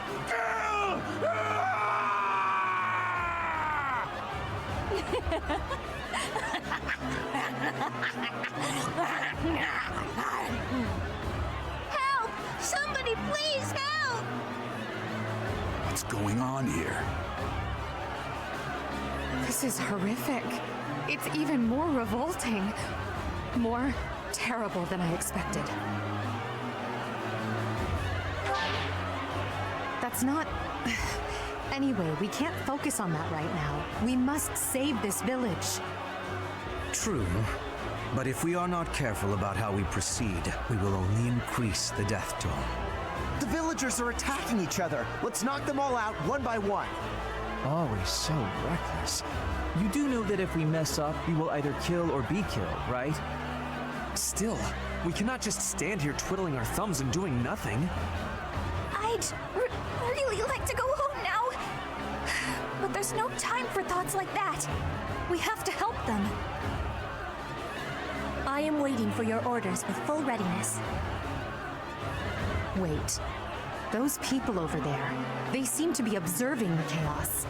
Help! Somebody please help! What's going on here? This is horrific. It's even more revolting. More terrible than I expected. That's not... Anyway, we can't focus on that right now. We must save this village. True. But if we are not careful about how we proceed, we will only increase the death toll. The villagers are attacking each other. Let's knock them all out one by one. Always so reckless. You do know that if we mess up, we will either kill or be killed, right? Still, we cannot just stand here twiddling our thumbs and doing nothing. I'd really like to go home now. But there's no time for thoughts like that. We have to help them. I am waiting for your orders with full readiness. Wait. Those people over there, they seem to be observing the chaos.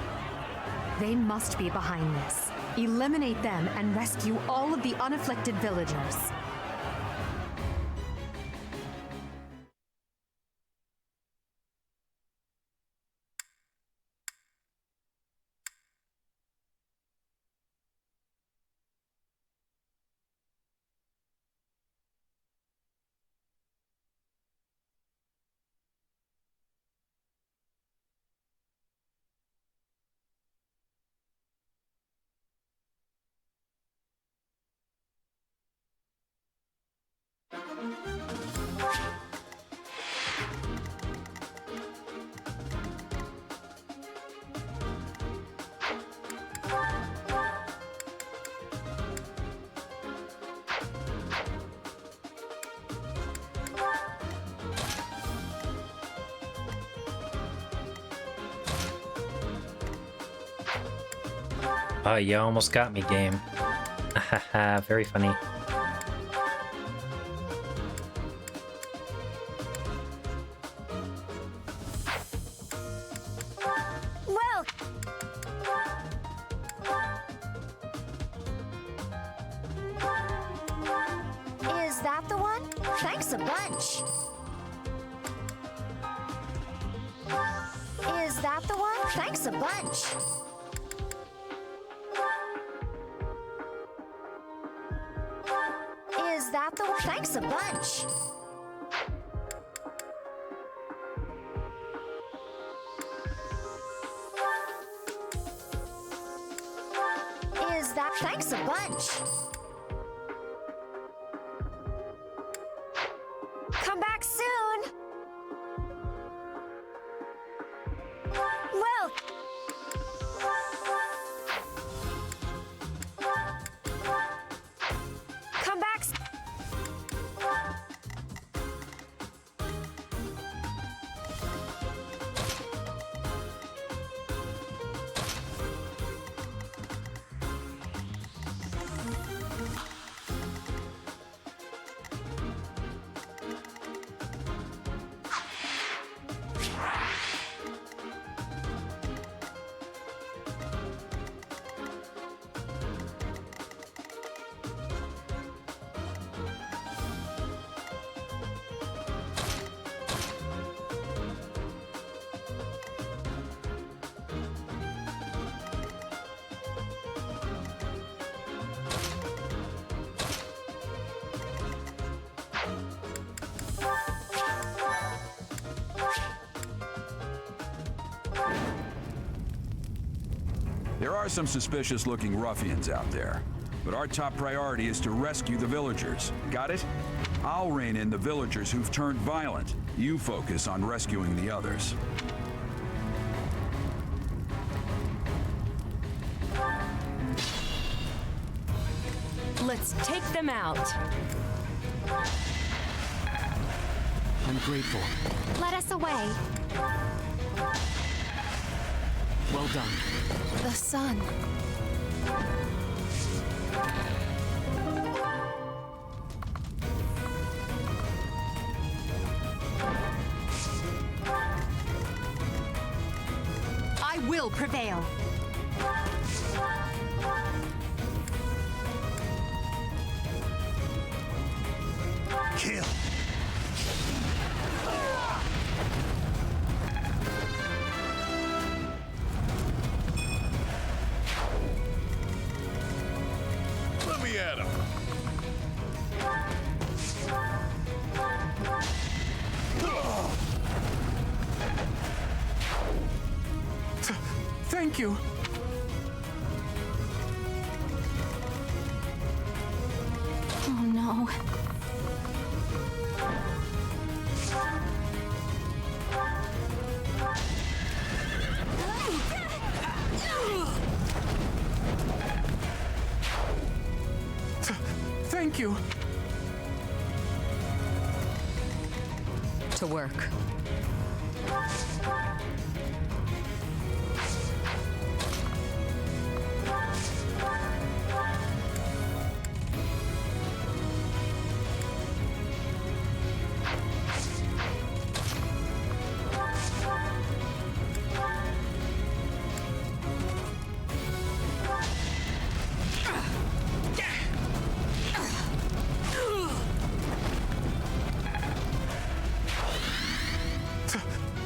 They must be behind this. Eliminate them and rescue all of the unafflicted villagers. Oh, you almost got me, game. Haha, very funny. Thanks a bunch. Is that the one? Thanks a bunch. Is that the one? Thanks a bunch. Is that? Thanks a bunch. Come back soon. Well. Come back. There are some suspicious-looking ruffians out there, but our top priority is to rescue the villagers. Got it? I'll rein in the villagers who've turned violent. You focus on rescuing the others. Let's take them out. I'm grateful. Let us away. Well done. The sun. I will prevail. Kill. Let me at him. Thank you. Oh no. Thank you. To work.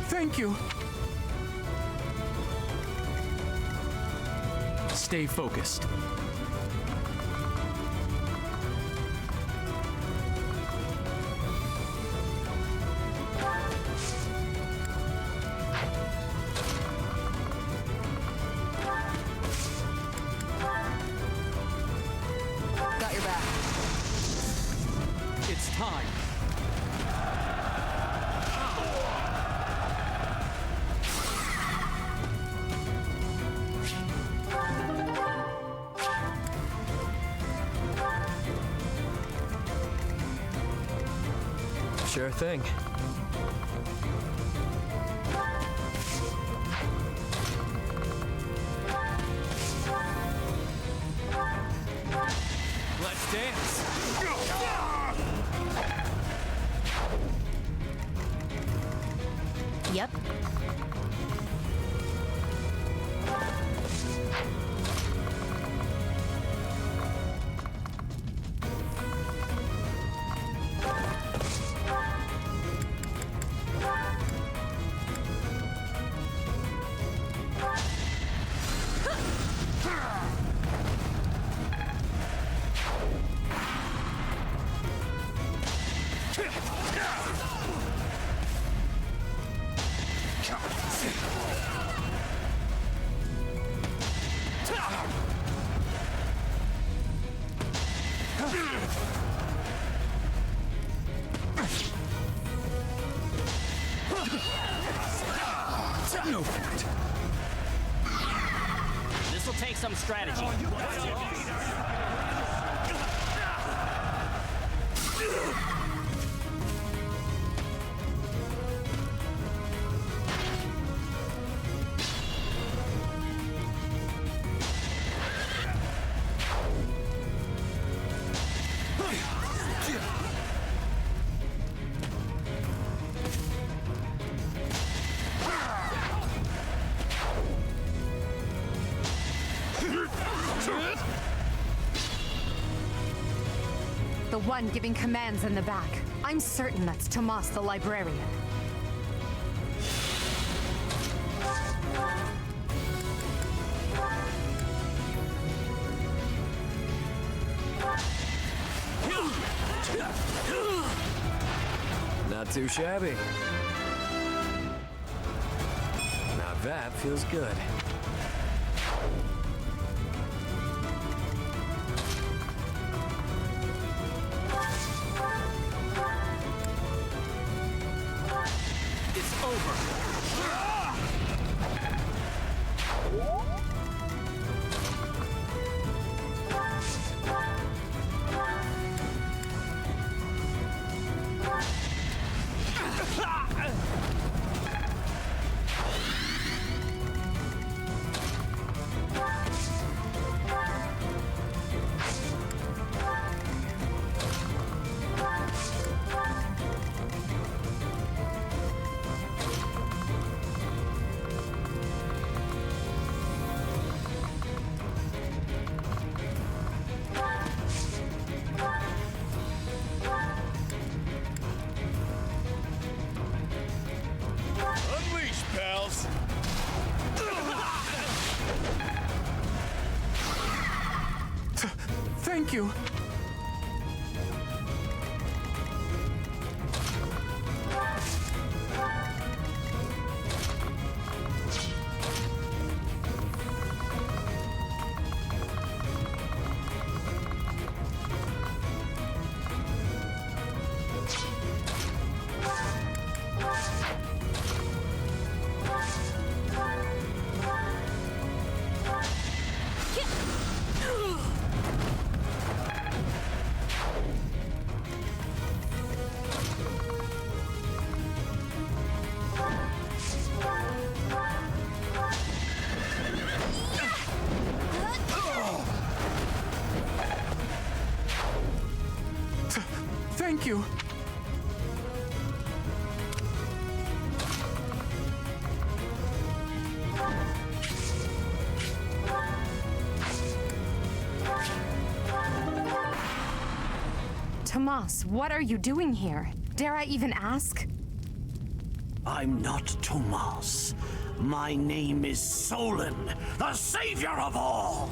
Thank you. Stay focused. Got your back. It's time. Sure thing. Let's dance. Yep. No point. This'll take some strategy. The one giving commands in the back. I'm certain that's Tomas the librarian. Not too shabby. Now that feels good. It's over. Unleash, pals! Thank you. Thank you. Tomas, what are you doing here? Dare I even ask? I'm not Tomas. My name is Solon, the savior of all.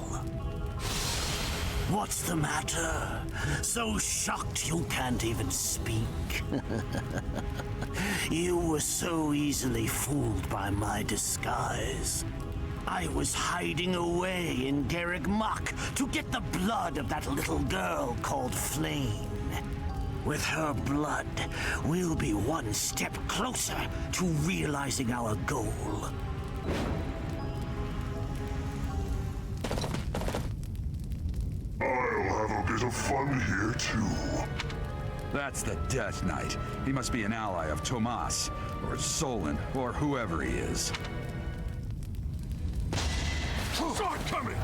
What's the matter? So shocked you can't even speak? You were so easily fooled by my disguise. I was hiding away in Garrick Mach to get the blood of that little girl called Flame. With her blood, we'll be one step closer to realizing our goal. I'll have a bit of fun here, too. That's the Death Knight. He must be an ally of Tomas, or Solon, or whoever he is. Start coming!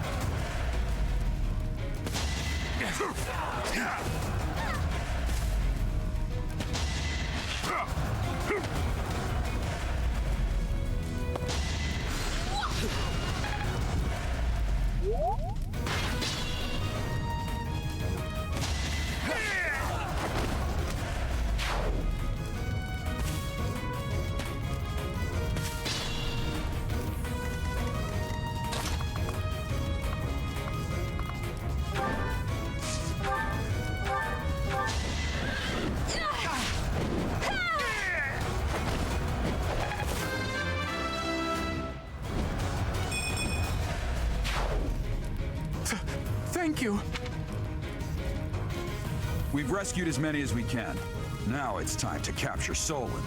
Thank you. We've rescued as many as we can. Now it's time to capture Solon.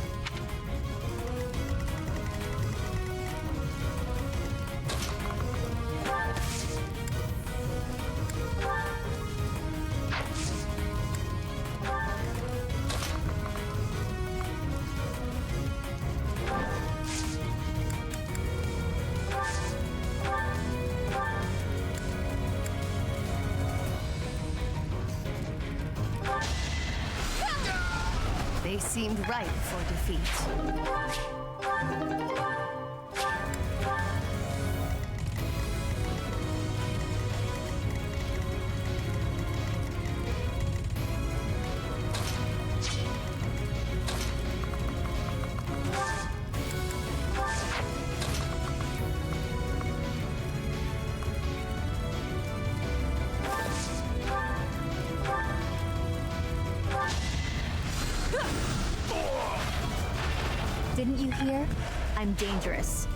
They seemed ripe for defeat. Didn't you hear? I'm dangerous.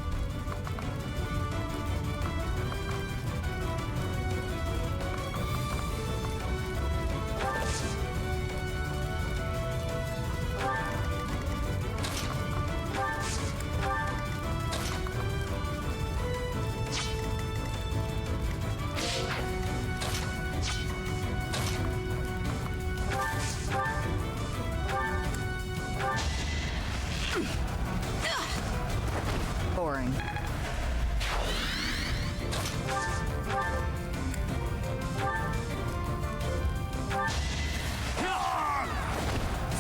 Boring.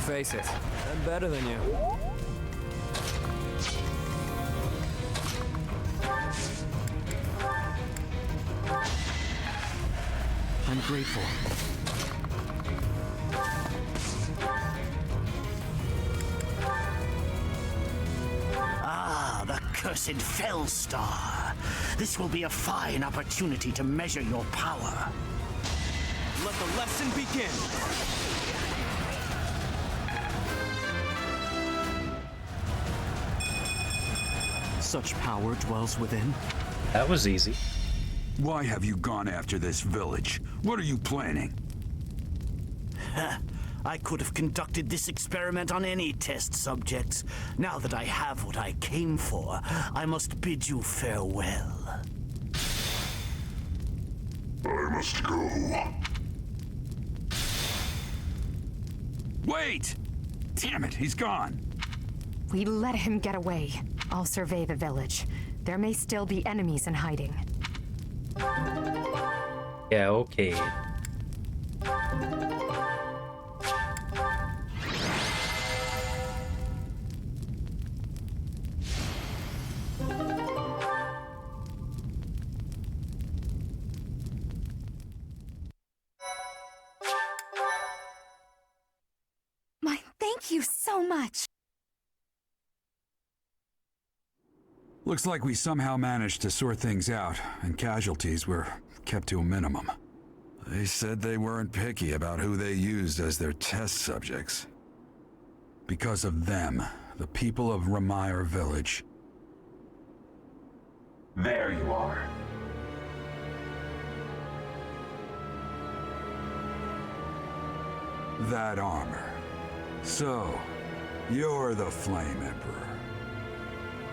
Face it, I'm better than you. I'm grateful. Ah, the cursed Fellstar. This will be a fine opportunity to measure your power. Let the lesson begin. Such power dwells within. That was easy. Why have you gone after this village? What are you planning? I could have conducted this experiment on any test subjects. Now that I have what I came for, I must bid you farewell. I must go. Wait! Damn it, he's gone. We let him get away. I'll survey the village. There may still be enemies in hiding. Yeah, okay. My thank you so much. Looks like we somehow managed to sort things out, and casualties were kept to a minimum. They said they weren't picky about who they used as their test subjects. Because of them, the people of Ramire Village. There you are. That armor. So, you're the Flame Emperor.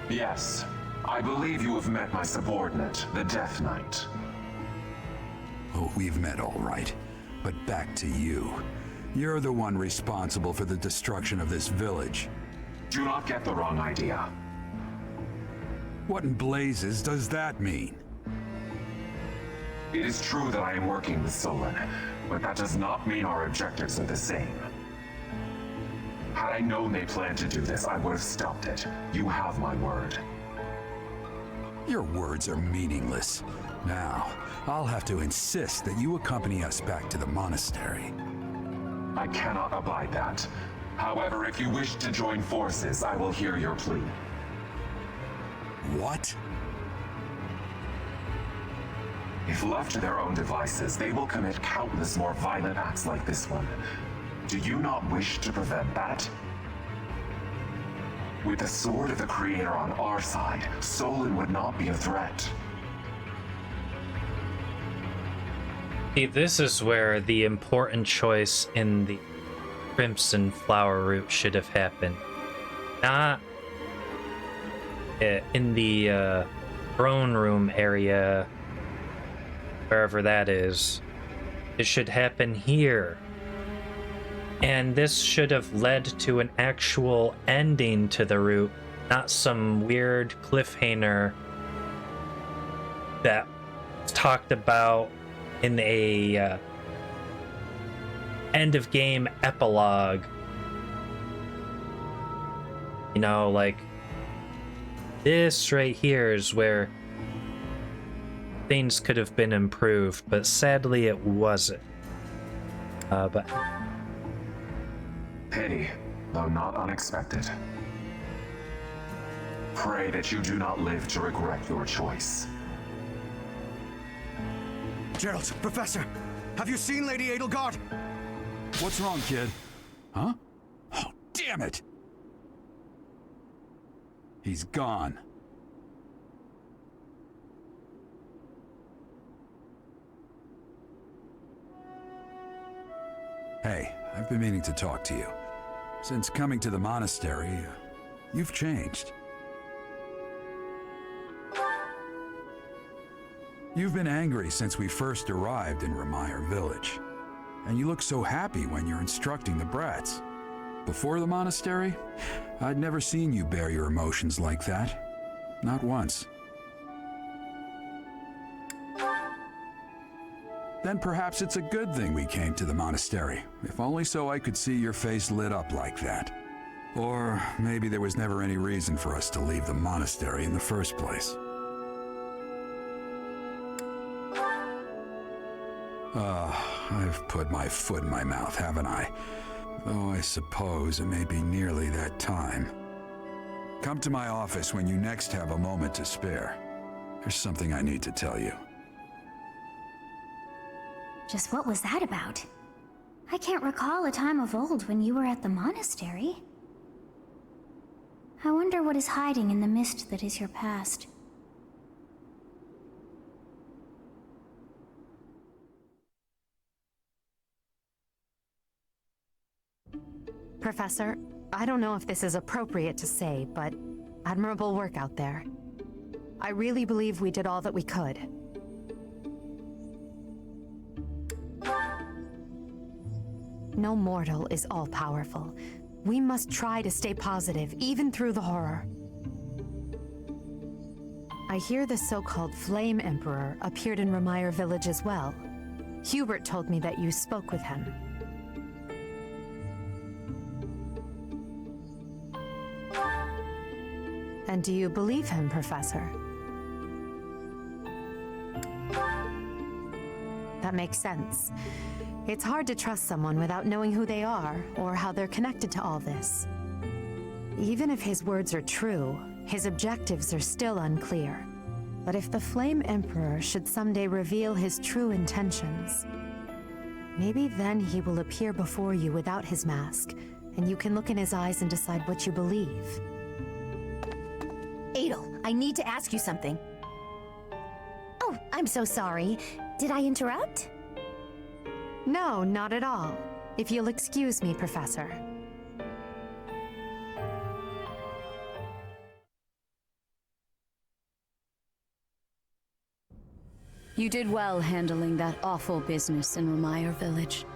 Yes, I believe you have met my subordinate, the Death Knight. Oh, we've met all right. But back to you. You're the one responsible for the destruction of this village. Do not get the wrong idea. What in blazes does that mean? It is true that I am working with Solon, but that does not mean our objectives are the same. Had I known they planned to do this, I would have stopped it. You have my word. Your words are meaningless. Now, I'll have to insist that you accompany us back to the monastery. I cannot abide that. However, if you wish to join forces, I will hear your plea. What? If left to their own devices, they will commit countless more violent acts like this one. Do you not wish to prevent that? With the sword of the Creator on our side, Solon would not be a threat. See, this is where the important choice in the Crimson Flower Route should have happened. Not in the throne room area, wherever that is. It should happen here. And this should have led to an actual ending to the route, not some weird cliffhanger that was talked about in a end of game epilogue. You know, like this right here is where things could have been improved, but sadly it wasn't. But pity, though not unexpected. Pray that you do not live to regret your choice. Gerald, Professor, have you seen Lady Edelgard? What's wrong, kid? Huh? Oh, damn it! He's gone. Hey, I've been meaning to talk to you. Since coming to the monastery, you've changed. You've been angry since we first arrived in Remire Village. And you look so happy when you're instructing the brats. Before the monastery, I'd never seen you bear your emotions like that. Not once. Then perhaps it's a good thing we came to the monastery, if only so I could see your face lit up like that. Or maybe there was never any reason for us to leave the monastery in the first place. I've put my foot in my mouth, haven't I? Though I suppose it may be nearly that time. Come to my office when you next have a moment to spare. There's something I need to tell you. Just what was that about? I can't recall a time of old when you were at the monastery. I wonder what is hiding in the mist that is your past. Professor, I don't know if this is appropriate to say, but admirable work out there. I really believe we did all that we could. No mortal is all-powerful. We must try to stay positive, even through the horror. I hear the so-called Flame Emperor appeared in Remire Village as well. Hubert told me that you spoke with him. And do you believe him, Professor? That makes sense. It's hard to trust someone without knowing who they are, or how they're connected to all this. Even if his words are true, his objectives are still unclear. But if the Flame Emperor should someday reveal his true intentions, maybe then he will appear before you without his mask, and you can look in his eyes and decide what you believe. Adel, I need to ask you something. Oh, I'm so sorry. Did I interrupt? No, not at all. If you'll excuse me, Professor. You did well handling that awful business in Remire Village.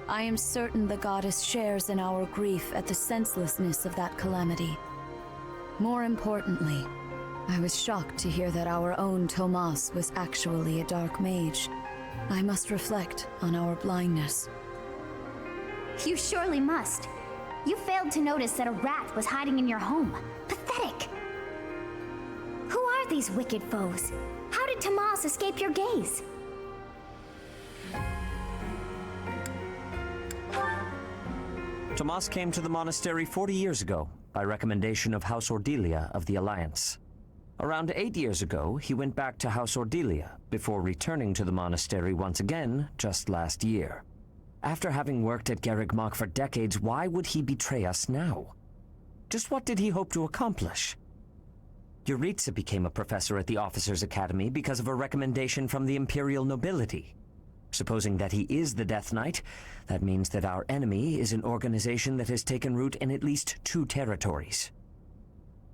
I am certain the goddess shares in our grief at the senselessness of that calamity. More importantly, I was shocked to hear that our own Tomas was actually a dark mage. I must reflect on our blindness. You surely must. You failed to notice that a rat was hiding in your home. Pathetic. Who are these wicked foes? How did Tomas escape your gaze? Tomas came to the monastery 40 years ago, by recommendation of House Ordelia of the Alliance. Around 8 years ago, he went back to House Ordelia, before returning to the monastery once again, just last year. After having worked at Garreg Mach for decades, why would he betray us now? Just what did he hope to accomplish? Yuritsa became a professor at the Officers' Academy because of a recommendation from the Imperial nobility. Supposing that he is the Death Knight, that means that our enemy is an organization that has taken root in at least 2 territories.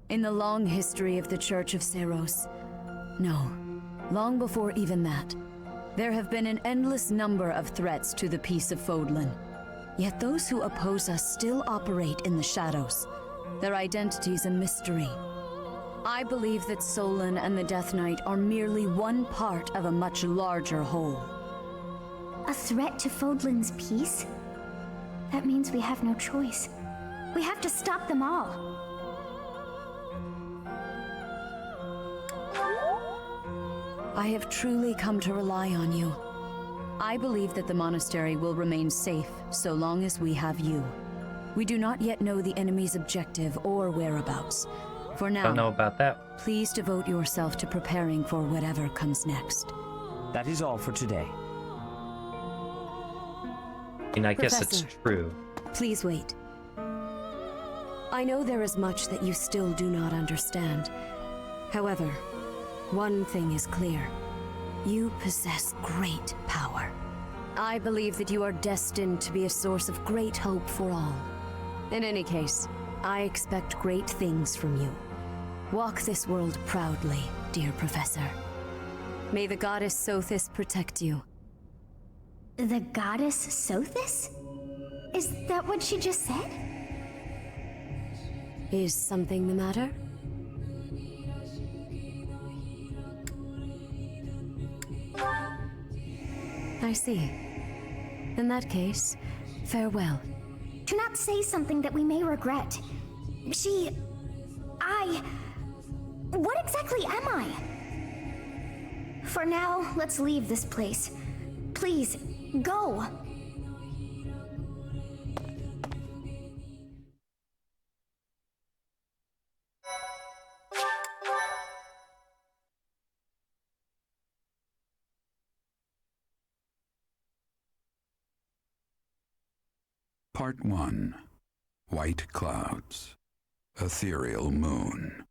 In the long history of the Church of Seros, no, long before even that, there have been an endless number of threats to the peace of Fodlan. Yet those who oppose us still operate in the shadows. Their identity's a mystery. I believe that Solon and the Death Knight are merely one part of a much larger whole. A threat to Fodlan's peace? That means we have no choice. We have to stop them all. I have truly come to rely on you. I believe that the monastery will remain safe so long as we have you. We do not yet know the enemy's objective or whereabouts. For now, Don't know about that. Please devote yourself to preparing for whatever comes next. That is all for today. I mean, I guess it's Professor, true. Please wait. I know there is much that you still do not understand. However, one thing is clear. You possess great power. I believe that you are destined to be a source of great hope for all. In any case, I expect great things from you. Walk this world proudly, dear Professor. May the goddess Sothis protect you. The goddess Sothis? Is that what she just said? Is something the matter? I see. In that case, farewell. Do not say something that we may regret. What exactly am I? For now, let's leave this place. Please, go. Part 1. White Clouds. Ethereal Moon.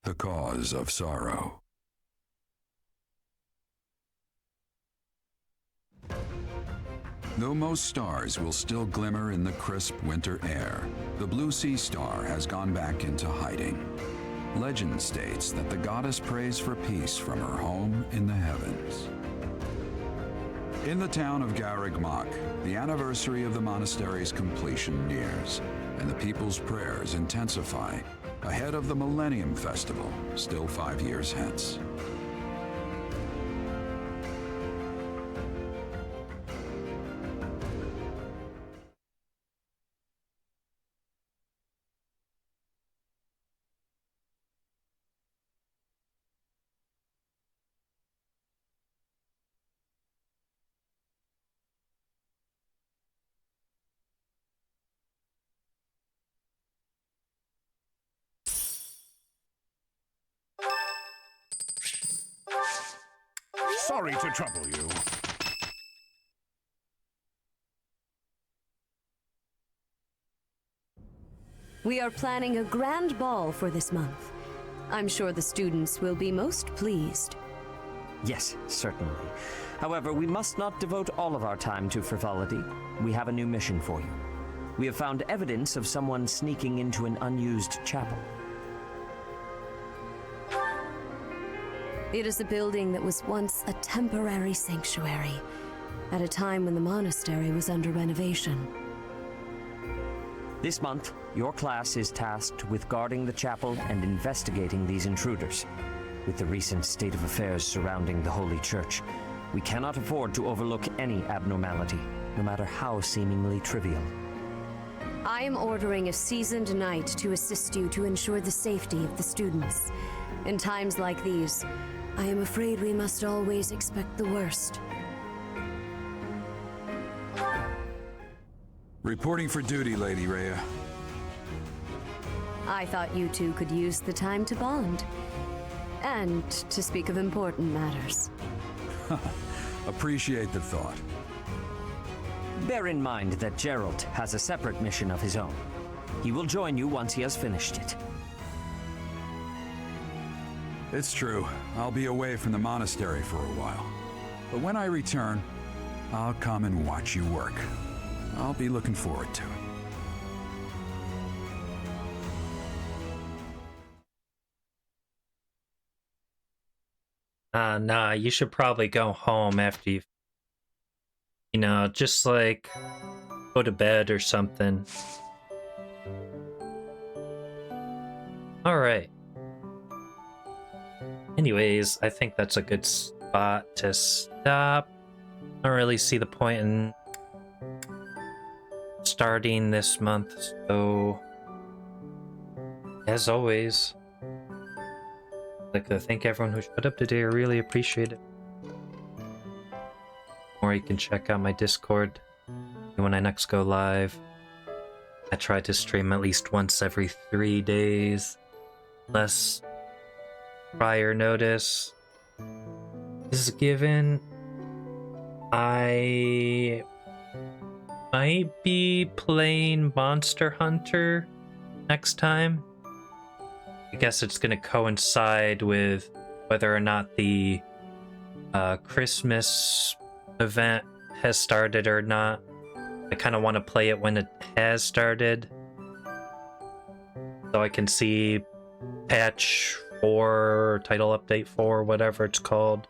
The Cause of Sorrow. Though most stars will still glimmer in the crisp winter air, the blue sea star has gone back into hiding. Legend states that the goddess prays for peace from her home in the heavens. In the town of Garreg Mach, the anniversary of the monastery's completion nears, and the people's prayers intensify ahead of the Millennium Festival, still 5 years hence. Sorry to trouble you. We are planning a grand ball for this month. I'm sure the students will be most pleased. Yes, certainly. However, we must not devote all of our time to frivolity. We have a new mission for you. We have found evidence of someone sneaking into an unused chapel. It is a building that was once a temporary sanctuary, at a time when the monastery was under renovation. This month, your class is tasked with guarding the chapel and investigating these intruders. With the recent state of affairs surrounding the Holy Church, we cannot afford to overlook any abnormality, no matter how seemingly trivial. I am ordering a seasoned knight to assist you to ensure the safety of the students. In times like these, I am afraid we must always expect the worst. Reporting for duty, Lady Rhea. I thought you two could use the time to bond. And to speak of important matters. Appreciate the thought. Bear in mind that Gerald has a separate mission of his own. He will join you once he has finished it. It's true. I'll be away from the monastery for a while. But when I return, I'll come and watch you work. I'll be looking forward to it. Nah, you should probably go home after you know, just like go to bed or something. Alright. Anyways, I think that's a good spot to stop. I don't really see the point in starting this month, so as always, I'd like to thank everyone who showed up today. I really appreciate it. Or you can check out my Discord when I next go live. I try to stream at least once every 3 days, unless prior notice is given. I might be playing Monster Hunter next time. I guess it's gonna coincide with whether or not the Christmas event has started or not. I kind of want to play it when it has started, so I can see patch 4, title update 4, whatever it's called.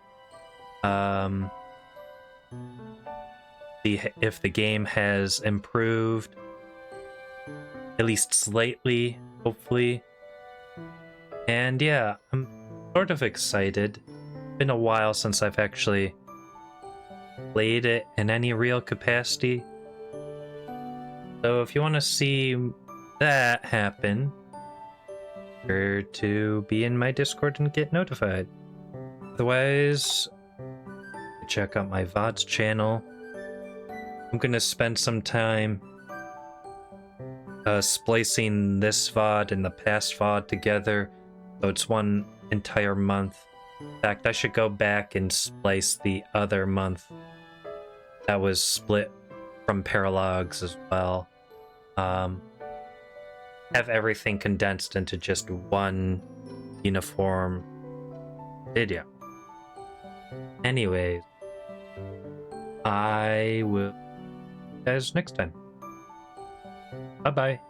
See if the game has improved, at least slightly, hopefully. And yeah, I'm sort of excited. It's been a while since I've actually played it in any real capacity. So if you want to see that happen, sure to be in my Discord and get notified. Otherwise, check out my VODs channel. I'm gonna spend some time splicing this VOD and the past VOD together, so it's one entire month. In fact, I should go back and splice the other month that was split from Paralogs as well. Have everything condensed into just one uniform video. Anyways, I will see you guys next time. Bye bye.